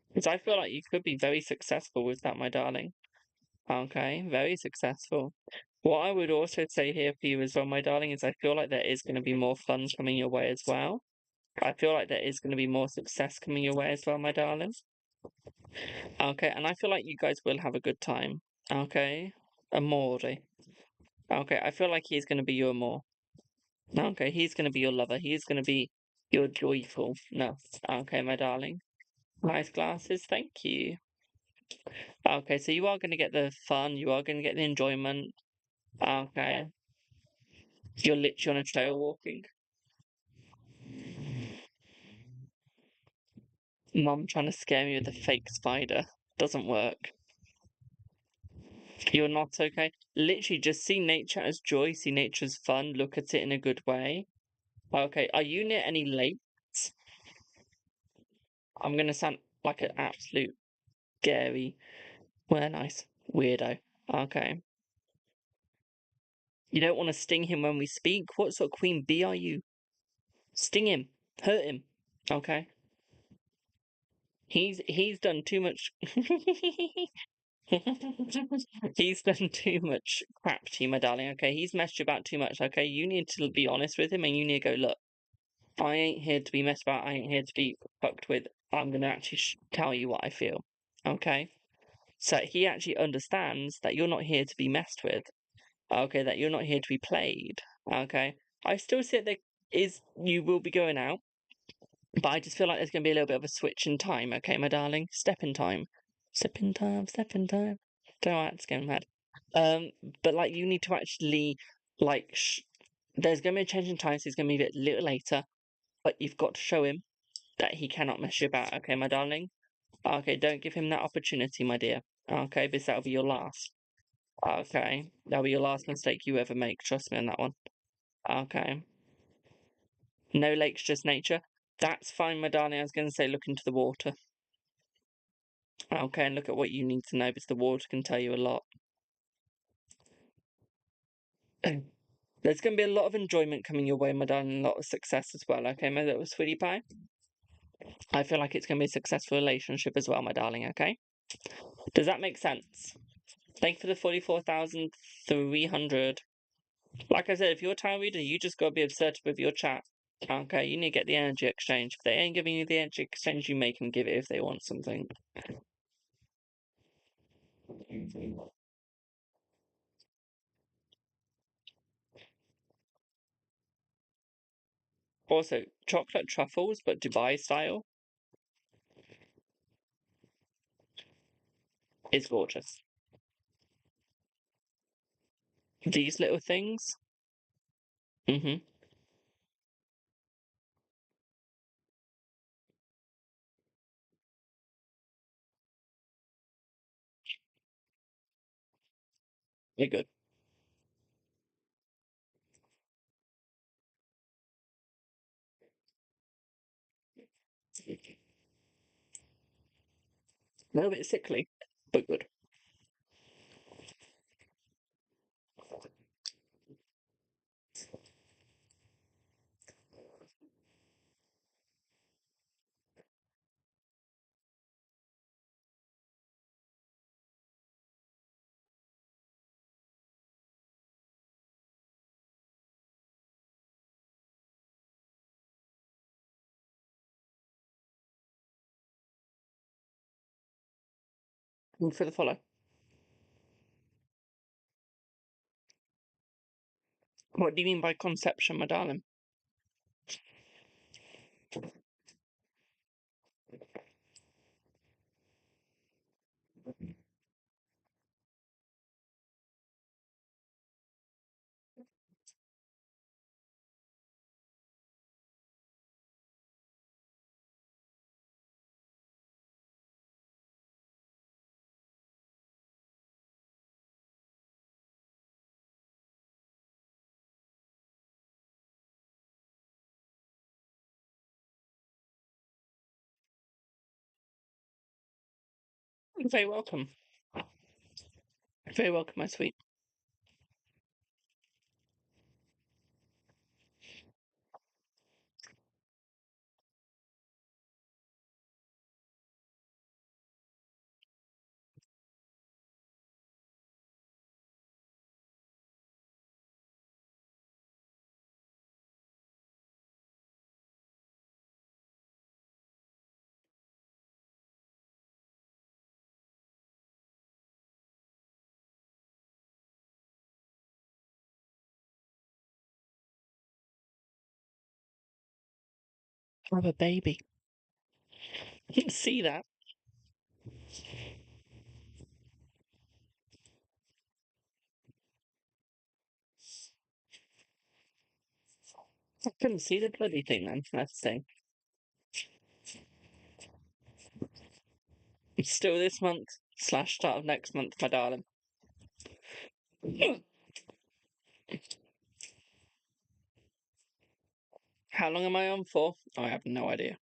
Because I feel like you could be very successful with that, my darling. Okay, very successful. What I would also say here for you as well, my darling, is I feel like there is going to be more fun coming your way as well. I feel like there is going to be more success coming your way as well, my darling. Okay, and I feel like you guys will have a good time. Okay, amore. Okay, I feel like he's going to be your amor. Okay, he's going to be your lover. He's going to be your joyful. No. Okay, my darling. Nice glasses, thank you. Okay, so you are going to get the fun. You are going to get the enjoyment. Okay. You're literally on a trail walking. Mum trying to scare me with a fake spider. Doesn't work. You're not okay. Literally, just see nature as joy, see nature as fun, look at it in a good way. Okay, are you near any lakes? I'm gonna sound like an absolute scary, well, nice weirdo. Okay. You don't want to sting him when we speak? What sort of queen bee are you? Sting him. Hurt him. Okay. He's done too much. He's done too much crap to you, my darling. Okay, he's messed you about too much. Okay, you need to be honest with him, and you need to go, look. I ain't here to be messed about. I ain't here to be fucked with. I'm gonna actually tell you what I feel. Okay. So he actually understands that you're not here to be messed with. Okay, that you're not here to be played. Okay. I still see that you will be going out. But I just feel like there's going to be a little bit of a switch in time, okay, my darling? Step in time. Step in time, step in time. Don't know, it's going mad. Um, but like you need to actually, like, there's going to be a change in time, so it's going to be a little later, but you've got to show him that he cannot mess you about, okay, my darling? Okay, don't give him that opportunity, my dear. Okay, because that'll be your last. Okay, that'll be your last mistake you ever make, trust me on that one. Okay. No lakes, just nature. That's fine, my darling. I was going to say look into the water. Okay, and look at what you need to know because the water can tell you a lot. There's going to be a lot of enjoyment coming your way, my darling, and a lot of success as well. Okay, my little sweetie pie? I feel like it's going to be a successful relationship as well, my darling, okay? Does that make sense? Thank you for the 44,300. Like I said, if you're a tarot reader, you just got to be assertive with your chat. Okay, you need to get the energy exchange. If they ain't giving you the energy exchange, you make them give it if they want something. Also, chocolate truffles, but Dubai style, is gorgeous. These little things, mm-hmm, they're good. A little bit sickly, but good. And for the follow. What do you mean by conception, my darling? Very welcome. Very welcome, my sweet. I have a baby. See that? I couldn't see the bloody thing then, that's the thing. It's still this month / start of next month, my darling. How long am I on for? I have no idea.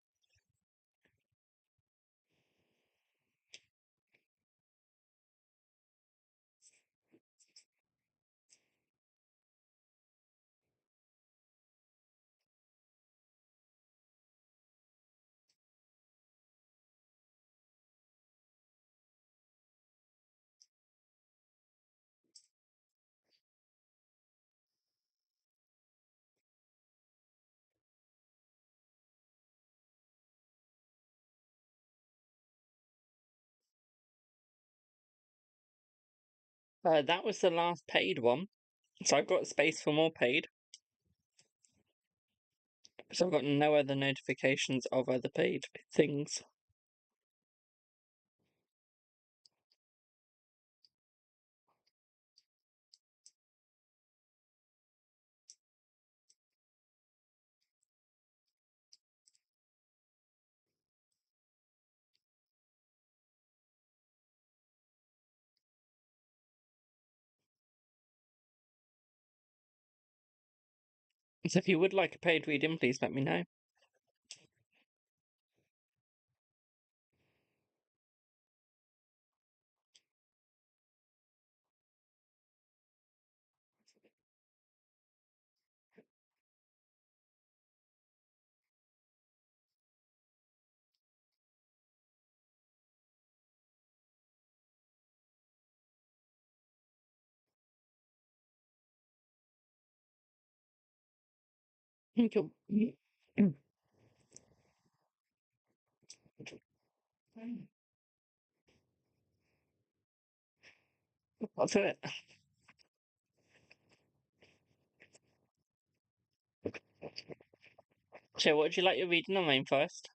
That was the last paid one, so I've got space for more paid. So I've got no other notifications of other paid things. So if you would like a paid reading, please let me know. Thank you. What's it? So what would you like your reading on main first?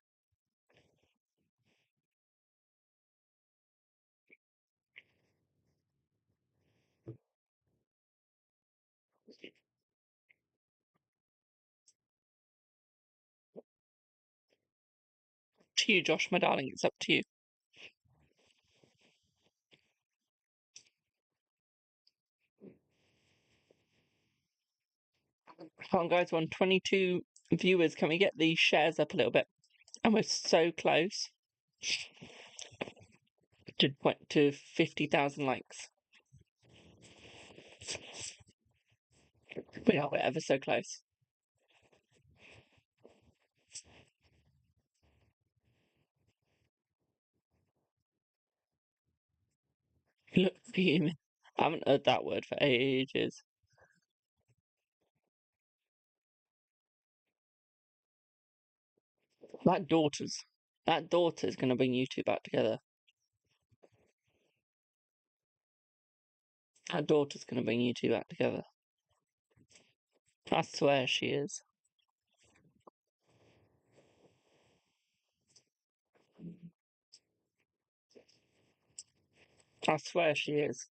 To you, Josh, my darling, it's up to you. Come on, guys, we're on 22 viewers. Can we get these shares up a little bit? And we're so close to 50,000 likes. We are, we're ever so close. Look fuming. I haven't heard that word for ages. That daughter's gonna bring you two back together. That daughter's gonna bring you two back together. I swear she is. I swear she is.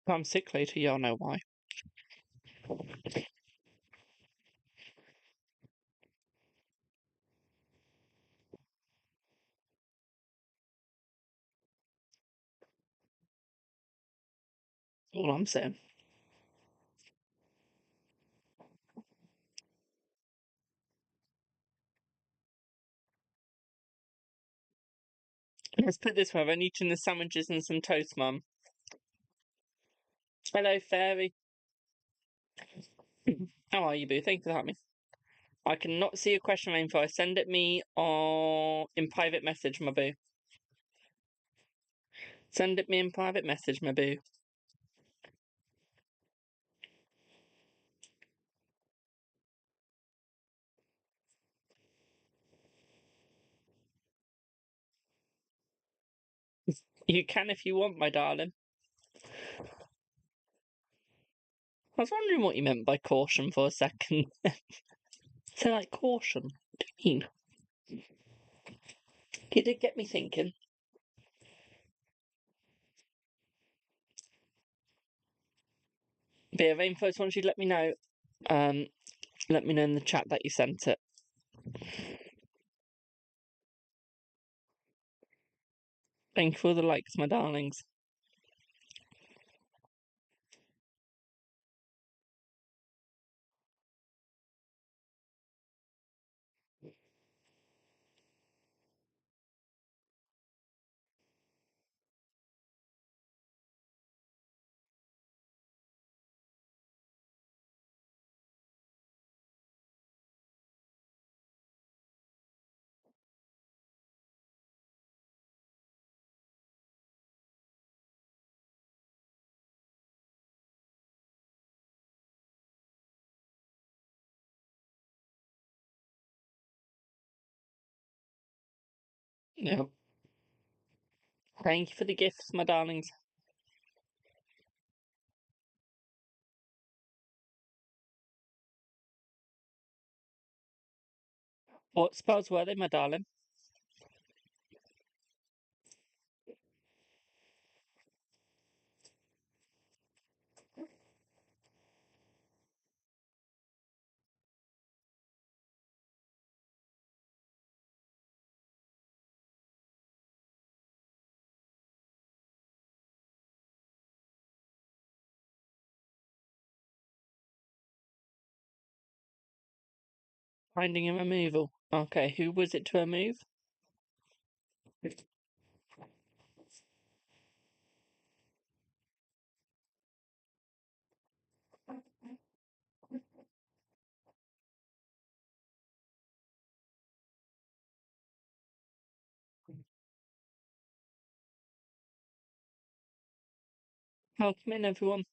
If I'm sick later, you'll know why. All I'm saying. Let's put it this way, I've only eaten the sandwiches and some toast, Mum. Hello, Fairy. How are you, Boo? Thank you for having me. I cannot see a question of info. Send it me in private message, my boo. Send it me in private message, my boo. You can if you want, my darling. I was wondering what you meant by caution for a second. So, like, caution? What do you mean? You did get me thinking. But yeah, Rainforest, once you let me know, let me know in the chat that you sent it. Thank you for the likes, my darlings. Yep. Thank you for the gifts, my darlings. What spells were they, my darling? Finding and removal. Okay, who was it to remove? Welcome in, everyone.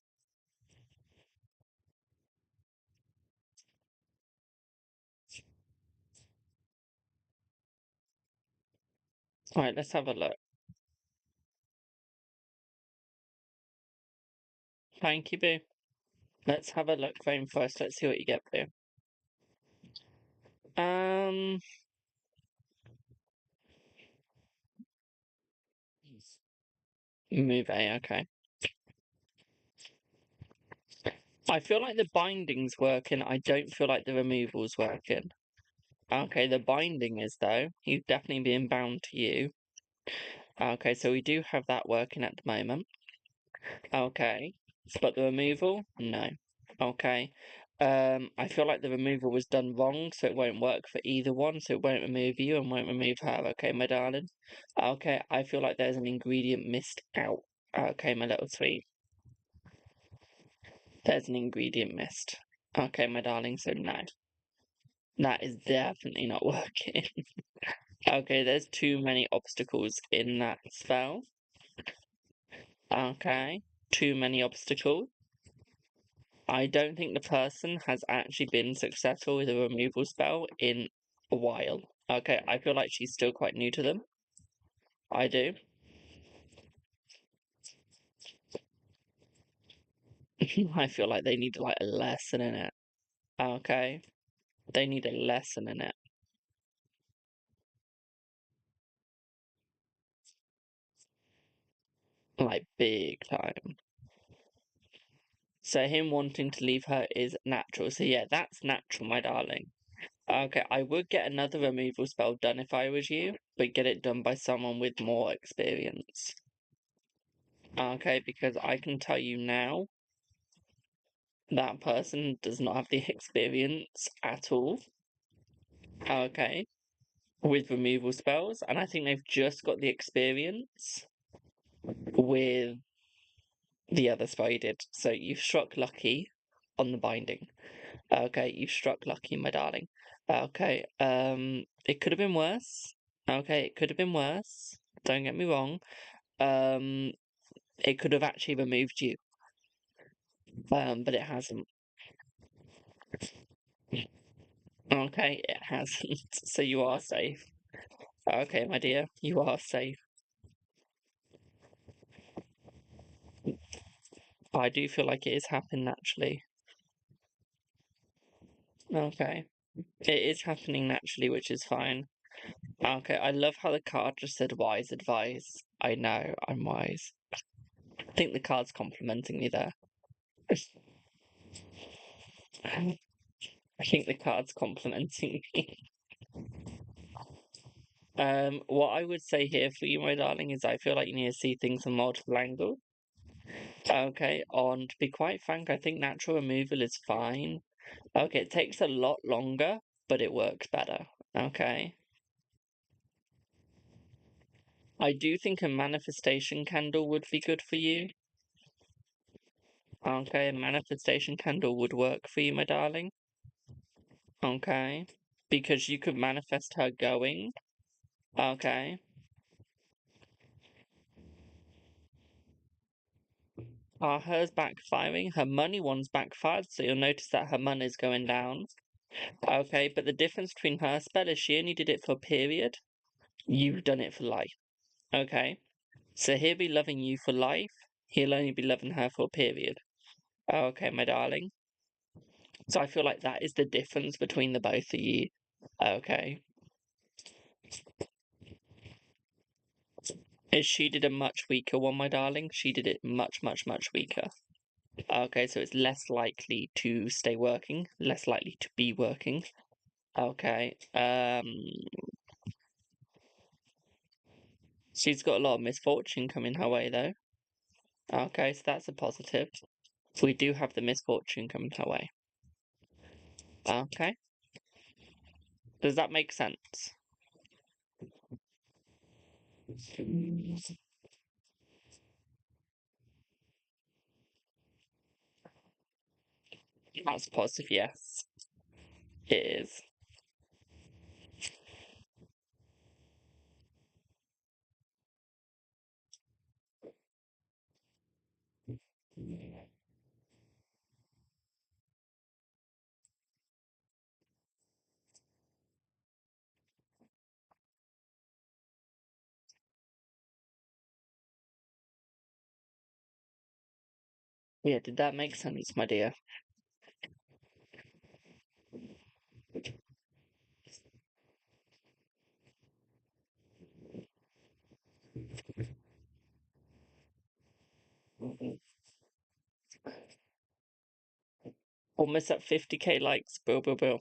Alright, let's have a look. Thank you, Boo. Let's have a look, Rainforest. Let's see what you get, Boo. Move A, okay. I feel like the binding's working. I don't feel like the removal's working. Okay, the binding is, though. He's definitely being bound to you. Okay, so we do have that working at the moment. Okay. But the removal? No. Okay. I feel like the removal was done wrong, so it won't work for either one, so it won't remove you and won't remove her, okay, my darling? Okay, I feel like there's an ingredient missed out. Okay, my little sweet. There's an ingredient missed. Okay, my darling, so no. That is definitely not working. Okay, there's too many obstacles in that spell. Okay, too many obstacles. I don't think the person has actually been successful with a removal spell in a while. Okay, I feel like she's still quite new to them. I do. I feel like they need like a lesson in it. Okay, they need a lesson in it. Like big time. So him wanting to leave her is natural. So yeah, that's natural, my darling. Okay, I would get another removal spell done if I was you, but get it done by someone with more experience. Okay, because I can tell you now, that person does not have the experience at all. Okay, with removal spells, and I think they've just got the experience with the other spell you did. So you've struck lucky on the binding. Okay, you struck lucky, my darling. Okay, it could have been worse. Okay, it could have been worse. Don't get me wrong. It could have actually removed you. But it hasn't. Okay, it hasn't. So you are safe. Okay, my dear, you are safe. I do feel like it is happening naturally. Okay. It is happening naturally, which is fine. Okay, I love how the card just said wise advice. I know, I'm wise. I think the card's complimenting me there. I think the card's complimenting me. What I would say here for you, my darling, is I feel like you need to see things from multiple angles. Okay, and to be quite frank, I think natural removal is fine. Okay, it takes a lot longer, but it works better. Okay. I do think a manifestation candle would be good for you. Okay, a manifestation candle would work for you, my darling. Okay. Because you could manifest her going. Okay. Are hers backfiring? Her money one's backfired, so you'll notice that her money's going down. Okay, but the difference between her spell is she only did it for a period. You've done it for life. Okay. So he'll be loving you for life. He'll only be loving her for a period. Okay, my darling. So I feel like that is the difference between the both of you. Okay. Is she did a much weaker one, my darling. She did it much, much, much weaker. Okay, so it's less likely to stay working, less likely to be working. Okay. She's got a lot of misfortune coming her way though. Okay, so that's a positive. We do have the misfortune coming her way. Okay. Does that make sense? That's positive, yes. It is. Yeah, did that make sense, my dear? Almost at 50k likes. Bill, Bill, Bill.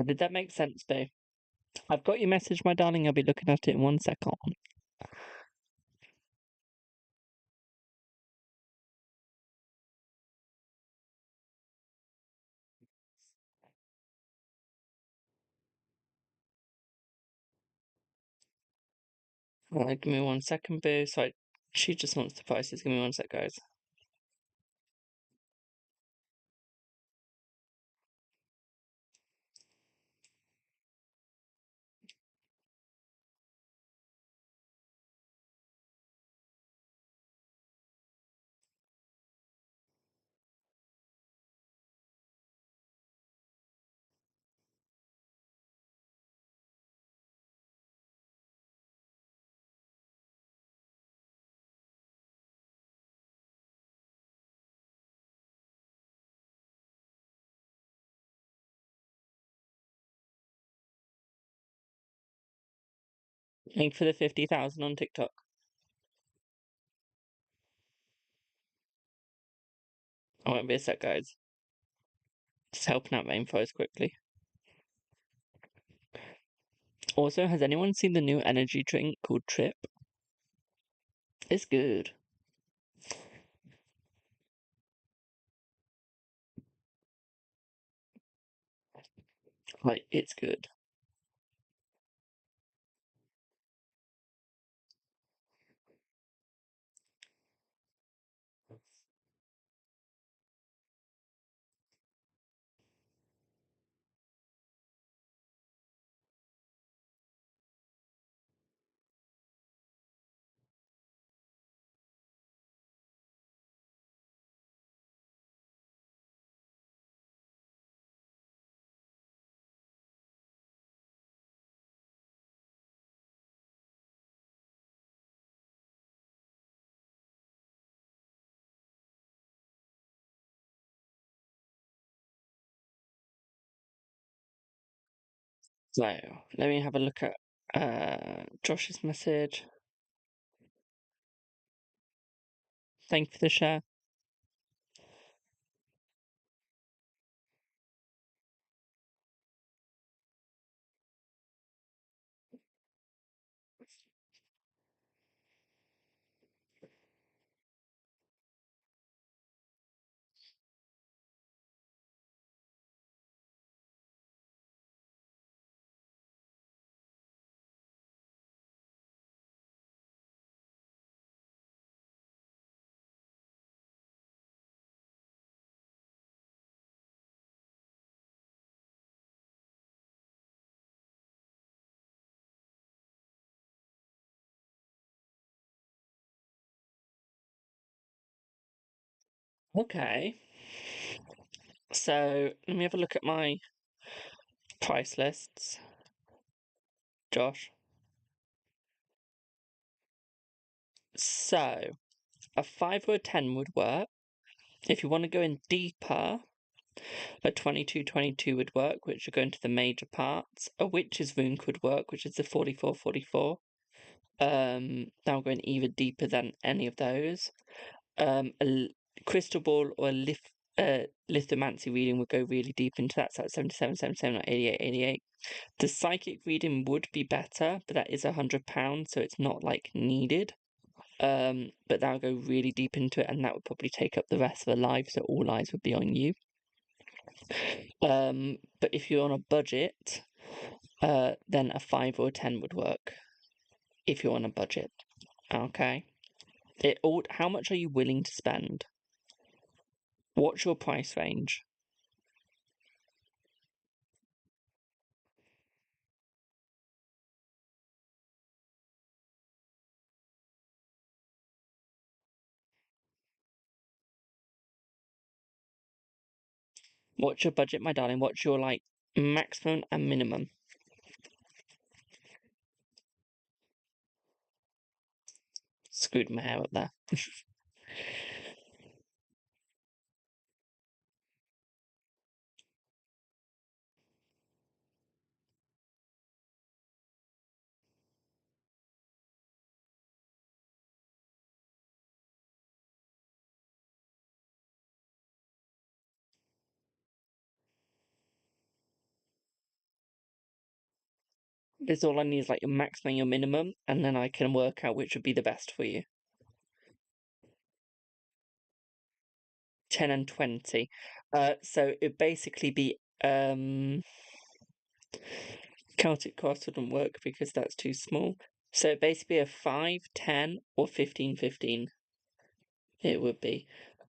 Did that make sense, Boo? I've got your message, my darling. I'll be looking at it in 1 second. Give me 1 second, Boo. Sorry, she just wants the prices. Give me 1 sec, guys. Link for the 50,000 on TikTok. I won't be a sec, guys. Just helping out Rainforest quickly. Also, has anyone seen the new energy drink called Trip? It's good. Like, it's good. So, let me have a look at Josh's message. Thank you for the share. Okay. So, let me have a look at my price lists. Josh. So, a 5 or a 10 would work. If you want to go in deeper, a 22-22 would work, which would go into the major parts. A Witch's Rune could work, which is the 44-44. Now going even deeper than any of those. Crystal Ball or a lithomancy reading would go really deep into that, so that's 77, 77, or 88, 88. The psychic reading would be better, but that is £100, so it's not like needed. But that would go really deep into it, and that would probably take up the rest of the live, so all eyes would be on you. But if you're on a budget, then a 5 or a 10 would work. If you're on a budget, okay. How much are you willing to spend? What's your price range? What's your budget, my darling? What's your like maximum and minimum? Screwed my hair up there. This all I need is like your maximum and your minimum, and then I can work out which would be the best for you. 10 and 20. So it'd basically be Celtic Cross wouldn't work because that's too small. So it'd basically a 5, 10, or 15, 15. It would be.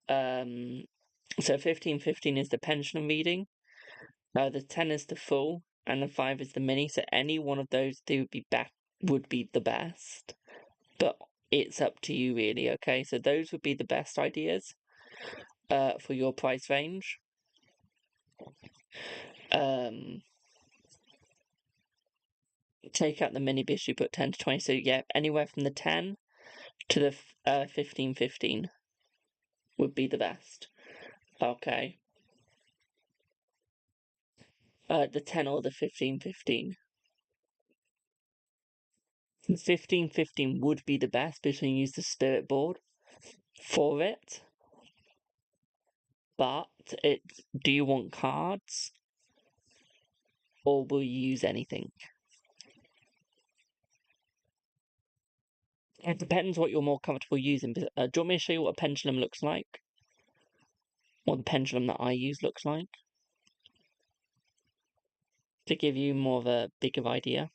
So 15, 15 is the pendulum reading. The 10 is the full, and the 5 is the mini. So any one of those would be the best. But it's up to you, really. Okay, so those would be the best ideas for your price range. Take out the mini bishop, put 10 to 20. So yeah, anywhere from the 10 to the 15, 15 would be the best. Okay. The 10 or the 15, 15. The 15-15 would be the best, but you can use the spirit board for it. But do you want cards? Or will you use anything? It depends what you're more comfortable using. Do you want me to show you what a pendulum looks like? What the pendulum that I use looks like? To give you more of a bigger idea.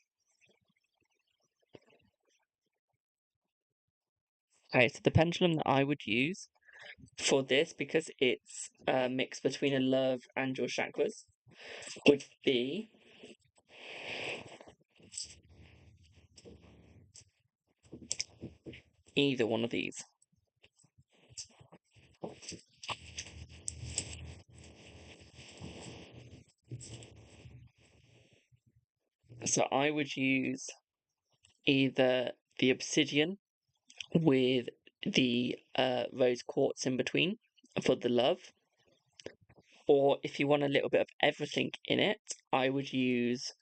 Okay, so the pendulum that I would use for this, because it's a mix between a love and your chakras, would be either one of these. So I would use either the obsidian with the rose quartz in between for the love, or if you want a little bit of everything in it, I would use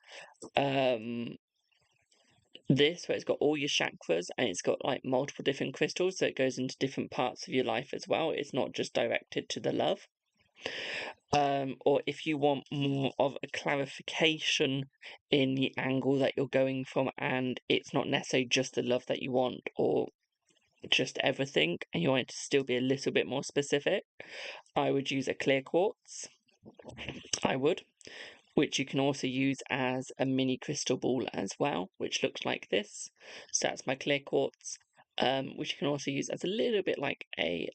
this, where it's got all your chakras and it's got like multiple different crystals, so it goes into different parts of your life as well. It's not just directed to the love. Or if you want more of a clarification in the angle that you're going from, and it's not necessarily just the love that you want or just everything, and you want it to still be a little bit more specific, I would use a clear quartz. I would. Which you can also use as a mini crystal ball as well, which looks like this. So that's my clear quartz, which you can also use as a little bit like a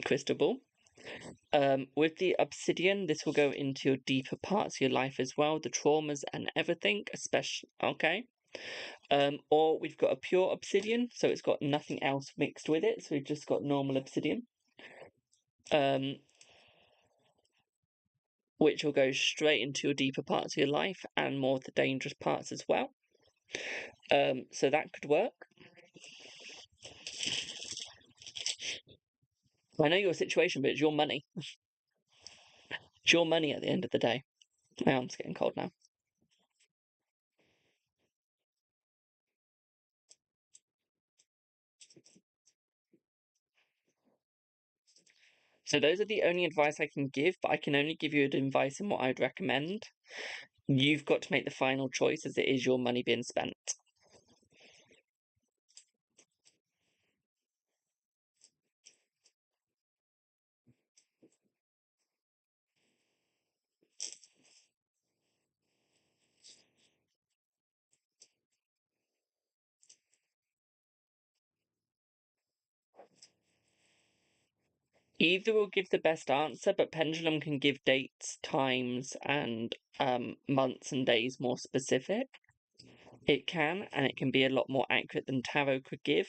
crystal ball. With the obsidian, this will go into your deeper parts of your life as well, the traumas and everything, especially, okay? Or we've got a pure obsidian, so it's got nothing else mixed with it, so we've just got normal obsidian. Which will go straight into your deeper parts of your life and more of the dangerous parts as well. So that could work. I know your situation, but it's your money. It's your money at the end of the day. My arm's getting cold now. So those are the only advice I can give, but I can only give you advice in what I'd recommend. You've got to make the final choice, as it is your money being spent. Either will give the best answer, but pendulum can give dates, times, and months and days more specific. It can, and it can be a lot more accurate than tarot could give.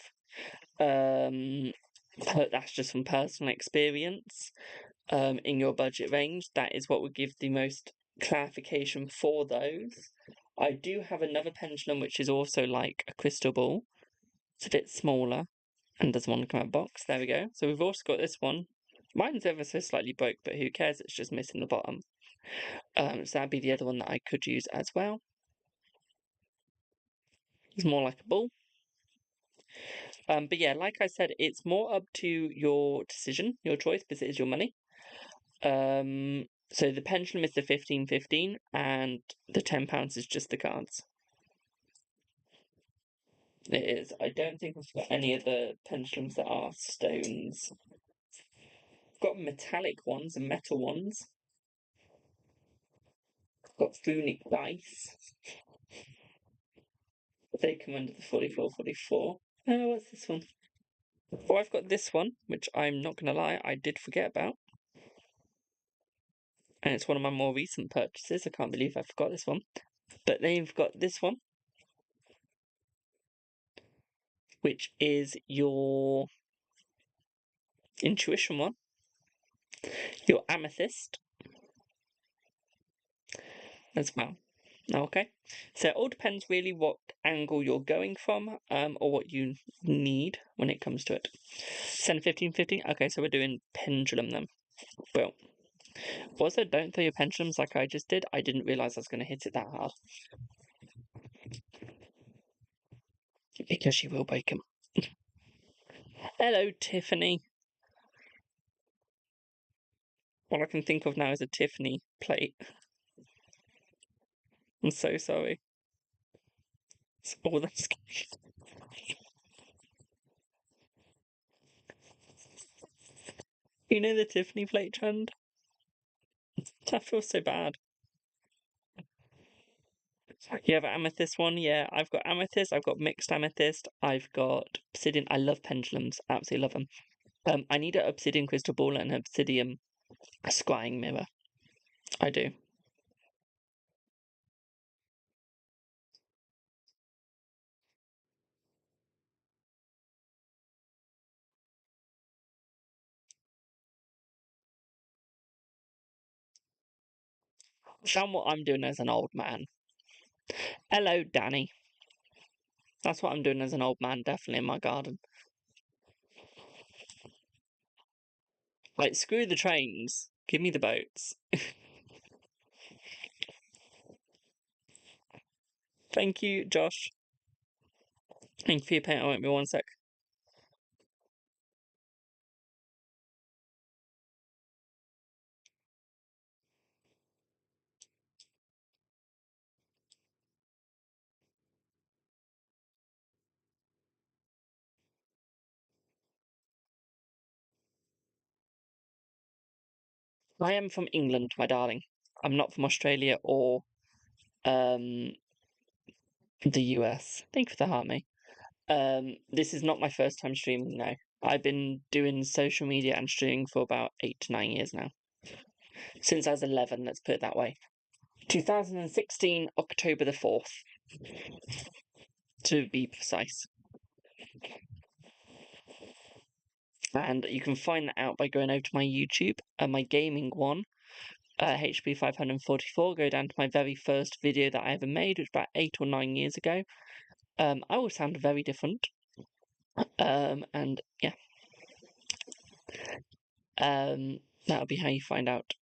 But that's just from personal experience. In your budget range, that is what would give the most clarification for those. I do have another pendulum which is also like a crystal ball. It's a bit smaller and doesn't want to come out of the box. There we go. So we've also got this one. Mine's ever so slightly broke, but who cares? It's just missing the bottom. So that'd be the other one that I could use as well. It's more like a ball. But yeah, like I said, it's more up to your decision, your choice, because it is your money. So the pendulum is the 15-15, and the £10 is just the cards. It is. I don't think I've got any of the pendulums that are stones. I've got metallic ones and metal ones. I've got runic dice. They come under the 44-44. Oh, what's this one? Oh, I've got this one, which I'm not going to lie, I did forget about. And it's one of my more recent purchases. I can't believe I forgot this one. But then you've got this one, which is your intuition one, your amethyst as well. Okay, so it all depends really what angle you're going from, or what you need when it comes to it. 10-15-15. Okay, so we're doing pendulum then. Well, also don't throw your pendulums like I just did. I didn't realise I was going to hit it that hard. Because she will break them. Hello, Tiffany. All I can think of now is a Tiffany plate. I'm so sorry. It's all that's. You know the Tiffany plate trend? That feels so bad. You have an amethyst one? Yeah, I've got amethyst, I've got mixed amethyst, I've got obsidian. I love pendulums, absolutely love them. I need an obsidian crystal ball and an obsidian scrying mirror. I do. Found what I'm doing as an old man. Hello, Danny. That's what I'm doing as an old man, definitely in my garden. Like, screw the trains. Give me the boats. Thank you, Josh. Thank you for your paint. I won't be 1 sec. I am from England, my darling. I'm not from Australia or the US. Thank you for the heart, mate. This is not my first time streaming now. I've been doing social media and streaming for about 8 to 9 years now. Since I was 11, let's put it that way. 2016, October the 4th, to be precise. And you can find that out by going over to my YouTube and my gaming one, HP 544. Go down to my very first video that I ever made, which was about 8 or 9 years ago. I will sound very different. And yeah. That'll be how you find out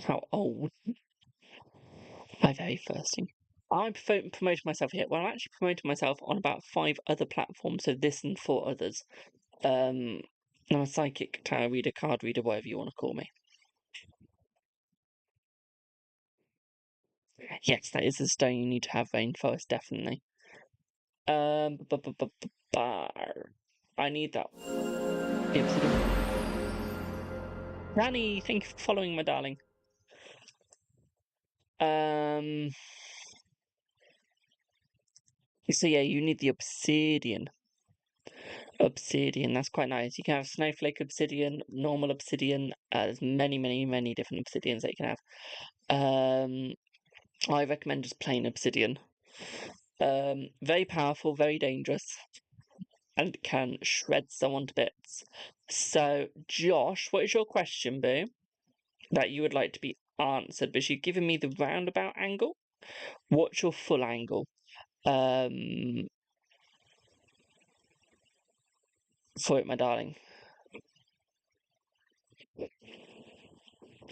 how old my very first thing. I'm promoting myself here. Well, I'm actually promoting myself on about 5 other platforms, so this and 4 others. I'm a psychic, tarot reader, card reader, whatever you want to call me. Yes, that is the stone you need to have, rainforest, definitely. I need that. Ranny, thank you for following, my darling. So yeah, you need the obsidian. Obsidian, that's quite nice. You can have snowflake obsidian, normal obsidian. There's many, many, many different obsidians that you can have. I recommend just plain obsidian. Very powerful, very dangerous, and can shred someone to bits. So, Josh, what is your question, boo? That you would like to be answered, but you've given me the roundabout angle. What's your full angle? For it, my darling.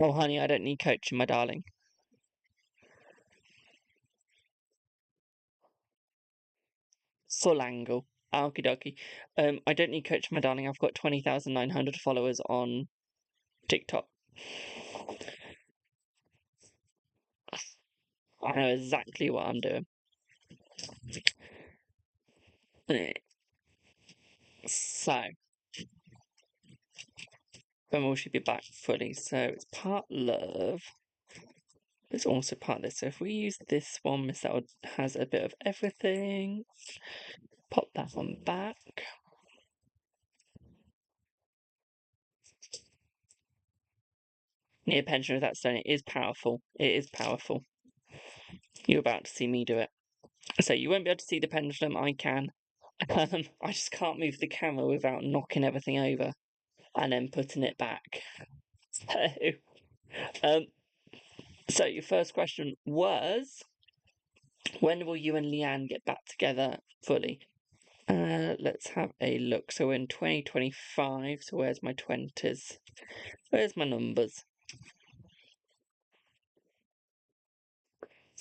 Oh, honey, I don't need coaching, my darling. Full angle. Okie dokie. I don't need coaching, my darling. I've got 20,900 followers on TikTok. I know exactly what I'm doing. So, when will she be back fully? So, it's part love. It's also part this. So, if we use this one, Miss that has a bit of everything. Pop that one back. Need a pension with that stone. It is powerful. It is powerful. You're about to see me do it. So, you won't be able to see the pendulum. I can. I just can't move the camera without knocking everything over and then putting it back. So your first question was, when will you and Leanne get back together fully? Let's have a look. So we're in 2025. So where's my 20s? Where's my numbers?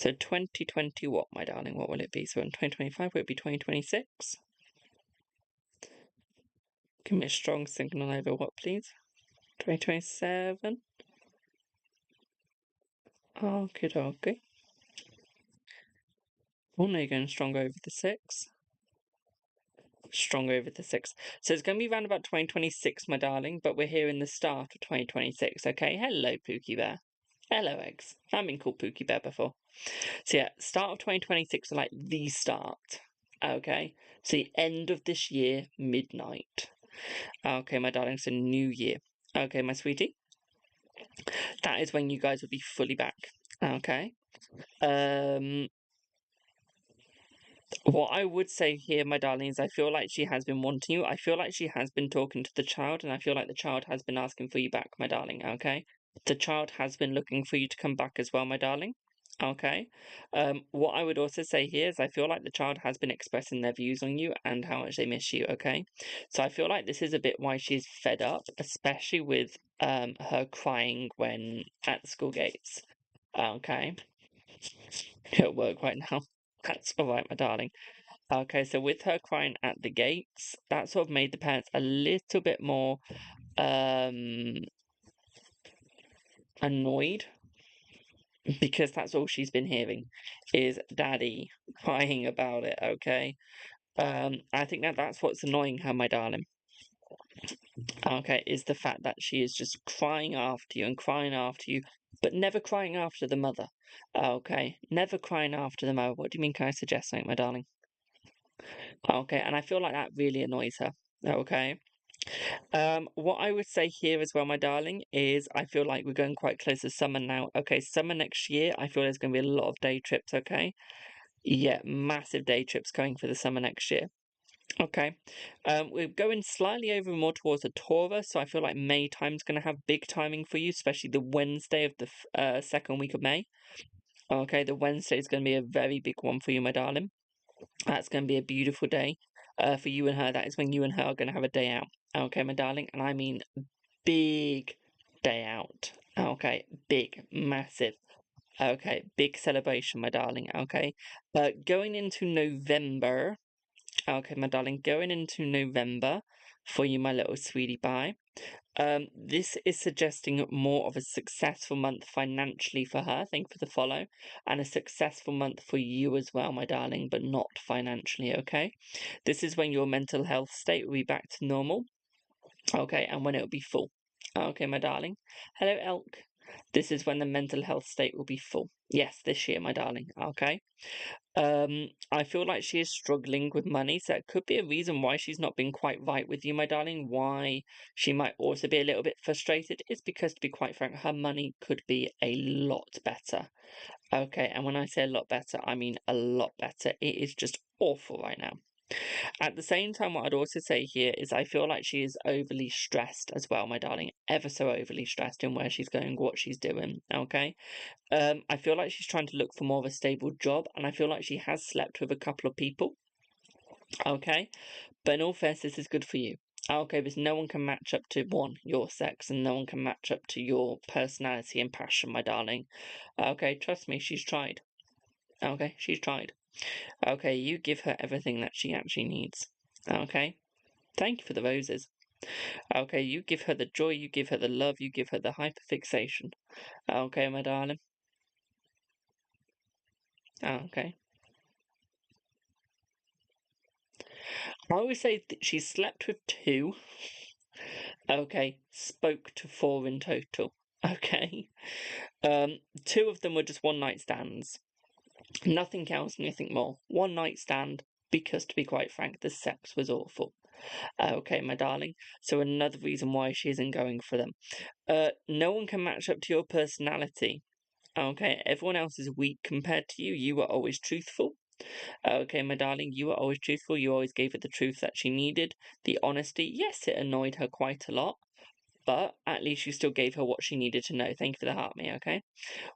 So 2020 what, my darling? What will it be? So in 2025, will it be 2026? Give me a strong signal over what, please? 2027? Okie dokie. Oh no, you're going strong over the 6. Strong over the 6. So it's going to be around about 2026, my darling, but we're here in the start of 2026, okay? Hello, Pookie Bear. Hello, eggs. I've been called Pookie Bear before. So yeah, start of 2026 are like the start, okay? So the end of this year, midnight. Okay, my darling, so new year. Okay, my sweetie. That is when you guys will be fully back, okay? What I would say here, my darling, is I feel like she has been wanting you. I feel like she has been talking to the child, and I feel like the child has been asking for you back, my darling, okay? The child has been looking for you to come back as well, my darling, okay? What I would also say here is I feel like the child has been expressing their views on you and how much they miss you, okay? So I feel like this is a bit why she's fed up, especially with her crying when at the school gates, okay? At work right now. That's all right, my darling. Okay, so with her crying at the gates, that sort of made the parents a little bit more annoyed because that's all she's been hearing is daddy crying about it, okay? I think that's what's annoying her, my darling. Okay, is the fact that she is just crying after you and crying after you, but never crying after the mother. Okay, never crying after the mother. What do you mean? Can I suggest something, my darling? Okay, and I feel like that really annoys her. Okay. What I would say here as well, my darling, is I feel like we're going quite close to summer now. Okay, summer next year, I feel there's going to be a lot of day trips, okay? Yeah, massive day trips going for the summer next year. Okay. We're going slightly over more towards the Taurus, so I feel like May time's going to have big timing for you, especially the Wednesday of the second week of May. Okay, the Wednesday is going to be a very big one for you, my darling. That's going to be a beautiful day for you and her. That is when you and her are going to have a day out. Okay, my darling, and I mean big day out. Okay, big, massive. Okay, big celebration, my darling. Okay, going into November. Okay, my darling, going into November for you, my little sweetie pie. This is suggesting more of a successful month financially for her. Thank you for the follow, and a successful month for you as well, my darling, but not financially. Okay, this is when your mental health state will be back to normal. Okay, and when it will be full. Okay, my darling. Hello, Elk. This is when the mental health state will be full. Yes, this year, my darling. Okay. I feel like she is struggling with money, so it could be a reason why she's not been quite right with you, my darling. Why she might also be a little bit frustrated is because, to be quite frank, her money could be a lot better. Okay, and when I say a lot better, I mean a lot better. It is just awful right now. At the same time, what I'd also say here is I feel like she is overly stressed as well, my darling. Ever so overly stressed in where she's going, what she's doing. Okay. I feel like she's trying to look for more of a stable job, and I feel like she has slept with a couple of people. Okay. But in all fairness, this is good for you. Okay, because no one can match up to one, your sex, and no one can match up to your personality and passion, my darling. Okay, trust me, she's tried. Okay, she's tried. Okay, you give her everything that she actually needs. Okay? Thank you for the roses. Okay, you give her the joy, you give her the love, you give her the hyperfixation. Okay, my darling. Okay. I always say that she slept with two. Okay, spoke to four in total. Okay. Two of them were just one night stands. Nothing else, nothing more. One night stand, because to be quite frank, the sex was awful. Okay, my darling. So another reason why she isn't going for them. No one can match up to your personality. Okay, everyone else is weak compared to you. You were always truthful. Okay, my darling, you were always truthful. You always gave her the truth that she needed. The honesty, yes, it annoyed her quite a lot, but at least you still gave her what she needed to know. Thank you for the heart, me, okay?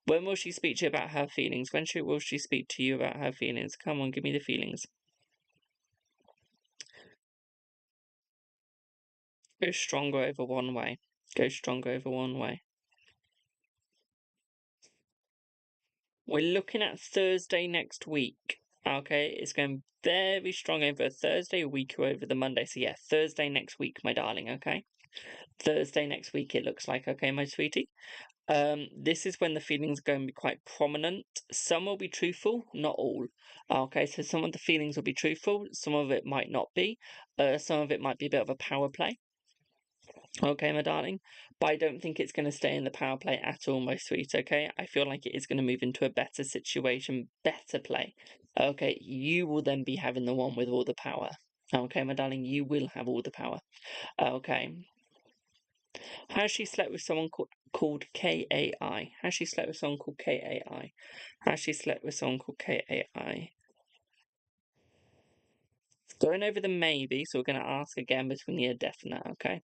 When will she speak to you about her feelings? Will she speak to you about her feelings? Come on, give me the feelings. Go stronger over one way. Go stronger over one way. We're looking at Thursday next week. Okay, it's going very strong over Thursday, a week over the Monday. So yeah, Thursday next week, my darling. Okay, Thursday next week it looks like. Okay, my sweetie. This is when the feelings are going to be quite prominent. Some will be truthful, not all. Okay, so some of the feelings will be truthful, some of it might not be. Some of it might be a bit of a power play. Okay, my darling, but I don't think it's going to stay in the power play at all, my sweet. Okay, I feel like it is going to move into a better situation, better play. Okay, you will then be having the one with all the power. Okay, my darling, you will have all the power. Okay. Has she slept with someone called KAI? Has she slept with someone called KAI? Has she slept with someone called KAI? Going over the maybe, so we're going to ask again between the definite, okay?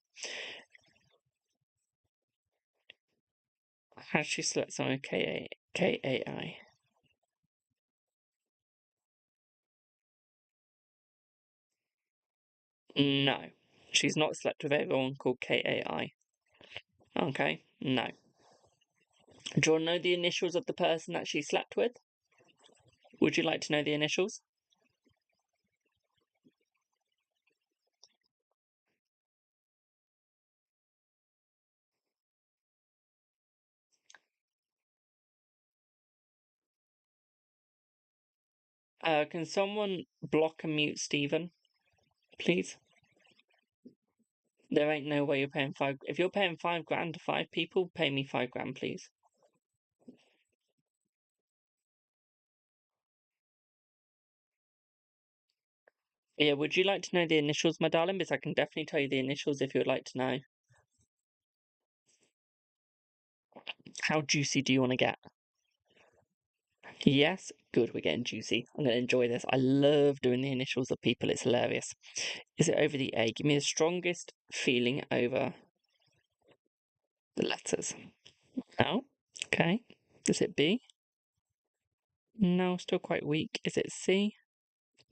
Has she slept with someone KAI? No. She's not slept with everyone called KAI. Okay? No. Do you want to know the initials of the person that she slept with? Would you like to know the initials? Can someone block and mute Stephen, please? There ain't no way you're paying five. If you're paying £5,000 to 5 people, pay me £5,000, please. Yeah, would you like to know the initials, my darling? Because I can definitely tell you the initials if you would like to know. How juicy do you want to get? Yes? Good, we're getting juicy. I'm going to enjoy this. I love doing the initials of people, it's hilarious. Is it over the A? Give me the strongest feeling over the letters. No? Okay. Is it B? No, still quite weak. Is it C?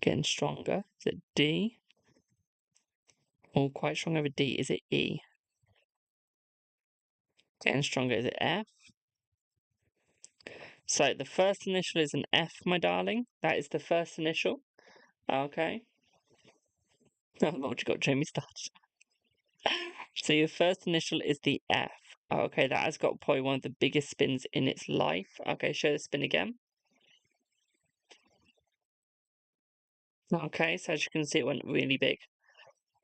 Getting stronger. Is it D? Oh, quite strong over D. Is it E? Getting stronger. Is it F? So the first initial is an F, my darling. That is the first initial. Okay. Oh, Lord, you got Jamie started. So your first initial is the F. Okay, that has got probably one of the biggest spins in its life. Okay, show the spin again. Okay, so as you can see, it went really big.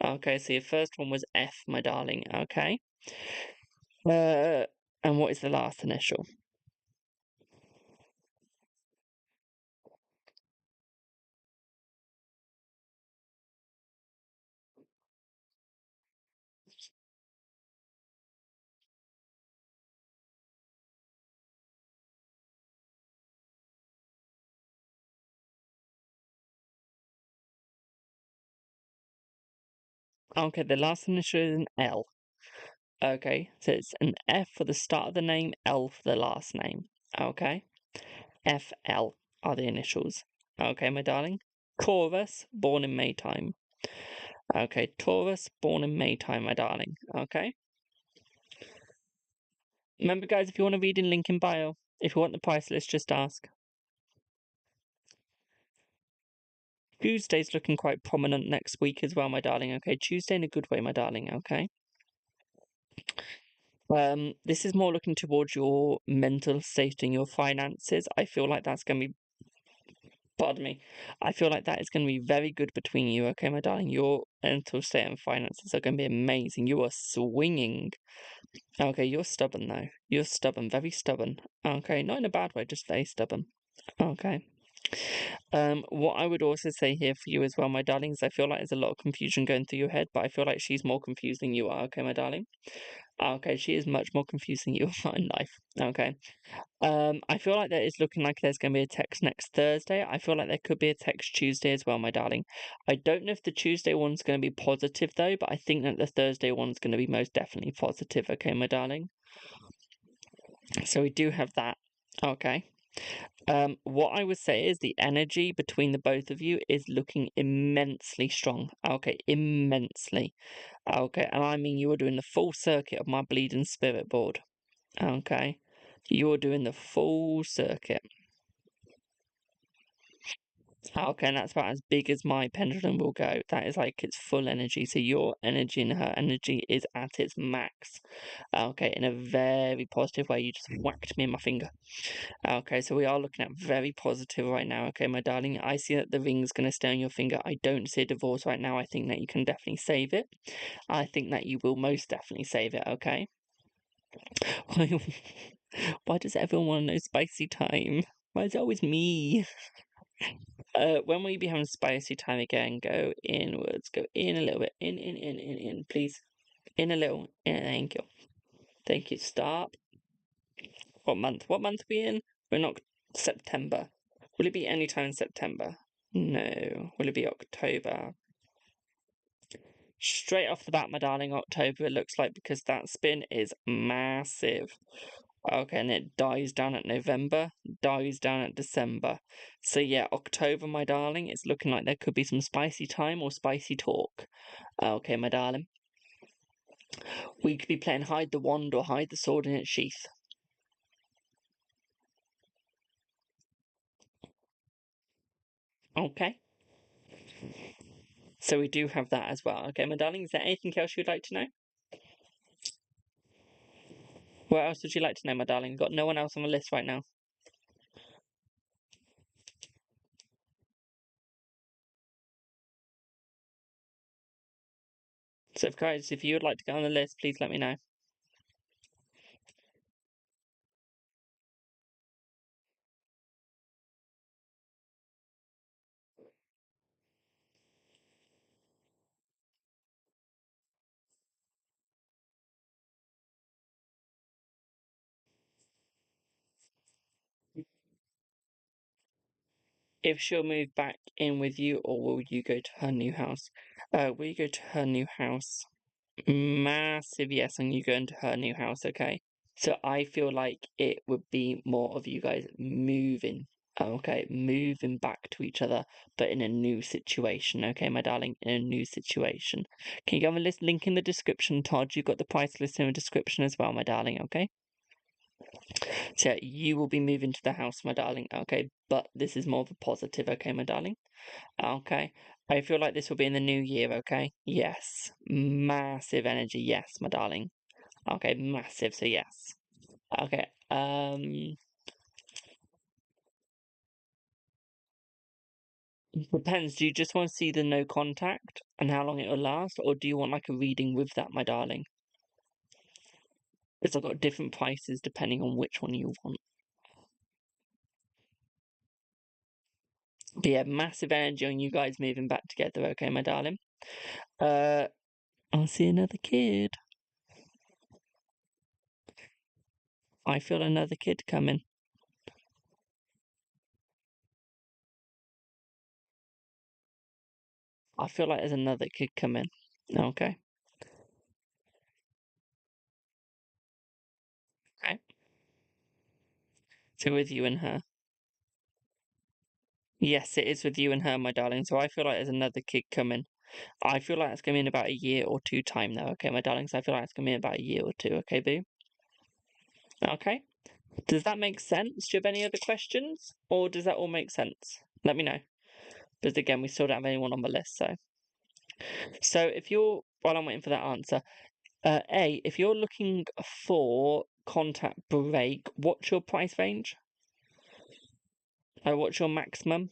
Okay, so your first one was F, my darling. Okay. And what is the last initial? Okay, the last initial is an L. Okay, so it's an F for the start of the name, L for the last name. Okay, FL are the initials. Okay, my darling. Taurus, born in May time. Okay, Taurus, born in May time, my darling. Okay. Remember, guys, if you want a reading, link in bio. If you want the price list, just ask. Tuesday's looking quite prominent next week as well, my darling. Okay, Tuesday in a good way, my darling. Okay. This is more looking towards your mental state and your finances. I feel like that's going to be, pardon me, I feel like that is going to be very good between you, okay, my darling? Your mental state and finances are going to be amazing. You are swinging. Okay, you're stubborn though. You're stubborn, very stubborn. Okay, not in a bad way, just very stubborn. Okay. What I would also say here for you as well, my darlings, I feel like there's a lot of confusion going through your head, but I feel like she's more confused than you are, okay, my darling? Okay, she is much more confused than you are in life. Okay. I feel like that is looking like there's going to be a text next Thursday. I feel like there could be a text Tuesday as well, my darling. I don't know if the Tuesday one's going to be positive though, but I think that the Thursday one's going to be most definitely positive. Okay, my darling. So we do have that. Okay. What I would say is the energy between the both of you is looking immensely strong. Okay, immensely. Okay, and I mean you are doing the full circuit of my bleeding spirit board. Okay, you're doing the full circuit. Okay, and that's about as big as my pendulum will go. That is like its full energy. So your energy and her energy is at its max. Okay, in a very positive way. You just whacked me in my finger. Okay, so we are looking at very positive right now. Okay, my darling, I see that the ring's going to stay on your finger. I don't see a divorce right now. I think that you can definitely save it. I think that you will most definitely save it, okay? Why does everyone want to know spicy time? Why is it always me? When will you be having spicy time again? Go inwards. Go in a little bit. In, please. In a little. In, thank you. Thank you. Stop. What month? What month are we in? We're not September. Will it be any time in September? No. Will it be October? Straight off the bat, my darling, October it looks like, because that spin is massive. Okay, and it dies down at November, dies down at December. So yeah, October, my darling, it's looking like there could be some spicy time or spicy talk. Okay, my darling. We could be playing hide the wand or hide the sword in its sheath. Okay. So we do have that as well. Okay, my darling, is there anything else you'd like to know? What else would you like to know, my darling? We've got no one else on the list right now. So, guys, if you would like to get on the list, please let me know. If she'll move back in with you, or will you go to her new house? Will you go to her new house? Massive yes, and you go into her new house, okay? So I feel like it would be more of you guys moving, okay? Moving back to each other, but in a new situation, okay, my darling? In a new situation. Can you go on the list? Link in the description, Todd. You've got the price list in the description as well, my darling, okay? So yeah, you will be moving to the house, my darling, okay? But this is more of a positive, okay, my darling? Okay. I feel like this will be in the new year, okay? Yes. Massive energy, yes, my darling. Okay, massive, so yes. Okay, depends. Do you just want to see the no contact and how long it will last, or do you want like a reading with that, my darling? Because I've got different prices depending on which one you want. But yeah, massive energy on you guys moving back together, okay, my darling? I'll see another kid. I feel another kid coming. I feel like there's another kid coming. Okay. Okay. So with you and her. Yes, it is with you and her, my darling. So I feel like there's another kid coming. I feel like it's going to be in about a year or two time, though. Okay, my darling. So I feel like it's going to be in about a year or two. Okay, boo. Okay. Does that make sense? Do you have any other questions, or does that all make sense? Let me know. Because again, we still don't have anyone on the list. So if you're while I'm waiting for that answer, if you're looking for contact break, what's your price range? What's your maximum?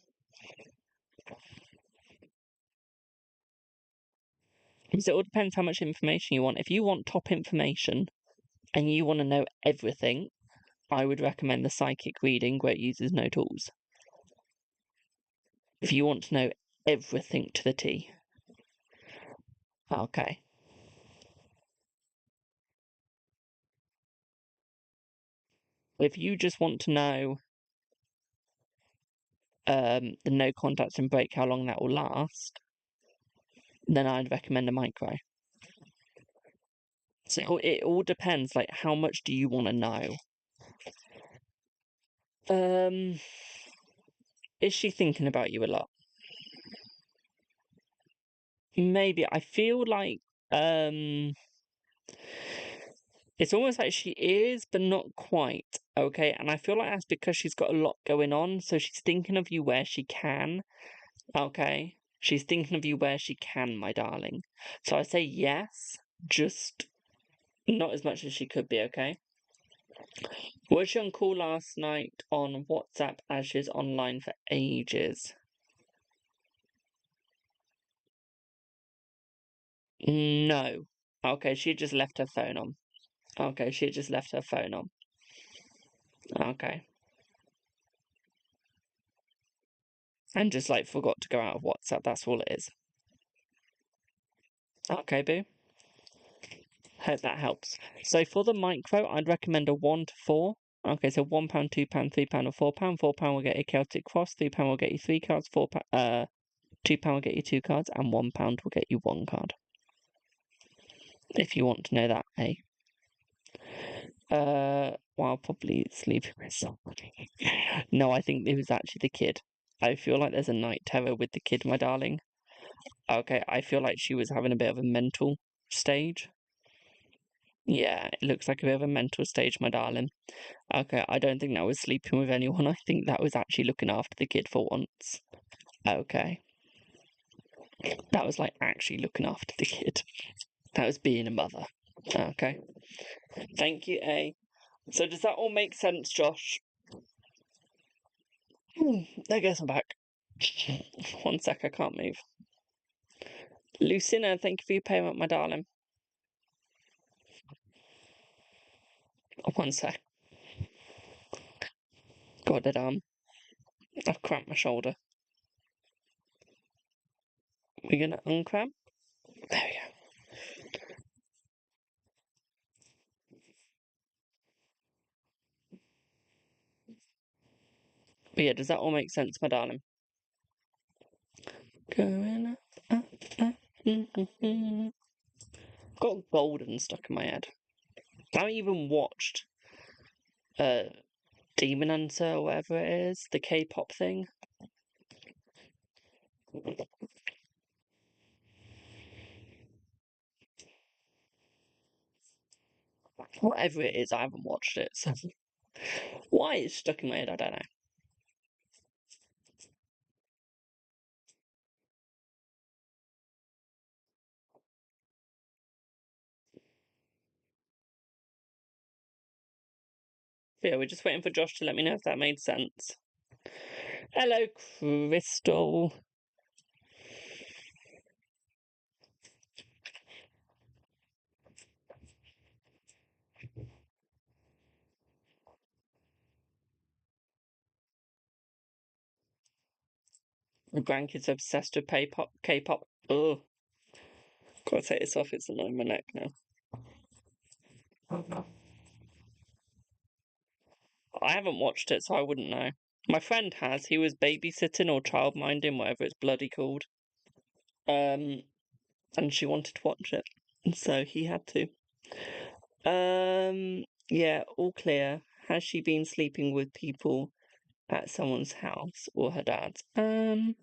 Because it all depends how much information you want. If you want top information and you want to know everything, I would recommend the psychic reading where it uses no tools. If you want to know everything to the T. Okay. If you just want to know the no contact and break, how long that will last, then I'd recommend a micro. So it all depends, like how much do you want to know? Is she thinking about you a lot? Maybe. I feel like It's almost like she is, but not quite. Okay, and I feel like that's because she's got a lot going on, so she's thinking of you where she can. Okay, she's thinking of you where she can, my darling. So I say yes, just not as much as she could be. Okay. Was she on call last night on WhatsApp as she's online for ages? No. Okay, she just left her phone on. Okay, she just left her phone on. Okay. And just like forgot to go out of WhatsApp, that's all it is. Okay, boo. Hope that helps. So for the micro, I'd recommend a 1 to 4. Okay, so £1, £2, £3, or £4. £4 will get you Celtic Cross, £3 will get you 3 cards, £2 will get you 2 cards, and £1 will get you 1 card. If you want to know that, eh? While probably sleeping with somebody. No, I think it was actually the kid. I feel like there's a night terror with the kid, my darling. Okay, I feel like she was having a bit of a mental stage. Yeah, it looks like a bit of a mental stage, my darling. Okay, I don't think that was sleeping with anyone. I think that was actually looking after the kid for once. Okay. That was like actually looking after the kid. That was being a mother. Okay. Thank you, A. So does that all make sense, Josh? I guess I'm back. 1 sec, I can't move. Lucina, thank you for your payment, my darling. 1 sec. God, it I've cramped my shoulder. We're gonna uncramp. There we go. But yeah, does that all make sense, my darling? Going up, up. Got golden stuck in my head. I haven't even watched Demon Hunter or whatever it is, the K-pop thing. Whatever it is, I haven't watched it. So why it's stuck in my head, I don't know. But yeah, we're just waiting for Josh to let me know if that made sense. Hello, Crystal. My grandkids are obsessed with K-pop. K-pop. Ugh. Gotta take this off. It's annoying my neck now. I haven't watched it, so I wouldn't know. My friend has. He was babysitting or childminding, whatever it's bloody called. And she wanted to watch it, so he had to. Yeah, all clear. Has she been sleeping with people at someone's house or her dad's? I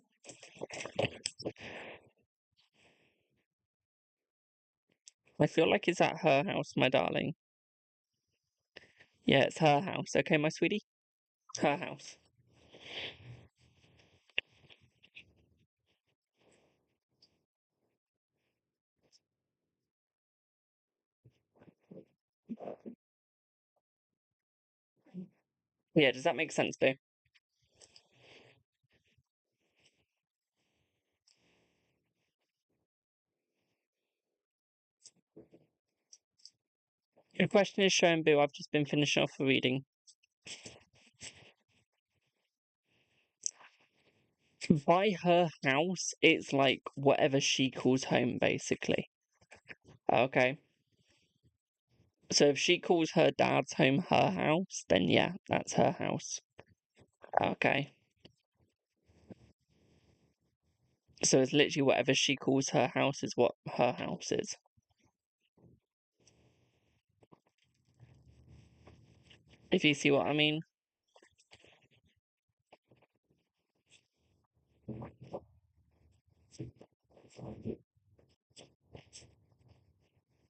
feel like it's at her house, my darling. Yeah, it's her house. Okay, my sweetie? Her house. Yeah, does that make sense, Boo? Your question is shown, Boo. I've just been finishing off a reading. By her house, it's like whatever she calls home, basically. Okay. So if she calls her dad's home her house, then yeah, that's her house. Okay. So it's literally whatever she calls her house is what her house is. If you see what I mean.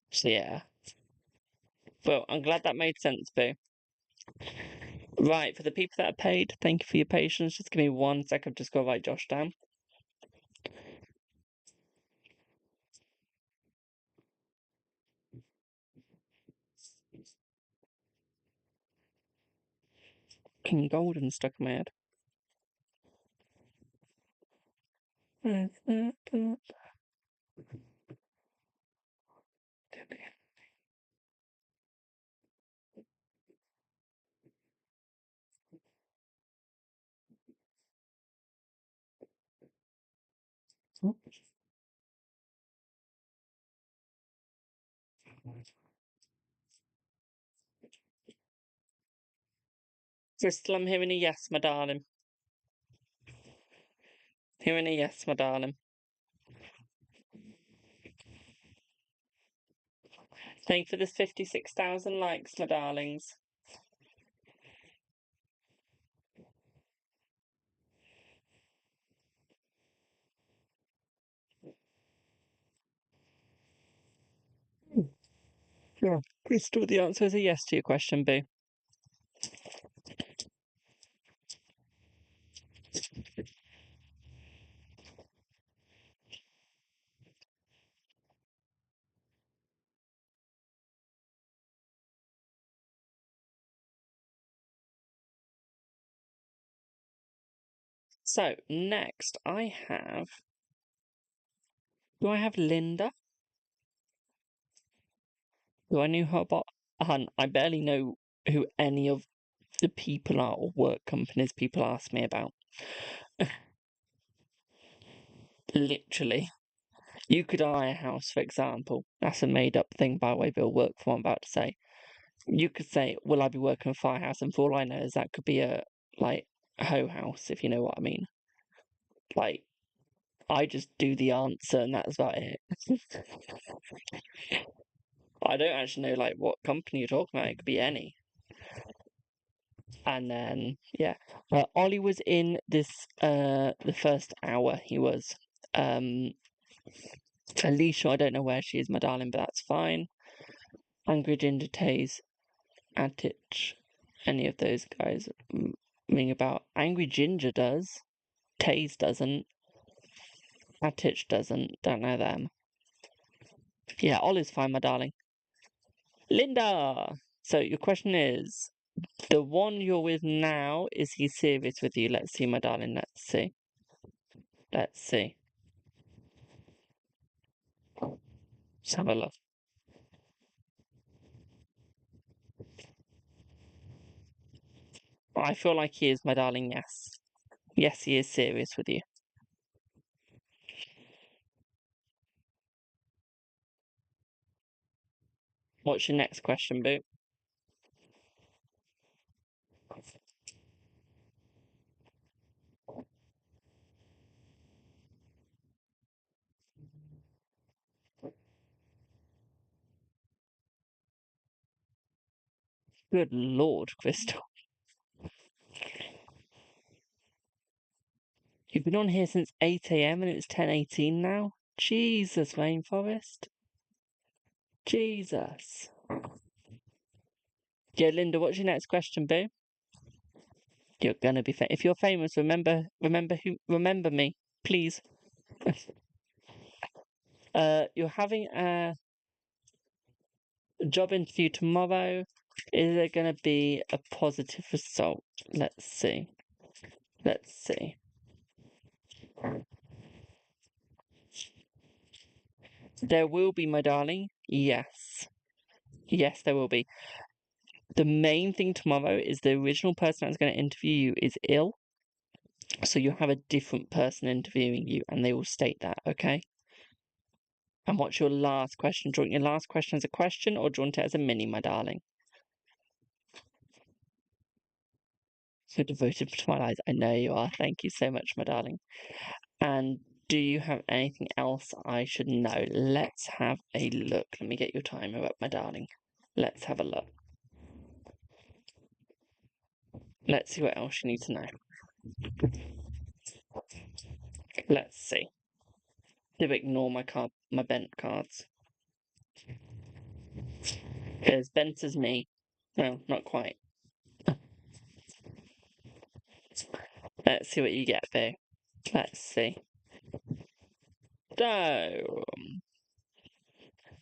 So yeah. Well, I'm glad that made sense, Boo. Right, for the people that are paid, thank you for your patience. Just give me 1 sec. I've just got to write Josh down. King Golden stuck in my head. Crystal, I'm hearing a yes, my darling. Hearing a yes, my darling. Thank you for this 56,000 likes, my darlings. Yeah. Crystal, the answer is a yes to your question, Boo. So, next I have... Do I have Linda? Do I know her about... I barely know who any of the people are or work companies people ask me about. Literally. You could buy a house, for example. That's a made-up thing, by the way, Bill, work for what I'm about to say. You could say, will I be working in a firehouse? And for all I know is that could be a, like, hoe house, if you know what I mean. Like, I just do the answer and that's about it. I don't actually know, like, what company you're talking about. It could be any. And then, yeah. Ollie was in this, the first hour he was. Alicia, I don't know where she is, my darling, but that's fine. Angry Ginger Taze, Atich, any of those guys ring about. Angry Ginger does. Taze doesn't. Atich doesn't. Don't know them. Yeah, Ollie's fine, my darling. Linda! So your question is, the one you're with now, is he serious with you? Let's see, my darling, let's see. Let's see. Let's have a look. I feel like he is, my darling, yes. Yes, he is serious with you. What's your next question, Boo? Good Lord, Crystal. You've been on here since 8 a.m. and it's 10:18 now? Jesus, Rainforest. Jesus. Yeah, Linda, what's your next question, Boo? You're gonna be if you're famous, remember me, please. You're having a job interview tomorrow. Is there gonna be a positive result? Let's see. Let's see. There will be, my darling. Yes. Yes, there will be. The main thing tomorrow is the original person that's going to interview you is ill. So you'll have a different person interviewing you and they will state that, okay? And what's your last question? Do you want your last question as a question or do you want it as a mini, my darling? So devoted to my lives. I know you are. Thank you so much, my darling. And do you have anything else I should know? Let's have a look. Let me get your timer up, my darling. Let's have a look. Let's see what else you need to know. Let's see. Do ignore my bent cards. As bent as me. Well, not quite. Let's see what you get, though. Let's see.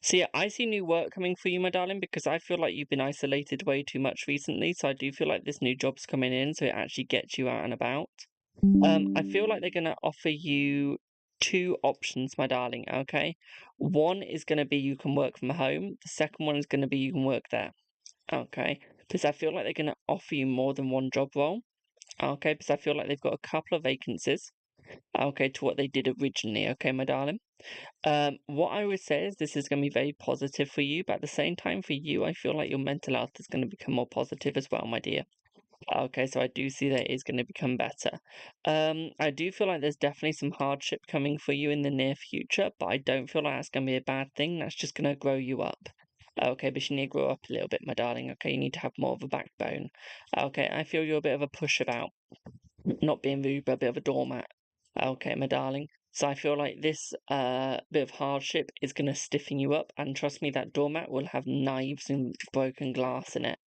So yeah, I see new work coming for you, my darling, because I feel like you've been isolated way too much recently. So I do feel like this new job's coming in, so it actually gets you out and about. I feel like they're gonna offer you two options, my darling. Okay, one is gonna be you can work from home. The second one is gonna be you can work there. Okay, because I feel like they're gonna offer you more than one job role. Okay, because I feel like they've got a couple of vacancies. Okay, to what they did originally. Okay, my darling. What I would say is this is going to be very positive for you, but at the same time, for you, I feel like your mental health is going to become more positive as well, my dear. Okay, so I do see that it is going to become better. I do feel like there's definitely some hardship coming for you in the near future, but I don't feel like that's going to be a bad thing. That's just going to grow you up. Okay, but you need to grow up a little bit, my darling. Okay, you need to have more of a backbone. Okay, I feel you're a bit of a push about, not being rude, but a bit of a doormat. Okay, my darling. So I feel like this bit of hardship is going to stiffen you up, and trust me, that doormat will have knives and broken glass in it.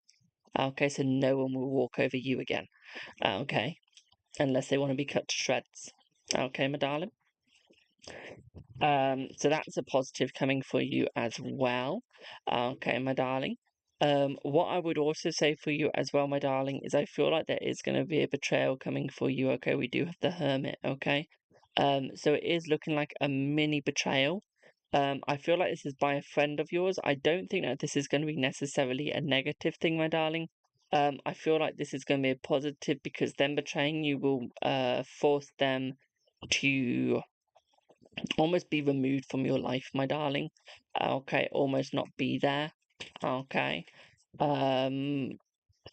Okay, so no one will walk over you again. Okay, unless they want to be cut to shreds. Okay, my darling. So that's a positive coming for you as well. Okay, my darling. What I would also say for you as well, my darling, is I feel like there is going to be a betrayal coming for you. Okay, we do have the hermit. Okay, so it is looking like a mini betrayal. I feel like this is by a friend of yours. I don't think that this is going to be necessarily a negative thing, my darling. I feel like this is going to be a positive because them betraying you will force them to almost be removed from your life, my darling. Okay, almost not be there. Okay. Um,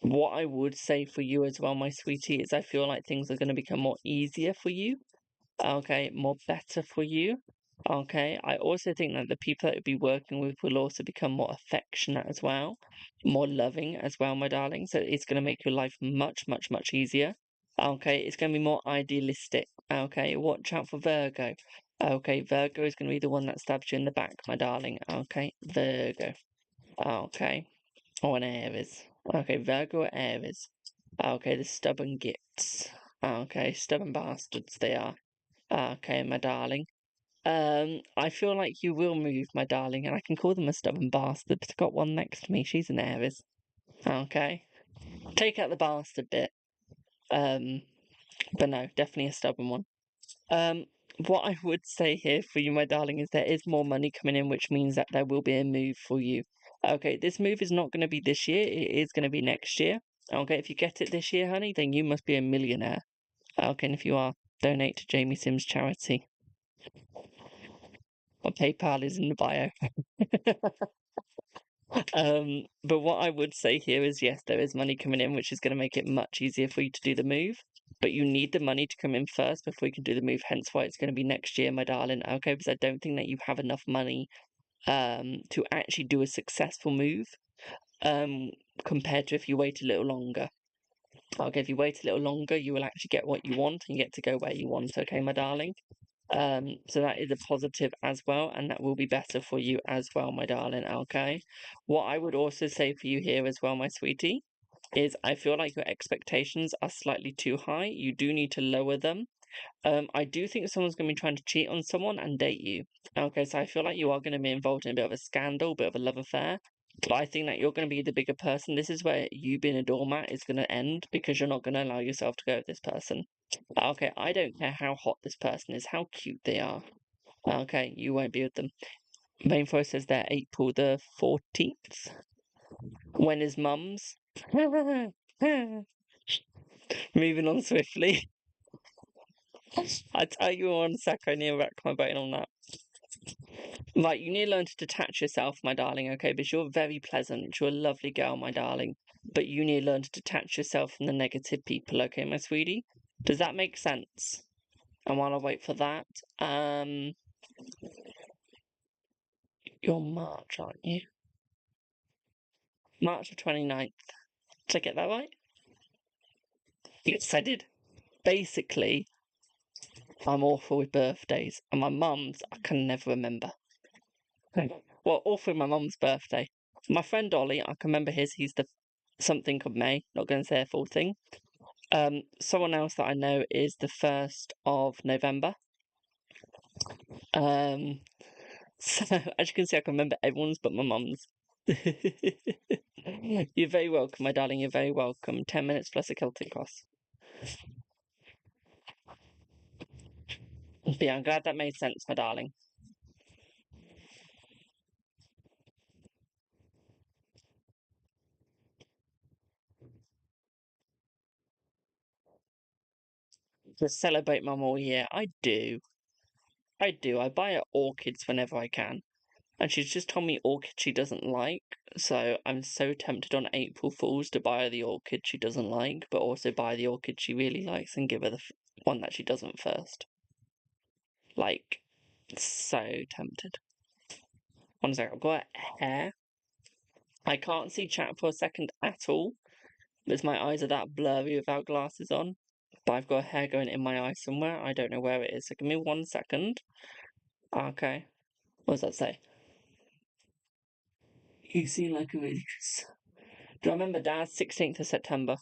what I would say for you as well, my sweetie, is I feel like things are going to become more easier for you. Okay, more better for you. Okay, I also think that the people that you'll be working with will also become more affectionate as well, more loving as well, my darling. So it's going to make your life much, much, much easier. Okay, it's going to be more idealistic. Okay, watch out for Virgo. Okay, Virgo is going to be the one that stabs you in the back, my darling. Okay, Virgo. Okay, or an Aries. Okay, Virgo or Aries. Okay, the stubborn gits. Okay, stubborn bastards they are. Okay, my darling. I feel like you will move, my darling, and I can call them a stubborn bastard. I've got one next to me. She's an Aries. Okay. Take out the bastard bit. But no, definitely a stubborn one. Um, what I would say here for you, my darling, is there is more money coming in, which means that there will be a move for you. Okay, this move is not going to be this year, it is going to be next year. Okay, if you get it this year, honey, then you must be a millionaire. Okay, and if you are, donate to Jamie Sims charity. My PayPal is in the bio. But what I would say here is yes, there is money coming in, which is going to make it much easier for you to do the move. But you need the money to come in first before you can do the move. Hence why it's going to be next year, my darling. Okay, because I don't think that you have enough money to actually do a successful move compared to if you wait a little longer. Okay, if you wait a little longer, you will actually get what you want and you get to go where you want. Okay, my darling. So that is a positive as well, and that will be better for you as well, my darling. Okay. What I would also say for you here as well, my sweetie, is I feel like your expectations are slightly too high. You do need to lower them. I do think someone's going to be trying to cheat on someone and date you. Okay, so I feel like you are going to be involved in a bit of a scandal, bit of a love affair. But I think that you're going to be the bigger person. This is where you being a doormat is going to end because you're not going to allow yourself to go with this person. Okay, I don't care how hot this person is, how cute they are. Okay, you won't be with them. Rainforest says they're April the 14th. When is mum's? Moving on swiftly. I tell you one sec, I need to rack my brain on that. Right, you need to learn to detach yourself, my darling, okay? Because you're very pleasant. You're a lovely girl, my darling. But you need to learn to detach yourself from the negative people, okay, my sweetie? Does that make sense? And while I wait for that, you're March, aren't you? March the 29th. Did I get that right? Yes, I did. Basically, I'm awful with birthdays, and my mum's I can never remember. Well, awful with my mum's birthday. My friend Ollie, I can remember he's the something of May, not going to say a full thing. Someone else that I know is the 1st of November. So as you can see, I can remember everyone's but my mum's. You're very welcome, my darling. You're very welcome. 10 minutes plus a Celtic Cross. But yeah, I'm glad that made sense, my darling. To celebrate Mum all year, I do. I do. I buy her orchids whenever I can. And she's just told me orchids she doesn't like. So I'm so tempted on April Fools to buy her the orchid she doesn't like, but also buy the orchid she really likes and give her the one that she doesn't first. Like, so tempted. One second, I've got hair. I can't see chat for a second at all because my eyes are that blurry without glasses on. But I've got hair going in my eye somewhere. I don't know where it is. So give me 1 second. Okay. What does that say? You seem like a really Do I remember Dad's 16th of September?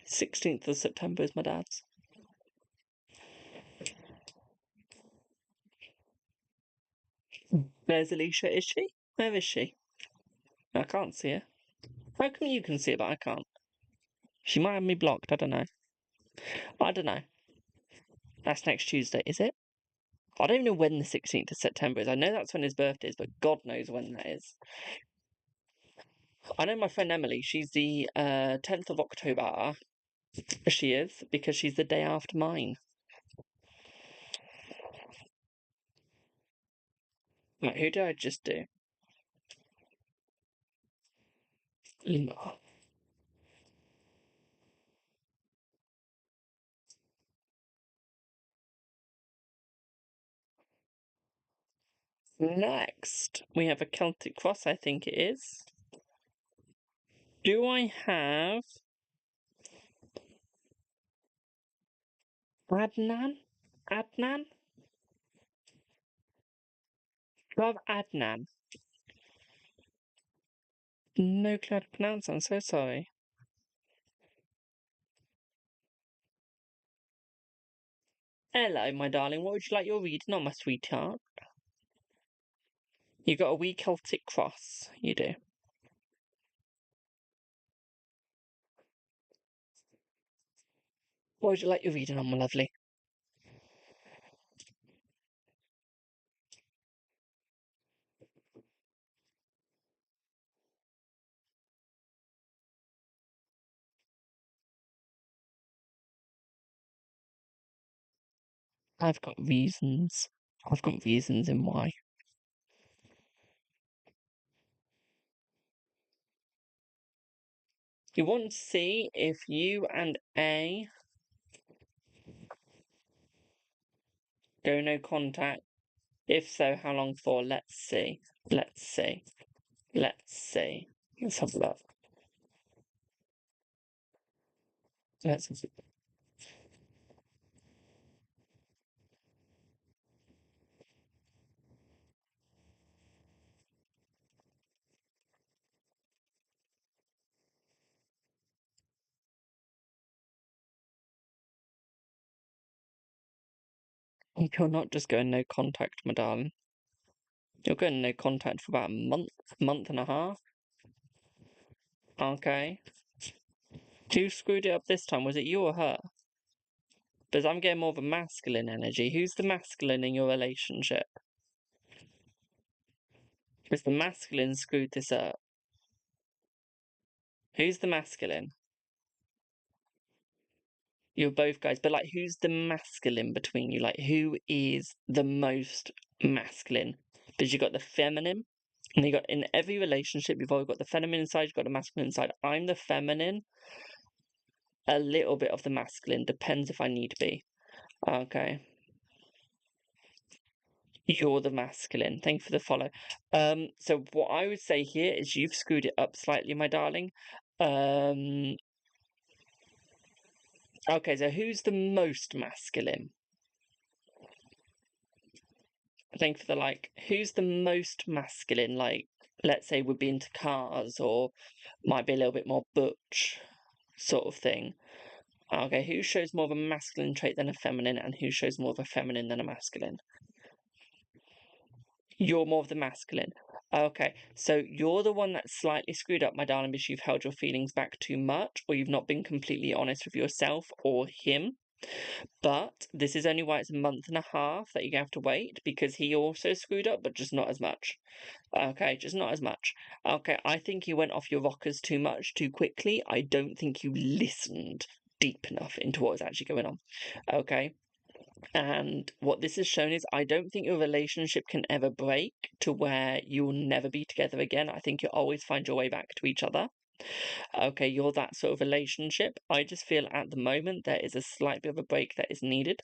16th of September is my dad's. There's Alicia, is she? Where is she? I can't see her. How come you can see her but I can't? She might have me blocked, I don't know. I don't know. That's next Tuesday, is it? I don't even know when the 16th of September is. I know that's when his birthday is, but God knows when that is. I know my friend Emily, she's the 10th of October. She is, because she's the day after mine. Right, who did I just do? Next, we have a Celtic Cross, I think it is. Do I have Adnan? Adnan? Do I have Adnan? No clue how to pronounce it, I'm so sorry. Hello, my darling. What would you like your reading on, my sweetheart? You got a wee Celtic Cross. You do. What would you like your reading on, my lovely? I've got reasons. I've got reasons in why. You want to see if you and A go no contact. If so, how long for? Let's see. Let's see. Let's see. Let's have a look. Let's see. You're not just going no contact, my darling. You're going no contact for about a month and a half. Okay. Who screwed it up this time? Was it you or her? Because I'm getting more of a masculine energy. Who's the masculine in your relationship? Because the masculine screwed this up. Who's the masculine? You're both guys, but like, who's the masculine between you? Like, who is the most masculine? Because you got the feminine, and you got in every relationship, you've always got the feminine inside, you've got the masculine inside. I'm the feminine, a little bit of the masculine, depends if I need to be. Okay. You're the masculine. Thank you for the follow. So what I would say here is you've screwed it up slightly, my darling. Okay, so who's the most masculine? Thank you for the like. Who's the most masculine? Like, let's say, would be into cars or might be a little bit more butch sort of thing. Okay, who shows more of a masculine trait than a feminine, and who shows more of a feminine than a masculine? You're more of the masculine. Okay, so you're the one that's slightly screwed up, my darling, because you've held your feelings back too much, or you've not been completely honest with yourself or him. But this is only why it's a month and a half that you have to wait, because he also screwed up, but just not as much. Okay, just not as much. Okay, I think you went off your rockers too much too quickly. I don't think you listened deep enough into what was actually going on. Okay. And what this has shown is I don't think your relationship can ever break to where you'll never be together again. I think you'll always find your way back to each other. Okay, you're that sort of relationship. I just feel at the moment there is a slight bit of a break that is needed.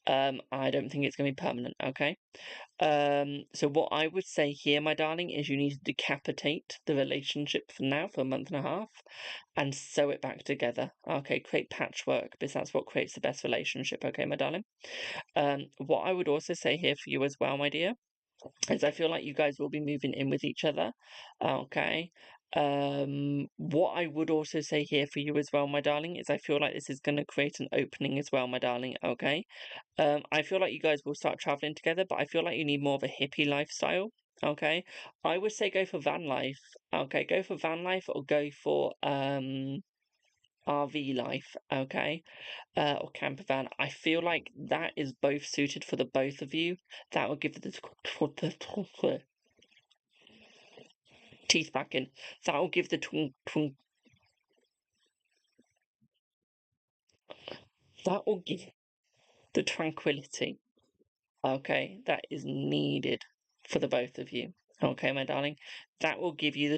I don't think it's going to be permanent, okay? So what I would say here, my darling, is you need to decapitate the relationship for now, for a month and a half, and sew it back together. Okay, create patchwork, because that's what creates the best relationship, okay, my darling? What I would also say here for you as well, my dear, is I feel like you guys will be moving in with each other, okay? What I would also say here for you as well, my darling, is I feel like this is going to create an opening as well, my darling, okay? I feel like you guys will start traveling together, but I feel like you need more of a hippie lifestyle, okay? I would say go for van life, okay? Go for van life or go for RV life, okay? Or camper van. I feel like that is both suited for the both of you. That will give the teeth back in. That will give the that will give the tranquility, okay, that is needed for the both of you. Okay, my darling, that will give you the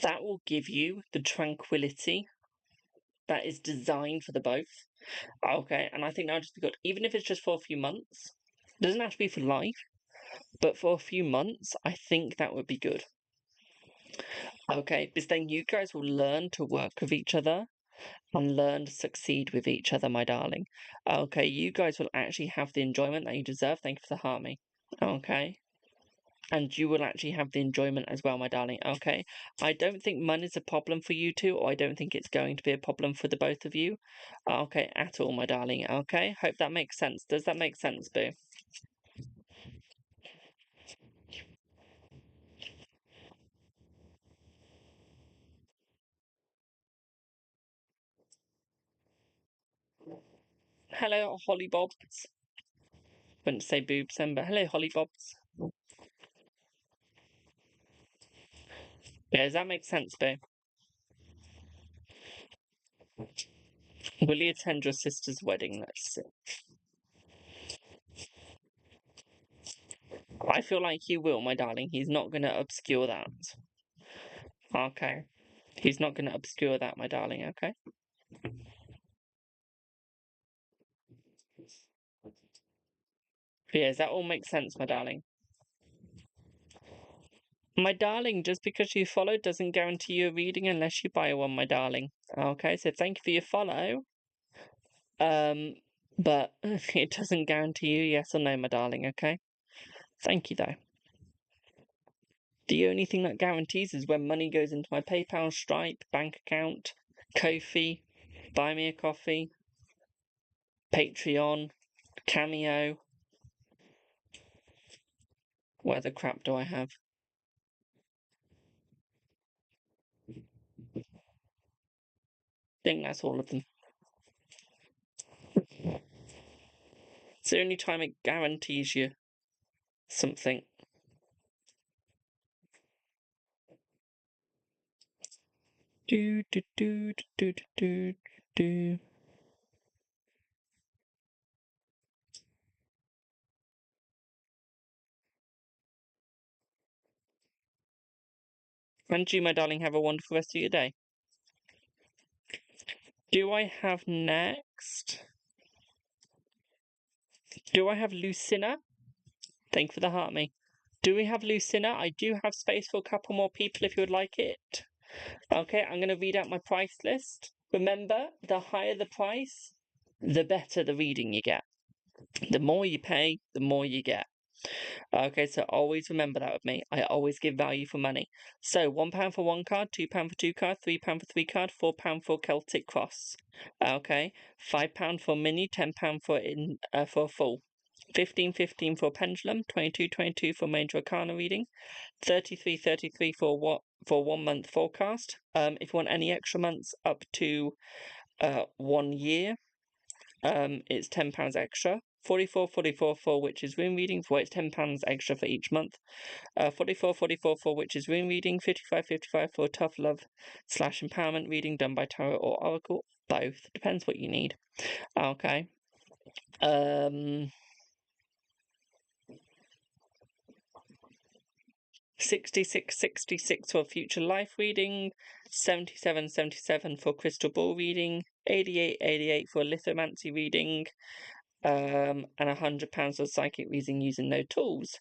that will give you the tranquility that is designed for the both. Okay, and I think that'll just be good, even if it's just for a few months. It doesn't have to be for life, but for a few months, I think that would be good. Okay, because then you guys will learn to work with each other and learn to succeed with each other, my darling. Okay, you guys will actually have the enjoyment that you deserve. Thank you for the harmony. Okay. And you will actually have the enjoyment as well, my darling. Okay. I don't think money is a problem for you two, or I don't think it's going to be a problem for the both of you. Okay, at all, my darling. Okay. Hope that makes sense. Does that make sense, Boo? Hello, Holly Bobs. Wouldn't say boobs then, but hello, Holly Bobs. Yeah, does that make sense, Boo? Will you attend your sister's wedding? Let's see. I feel like he will, my darling. He's not going to obscure that. Okay. He's not going to obscure that, my darling, okay? But yeah, does that all make sense, my darling? My darling, just because you follow doesn't guarantee you a reading unless you buy one, my darling. Okay, so thank you for your follow. But it doesn't guarantee you yes or no, my darling, okay? Thank you, though. The only thing that guarantees is when money goes into my PayPal, Stripe, bank account, Ko-fi, Buy Me a Coffee, Patreon, Cameo. What other crap do I have? I think that's all of them. It's the only time it guarantees you something. Do do do do do do do. And you, my darling, have a wonderful rest of your day. Do I have next? Do I have Lucina? Thank you for the heart, me. Do we have Lucina? I do have space for a couple more people if you would like it. Okay, I'm going to read out my price list. Remember, the higher the price, the better the reading you get. The more you pay, the more you get. Okay, so always remember that with me. I always give value for money. So £1 for one card, £2 for two cards, £3 for three card, £4 for Celtic Cross. Okay, £5 for mini, £10 for a full. 15 for pendulum, 22 for major arcana reading, 33 for 1 month forecast. If you want any extra months up to 1 year, it's £10 extra. 44 for which is rune reading, for it's £10 extra for each month. 44 for which is rune reading, 55 for tough love / empowerment reading done by tarot or oracle. Both, depends what you need. Okay. 66 for future life reading, 77 for crystal ball reading, 88 for lithomancy reading, and £100 for psychic reading using no tools.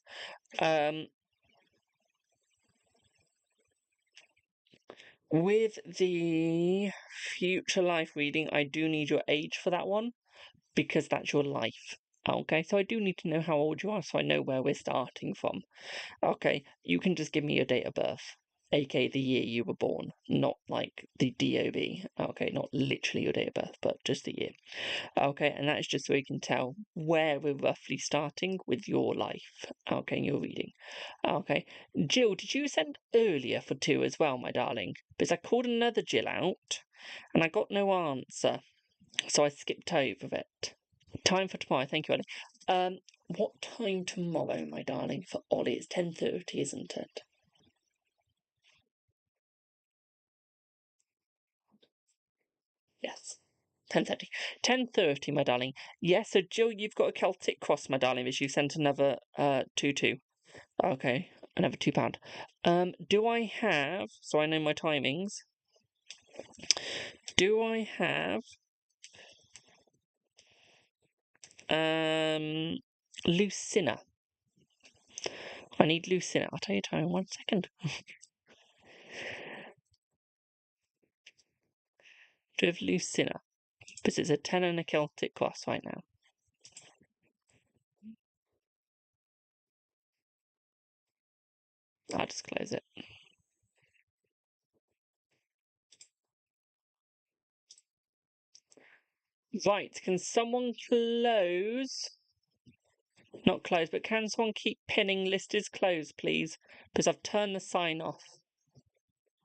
With the future life reading, I do need your age for that one, because that's your life. Okay, so I do need to know how old you are, so I know where we're starting from. Okay, you can just give me your date of birth, aka the year you were born, not like the DOB. Okay, not literally your date of birth, but just the year. Okay, and that is just so we can tell where we're roughly starting with your life. Okay, and your reading. Okay, Jill, did you send earlier for 2 as well, my darling? Because I called another Jill out, and I got no answer, so I skipped over it. Time for tomorrow, thank you, Ollie. What time tomorrow, my darling, for Ollie? It's 10:30, isn't it? Yes. 10:30. 10:30, my darling. Yes, so Jill, you've got a Celtic Cross, my darling, as you sent another 2. Okay, another £2. Do I have, so I know my timings, do I have Lucina? I need Lucina. I'll tell you time in 1 second. Do you have Lucina? Because it's a 10 and a Celtic Cross right now. I'll just close it. Right, can someone close? Not close, but can someone keep pinning list is closed, please? Because I've turned the sign off.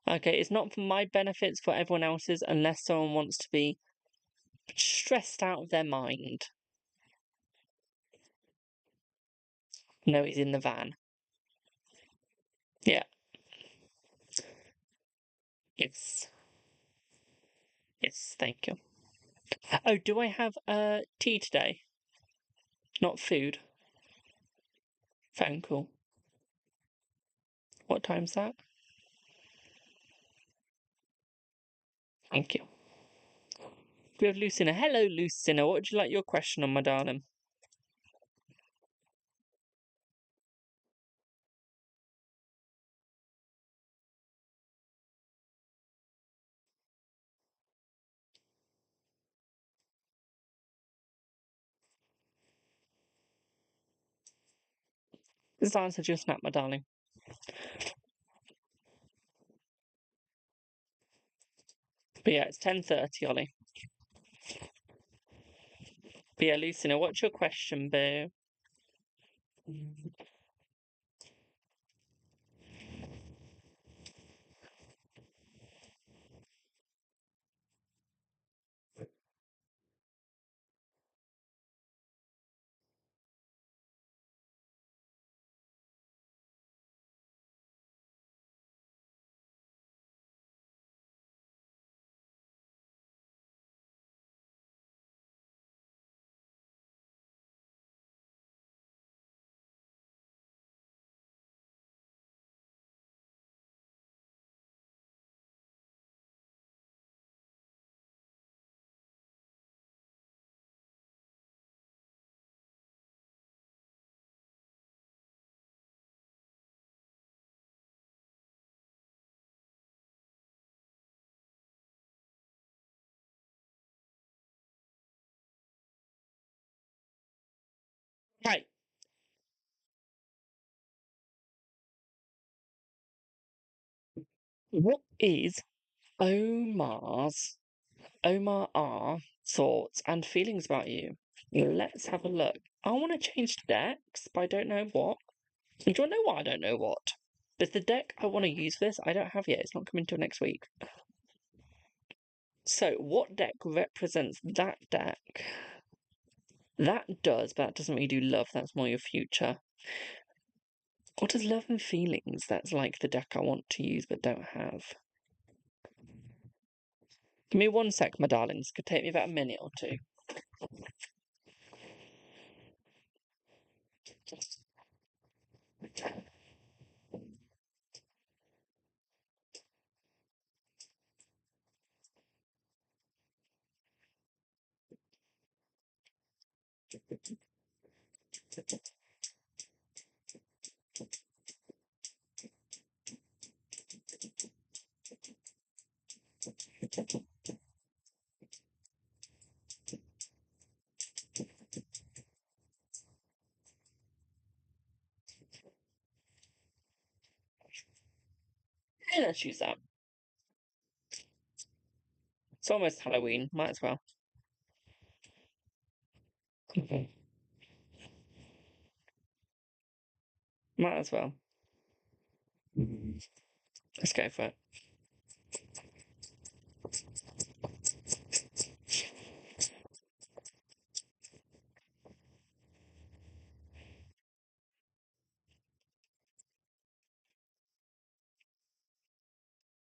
Okay, it's not for my benefits, for everyone else's, unless someone wants to be stressed out of their mind. No, he's in the van. Yeah. Yes. Yes, thank you. Oh, do I have tea today? Not food. Phone call. What time's that? Thank you. We have Lucina. Hello, Lucina. What would you like your question on, my darling? This answered your snap, my darling. But yeah, it's 10:30, Ollie. But yeah, Lucina, what's your question, boo? Right. What is Omar R thoughts and feelings about you? Let's have a look. I want to change decks, but I don't know what. Do you want to know what I don't know what? There's the deck I want to use for this. I don't have yet. It's not coming till next week. So, what deck represents that deck? That does, but that doesn't really do love. That's more your future. What does love and feelings? That's like the deck I want to use but don't have. Give me 1 sec, my darlings. Could take me about a minute or two. Hey, let's use that. It's almost Halloween. Might as well. Might as well. Let's go for it.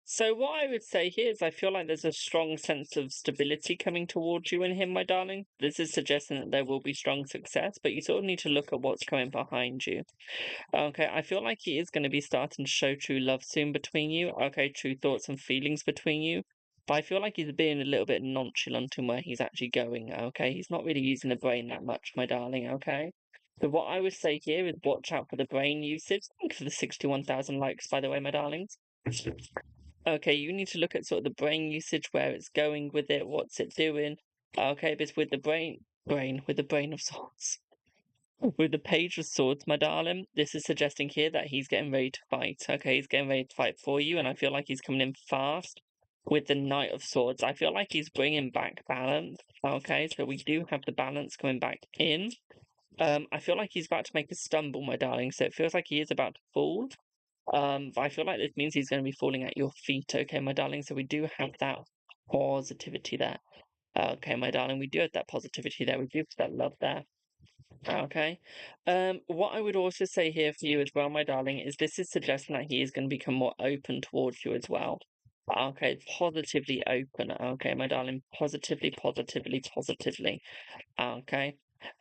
So what I would say here is I feel like there's a strong sense of stability coming towards you and him, my darling. This is suggesting that there will be strong success, but you sort of need to look at what's coming behind you. Okay, I feel like he is going to be starting to show true love soon between you. Okay, true thoughts and feelings between you. But I feel like he's being a little bit nonchalant in where he's actually going. Okay, he's not really using the brain that much, my darling. Okay. So what I would say here is watch out for the brain usage. Thank you for the 61,000 likes, by the way, my darlings. Okay, you need to look at sort of the brain usage, where it's going with it, what's it doing. Okay, but with the with the brain of swords. With the Page of Swords, my darling, this is suggesting here that he's getting ready to fight. Okay, he's getting ready to fight for you, and I feel like he's coming in fast. With the Knight of Swords, I feel like he's bringing back balance. Okay, so we do have the balance coming back in. I feel like he's about to make a stumble, my darling, so it feels like he is about to fall. But I feel like this means he's going to be falling at your feet, okay, my darling, so we do have that positivity there. Okay, my darling, we do have that positivity there. We do have that love there. Okay. What I would also say here for you as well, my darling, is this is suggesting that he is going to become more open towards you as well. Okay, positively open. Okay, my darling, positively, positively, positively. Okay.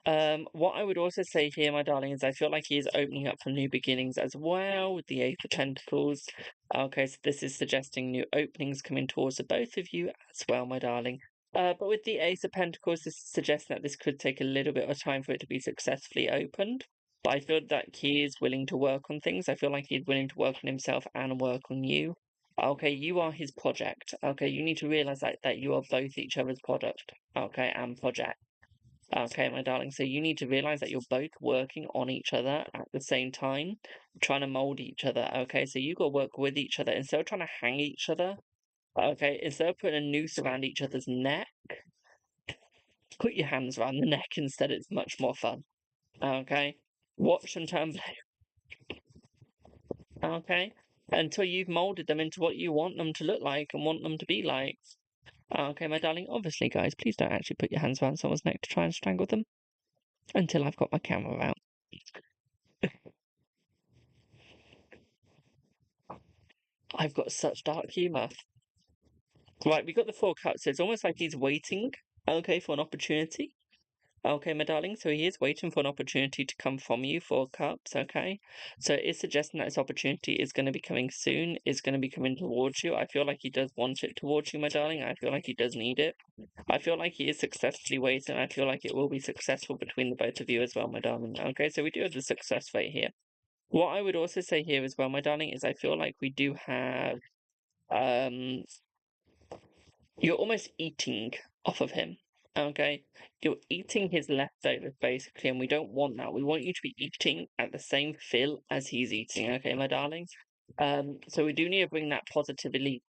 What I would also say here, my darling, is I feel like he is opening up for new beginnings as well with the Eight of Pentacles. Okay, so this is suggesting new openings coming towards the both of you as well, my darling. But with the Ace of Pentacles, this suggests that this could take a little bit of time for it to be successfully opened. But I feel that he is willing to work on things. I feel like he's willing to work on himself and work on you. Okay, you are his project. Okay, you need to realize that you are both each other's product. Okay, and project. Okay, my darling. So you need to realize that you're both working on each other at the same time, trying to mold each other. Okay, so you got to work with each other instead of trying to hang each other. Okay, instead of putting a noose around each other's neck, put your hands around the neck instead. It's much more fun. Okay, watch and turn blue. Okay, until you've molded them into what you want them to look like and want them to be like. Okay, my darling. Obviously, guys, please don't actually put your hands around someone's neck to try and strangle them until I've got my camera out. I've got such dark humour. Right, we got the Four Cups. So it's almost like he's waiting, okay, for an opportunity. Okay, my darling, so he is waiting for an opportunity to come from you, Four Cups, okay? So it is suggesting that this opportunity is going to be coming soon, is going to be coming towards you. I feel like he does want it towards you, my darling. I feel like he does need it. I feel like he is successfully waiting. I feel like it will be successful between the both of you as well, my darling. Okay, so we do have the success rate here. What I would also say here as well, my darling, is I feel like we do have you're almost eating off of him. Okay, you're eating his leftovers basically, and we don't want that. We want you to be eating at the same fill as he's eating, okay, my darling? So we do need to bring that positivity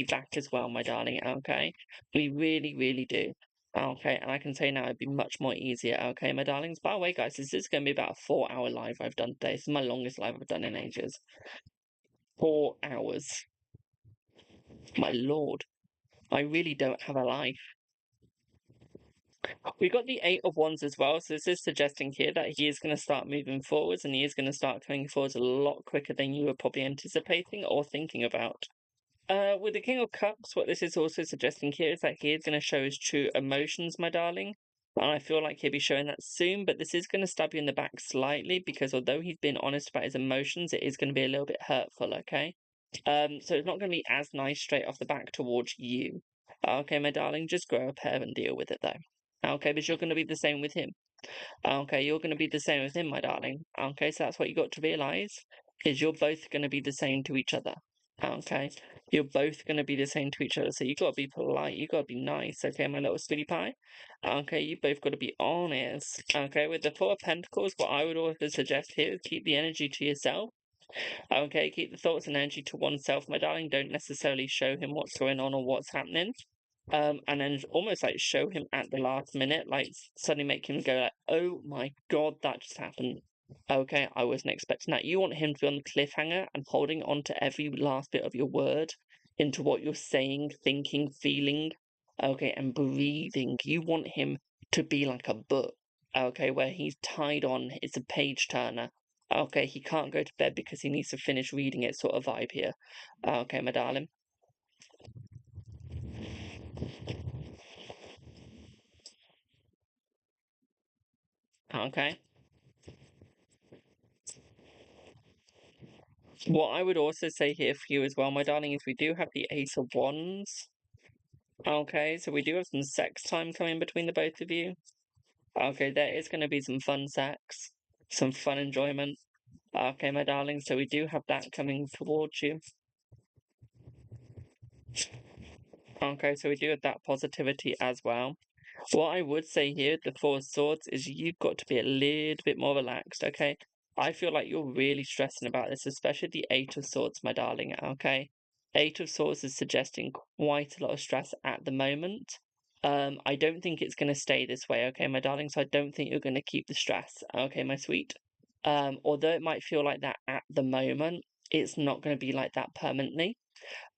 back as well, my darling, okay? We really, really do. Okay, and I can say now it'd be much more easier, okay, my darlings? By the way, guys, this is going to be about a 4-hour live I've done today. This is my longest live I've done in ages. 4 hours. My lord, I really don't have a life. We got the Eight of Wands as well, so this is suggesting here that he is going to start moving forwards, and he is going to start coming forwards a lot quicker than you were probably anticipating or thinking about. With the King of Cups, what this is also suggesting here is that he is going to show his true emotions, my darling. And I feel like he'll be showing that soon, but this is going to stab you in the back slightly because although he's been honest about his emotions, it is going to be a little bit hurtful, okay? So it's not going to be as nice straight off the back towards you. Okay, my darling, just grow a pair and deal with it though. Okay, but you're going to be the same with him. Okay, you're going to be the same with him, my darling. Okay, so that's what you got to realize is you're both going to be the same to each other. Okay, you're both going to be the same to each other. So you got to be polite. You got to be nice. Okay, my little sweetie pie. Okay, you both got to be honest. Okay, with the Four of Pentacles, what I would also suggest here is keep the energy to yourself. Okay, keep the thoughts and energy to oneself, my darling. Don't necessarily show him what's going on or what's happening. And then almost like show him at the last minute, like suddenly make him go like, "Oh my god, that just happened." Okay, I wasn't expecting that. You want him to be on the cliffhanger and holding on to every last bit of your word into what you're saying, thinking, feeling, okay, and breathing. You want him to be like a book, okay, where he's tied on, it's a page turner. Okay, he can't go to bed because he needs to finish reading it, sort of vibe here. Okay, my darling. Okay. What I would also say here for you as well, my darling, is we do have the Ace of Wands. Okay, so we do have some sex time coming between the both of you. Okay, there is going to be some fun sex, some fun enjoyment. Okay, my darling, so we do have that coming towards you. Okay, so we do have that positivity as well. What I would say here, the Four of Swords, is you've got to be a little bit more relaxed, okay? I feel like you're really stressing about this, especially the Eight of Swords, my darling, okay? Eight of Swords is suggesting quite a lot of stress at the moment. I don't think it's going to stay this way, okay, my darling? So I don't think you're going to keep the stress, okay, my sweet? Although it might feel like that at the moment, it's not going to be like that permanently.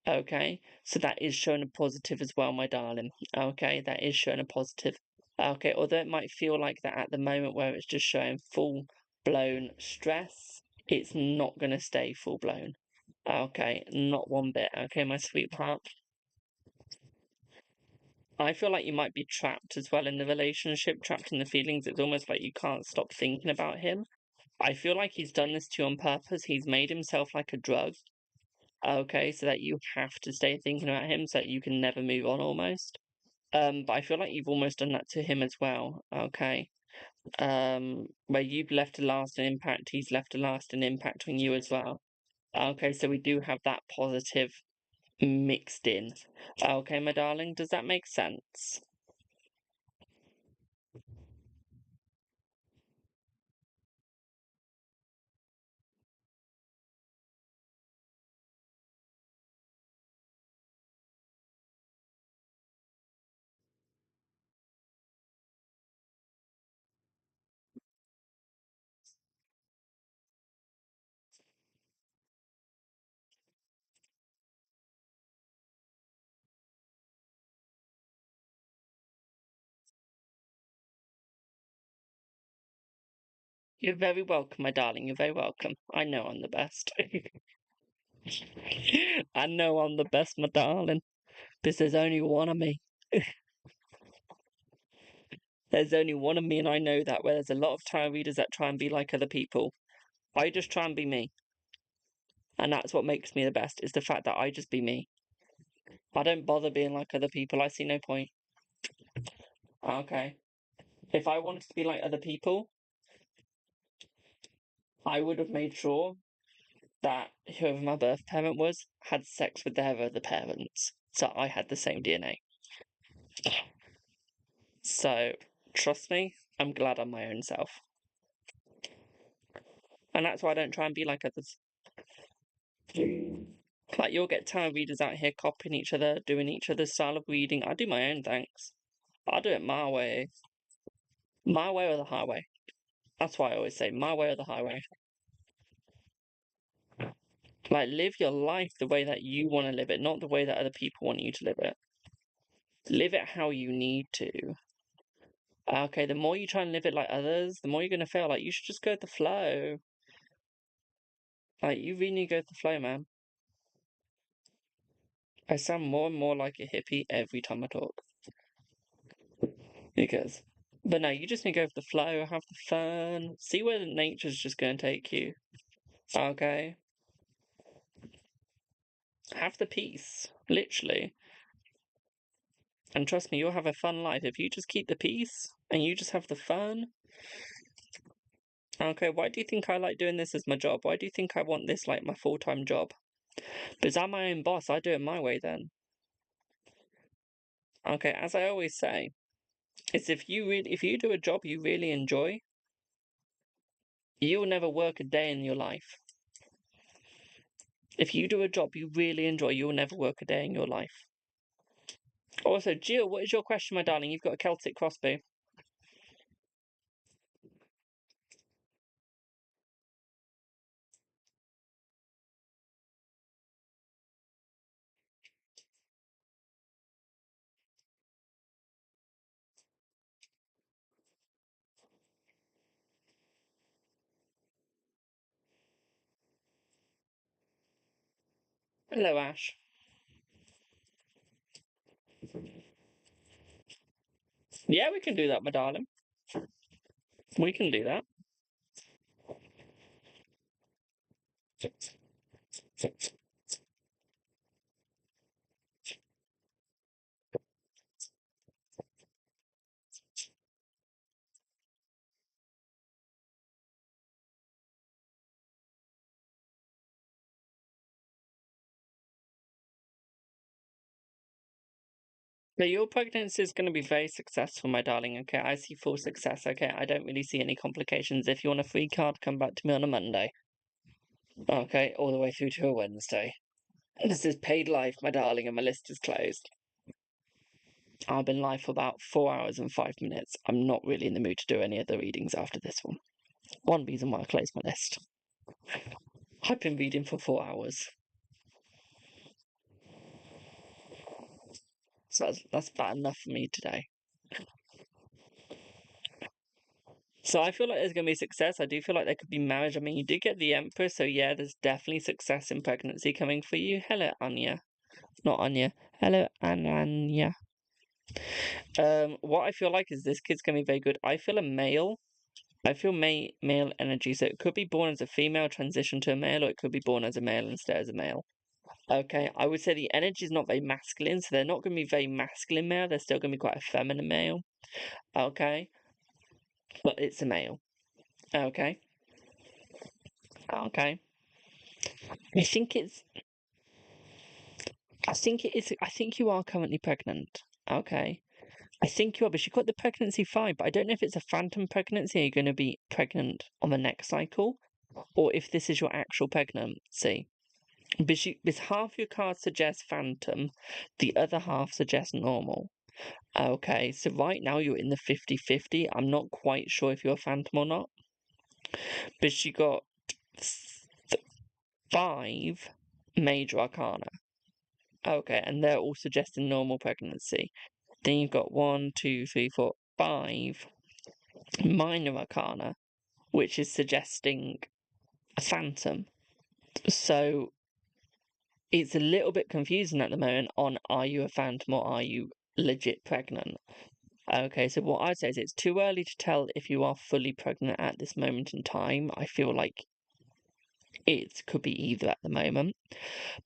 Okay, so that is showing a positive as well, my darling. Okay, that is showing a positive. Okay, although it might feel like that at the moment where it's just showing full blown stress, it's not going to stay full blown. Okay, not one bit. Okay, my sweetheart. I feel like you might be trapped as well in the relationship, trapped in the feelings. It's almost like you can't stop thinking about him. I feel like he's done this to you on purpose. He's made himself like a drug. Okay, so that you have to stay thinking about him so that you can never move on almost. But I feel like you've almost done that to him as well, okay? Where you've left a lasting impact, he's left a lasting impact on you as well. Okay, so we do have that positive mixed in. Okay, my darling, does that make sense? You're very welcome, my darling, you're very welcome. I know I'm the best. I know I'm the best, my darling, because there's only one of me. There's only one of me, and I know that. Where there's a lot of tarot readers that try and be like other people, I just try and be me, and that's what makes me the best. Is the fact that I just be me. I don't bother being like other people. I see no point. Okay, if I wanted to be like other people, I would have made sure that whoever my birth parent was had sex with their other parents, so I had the same DNA. So, trust me, I'm glad I'm my own self. And that's why I don't try and be like others. Like, you'll get tarot readers out here copying each other, doing each other's style of reading. I do my own, thanks. I do it my way. My way or the highway. That's why I always say my way or the highway. Like, live your life the way that you want to live it, not the way that other people want you to live it. Live it how you need to. Okay, the more you try and live it like others, the more you're gonna fail. Like, you should just go with the flow. Like, you really need to go with the flow, man. I sound more and more like a hippie every time I talk. Because, but no, you just need to go with the flow, have the fun, see where nature's just gonna take you. Okay? Have the peace, literally. And trust me, you'll have a fun life if you just keep the peace and you just have the fun. Okay, why do you think I like doing this as my job? Why do you think I want this like my full-time job? Because I'm my own boss, I do it my way then. Okay, as I always say, is if you do a job you really enjoy, you'll never work a day in your life. If you do a job you really enjoy, you'll never work a day in your life. Also, Jill, what is your question, my darling? You've got a Celtic crossbow. Hello, Ash. Yeah, we can do that, my darling. We can do that. But your pregnancy is going to be very successful, my darling. Okay, I see full success. Okay, I don't really see any complications. If you want a free card, come back to me on a Monday. Okay, all the way through to a Wednesday. This is paid live, my darling, and my list is closed. I've been live for about 4 hours and 5 minutes. I'm not really in the mood to do any other readings after this one. One reason why I closed my list. I've been reading for 4 hours. So that's about enough for me today. So I feel like there's going to be success. I do feel like there could be marriage. I mean, you did get the Emperor, so yeah, there's definitely success in pregnancy coming for you. Hello, Anya. Not Anya. Hello, Ananya. What I feel like is this kid's going to be very good. I feel a male. I feel male energy, so it could be born as a female, transition to a male, or it could be born as a male and stay as a male. Okay, I would say the energy is not very masculine, so they're not going to be very masculine male. They're still going to be quite a feminine male. Okay, but it's a male. Okay. Okay. I think it's. I think it is. I think you are currently pregnant. Okay. I think you are, but she got the pregnancy fine. But I don't know if it's a phantom pregnancy. Are you going to be pregnant on the next cycle, or if this is your actual pregnancy? Because half your cards suggest phantom, the other half suggests normal. Okay, so right now you're in the 50-50. I'm not quite sure if you're a phantom or not. But she got 5 major arcana. Okay, and they're all suggesting normal pregnancy. Then you've got 1, 2, 3, 4, 5 minor arcana, which is suggesting a phantom. So it's a little bit confusing at the moment on are you a phantom or are you legit pregnant? Okay, so what I'd say is it's too early to tell if you are fully pregnant at this moment in time. I feel like it could be either at the moment.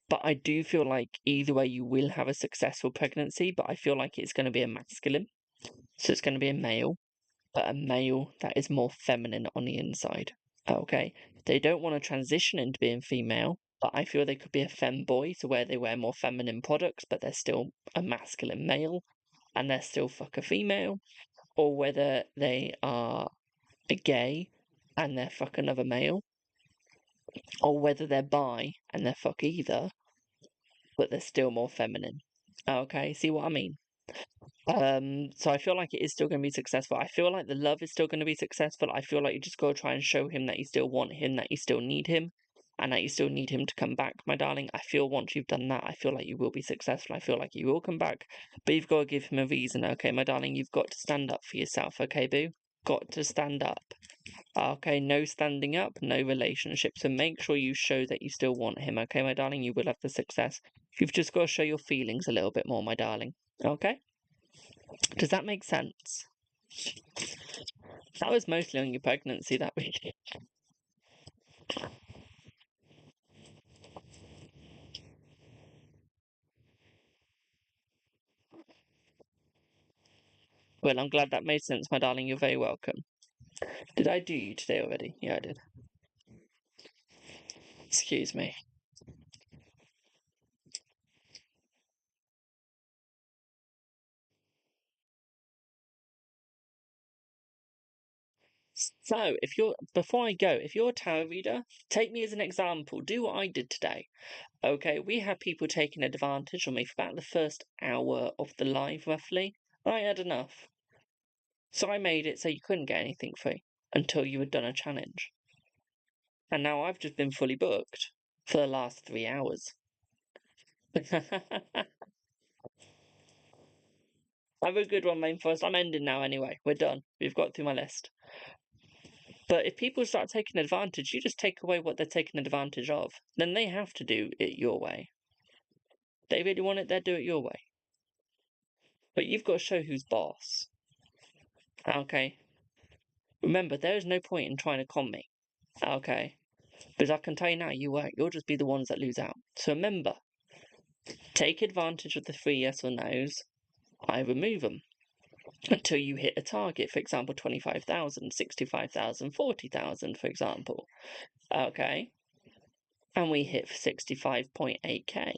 But I do feel like either way you will have a successful pregnancy, but I feel like it's going to be a masculine. So it's going to be a male, but a male that is more feminine on the inside. Okay, they don't want to transition into being female, but I feel they could be a femboy, so where they wear more feminine products, but they're still a masculine male, and they're still fuck a female. or whether they are a gay and they're fuck another male, or whether they're bi and they're fuck either, but they're still more feminine. Okay, see what I mean? So I feel like it is still going to be successful. I feel like the love is still going to be successful. I feel like you just got to try and show him that you still want him, that you still need him, and that you still need him to come back, my darling. I feel once you've done that, I feel like you will be successful. I feel like you will come back, but you've got to give him a reason, okay, my darling? You've got to stand up for yourself, okay, boo? Got to stand up. Okay, no standing up, no relationship. So make sure you show that you still want him, okay, my darling? You will have the success. You've just got to show your feelings a little bit more, my darling. Okay? Does that make sense? That was mostly on your pregnancy that week. Well, I'm glad that made sense, my darling. You're very welcome. Did I do you today already? Yeah, I did. Excuse me. So, before I go, if you're a tarot reader, take me as an example. Do what I did today. Okay, we had people taking advantage of me for about the first hour of the live, roughly. I had enough. So I made it so you couldn't get anything free until you had done a challenge. And now I've just been fully booked for the last 3 hours. Have a good one, Mainforest. I'm ending now anyway. We're done. We've got through my list. But if people start taking advantage, you just take away what they're taking advantage of. Then they have to do it your way. They really want it, they'll do it your way. But you've got to show who's boss. Okay? Remember, there is no point in trying to con me. Okay? Because I can tell you now, you won't. You'll just be the ones that lose out. So remember, take advantage of the 3 yes or no's. I remove them until you hit a target, for example, 25,000, 65,000, 40,000, for example. Okay? And we hit 65.8k.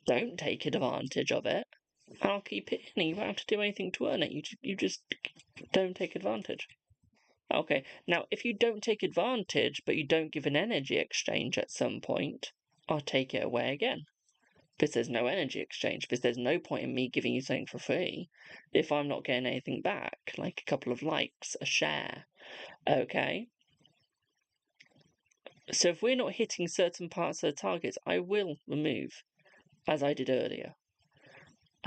Don't take advantage of it. I'll keep it in. You won't have to do anything to earn it. You just don't take advantage. Okay, now if you don't take advantage, but you don't give an energy exchange at some point, I'll take it away again. Because there's no energy exchange, because there's no point in me giving you something for free if I'm not getting anything back, like a couple of likes, a share. Okay? So if we're not hitting certain parts of the targets, I will remove, as I did earlier.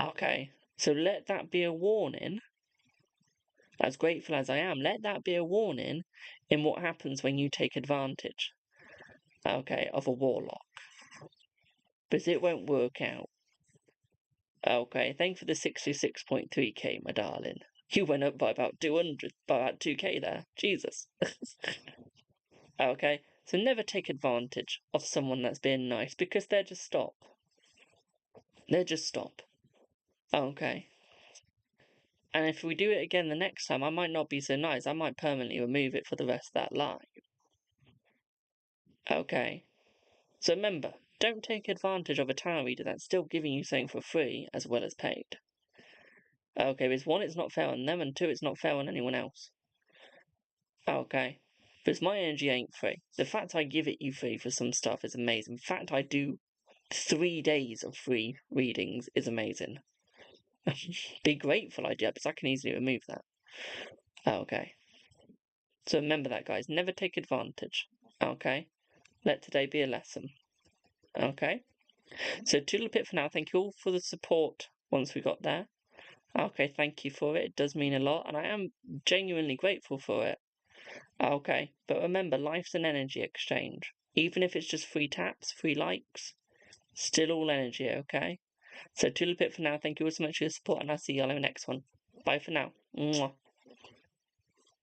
Okay, so let that be a warning. As grateful as I am, let that be a warning in what happens when you take advantage, okay, of a warlock. Because it won't work out. Okay, thank you for the 66.3k, my darling. You went up by about 200, by about 2k there. Jesus. Okay, so never take advantage of someone that's being nice, because they'll just stop. They'll just stop. Okay. And if we do it again the next time, I might not be so nice. I might permanently remove it for the rest of that live. Okay. So remember, don't take advantage of a tarot reader that's still giving you something for free as well as paid. Okay, because 1, it's not fair on them, and 2, it's not fair on anyone else. Okay. Because my energy ain't free. The fact I give it you free for some stuff is amazing. The fact I do 3 days of free readings is amazing. Be grateful I do it, because I can easily remove that. Okay. So remember that, guys. Never take advantage. Okay? Let today be a lesson. Okay? So toodle-pip for now. Thank you all for the support once we got there. Okay, thank you for it. It does mean a lot, and I am genuinely grateful for it. Okay, but remember, life's an energy exchange. Even if it's just 3 taps, 3 likes, still all energy, okay? So toodle-pip for now. Thank you all so much for your support, and I'll see you all in the next one. Bye for now. Mwah.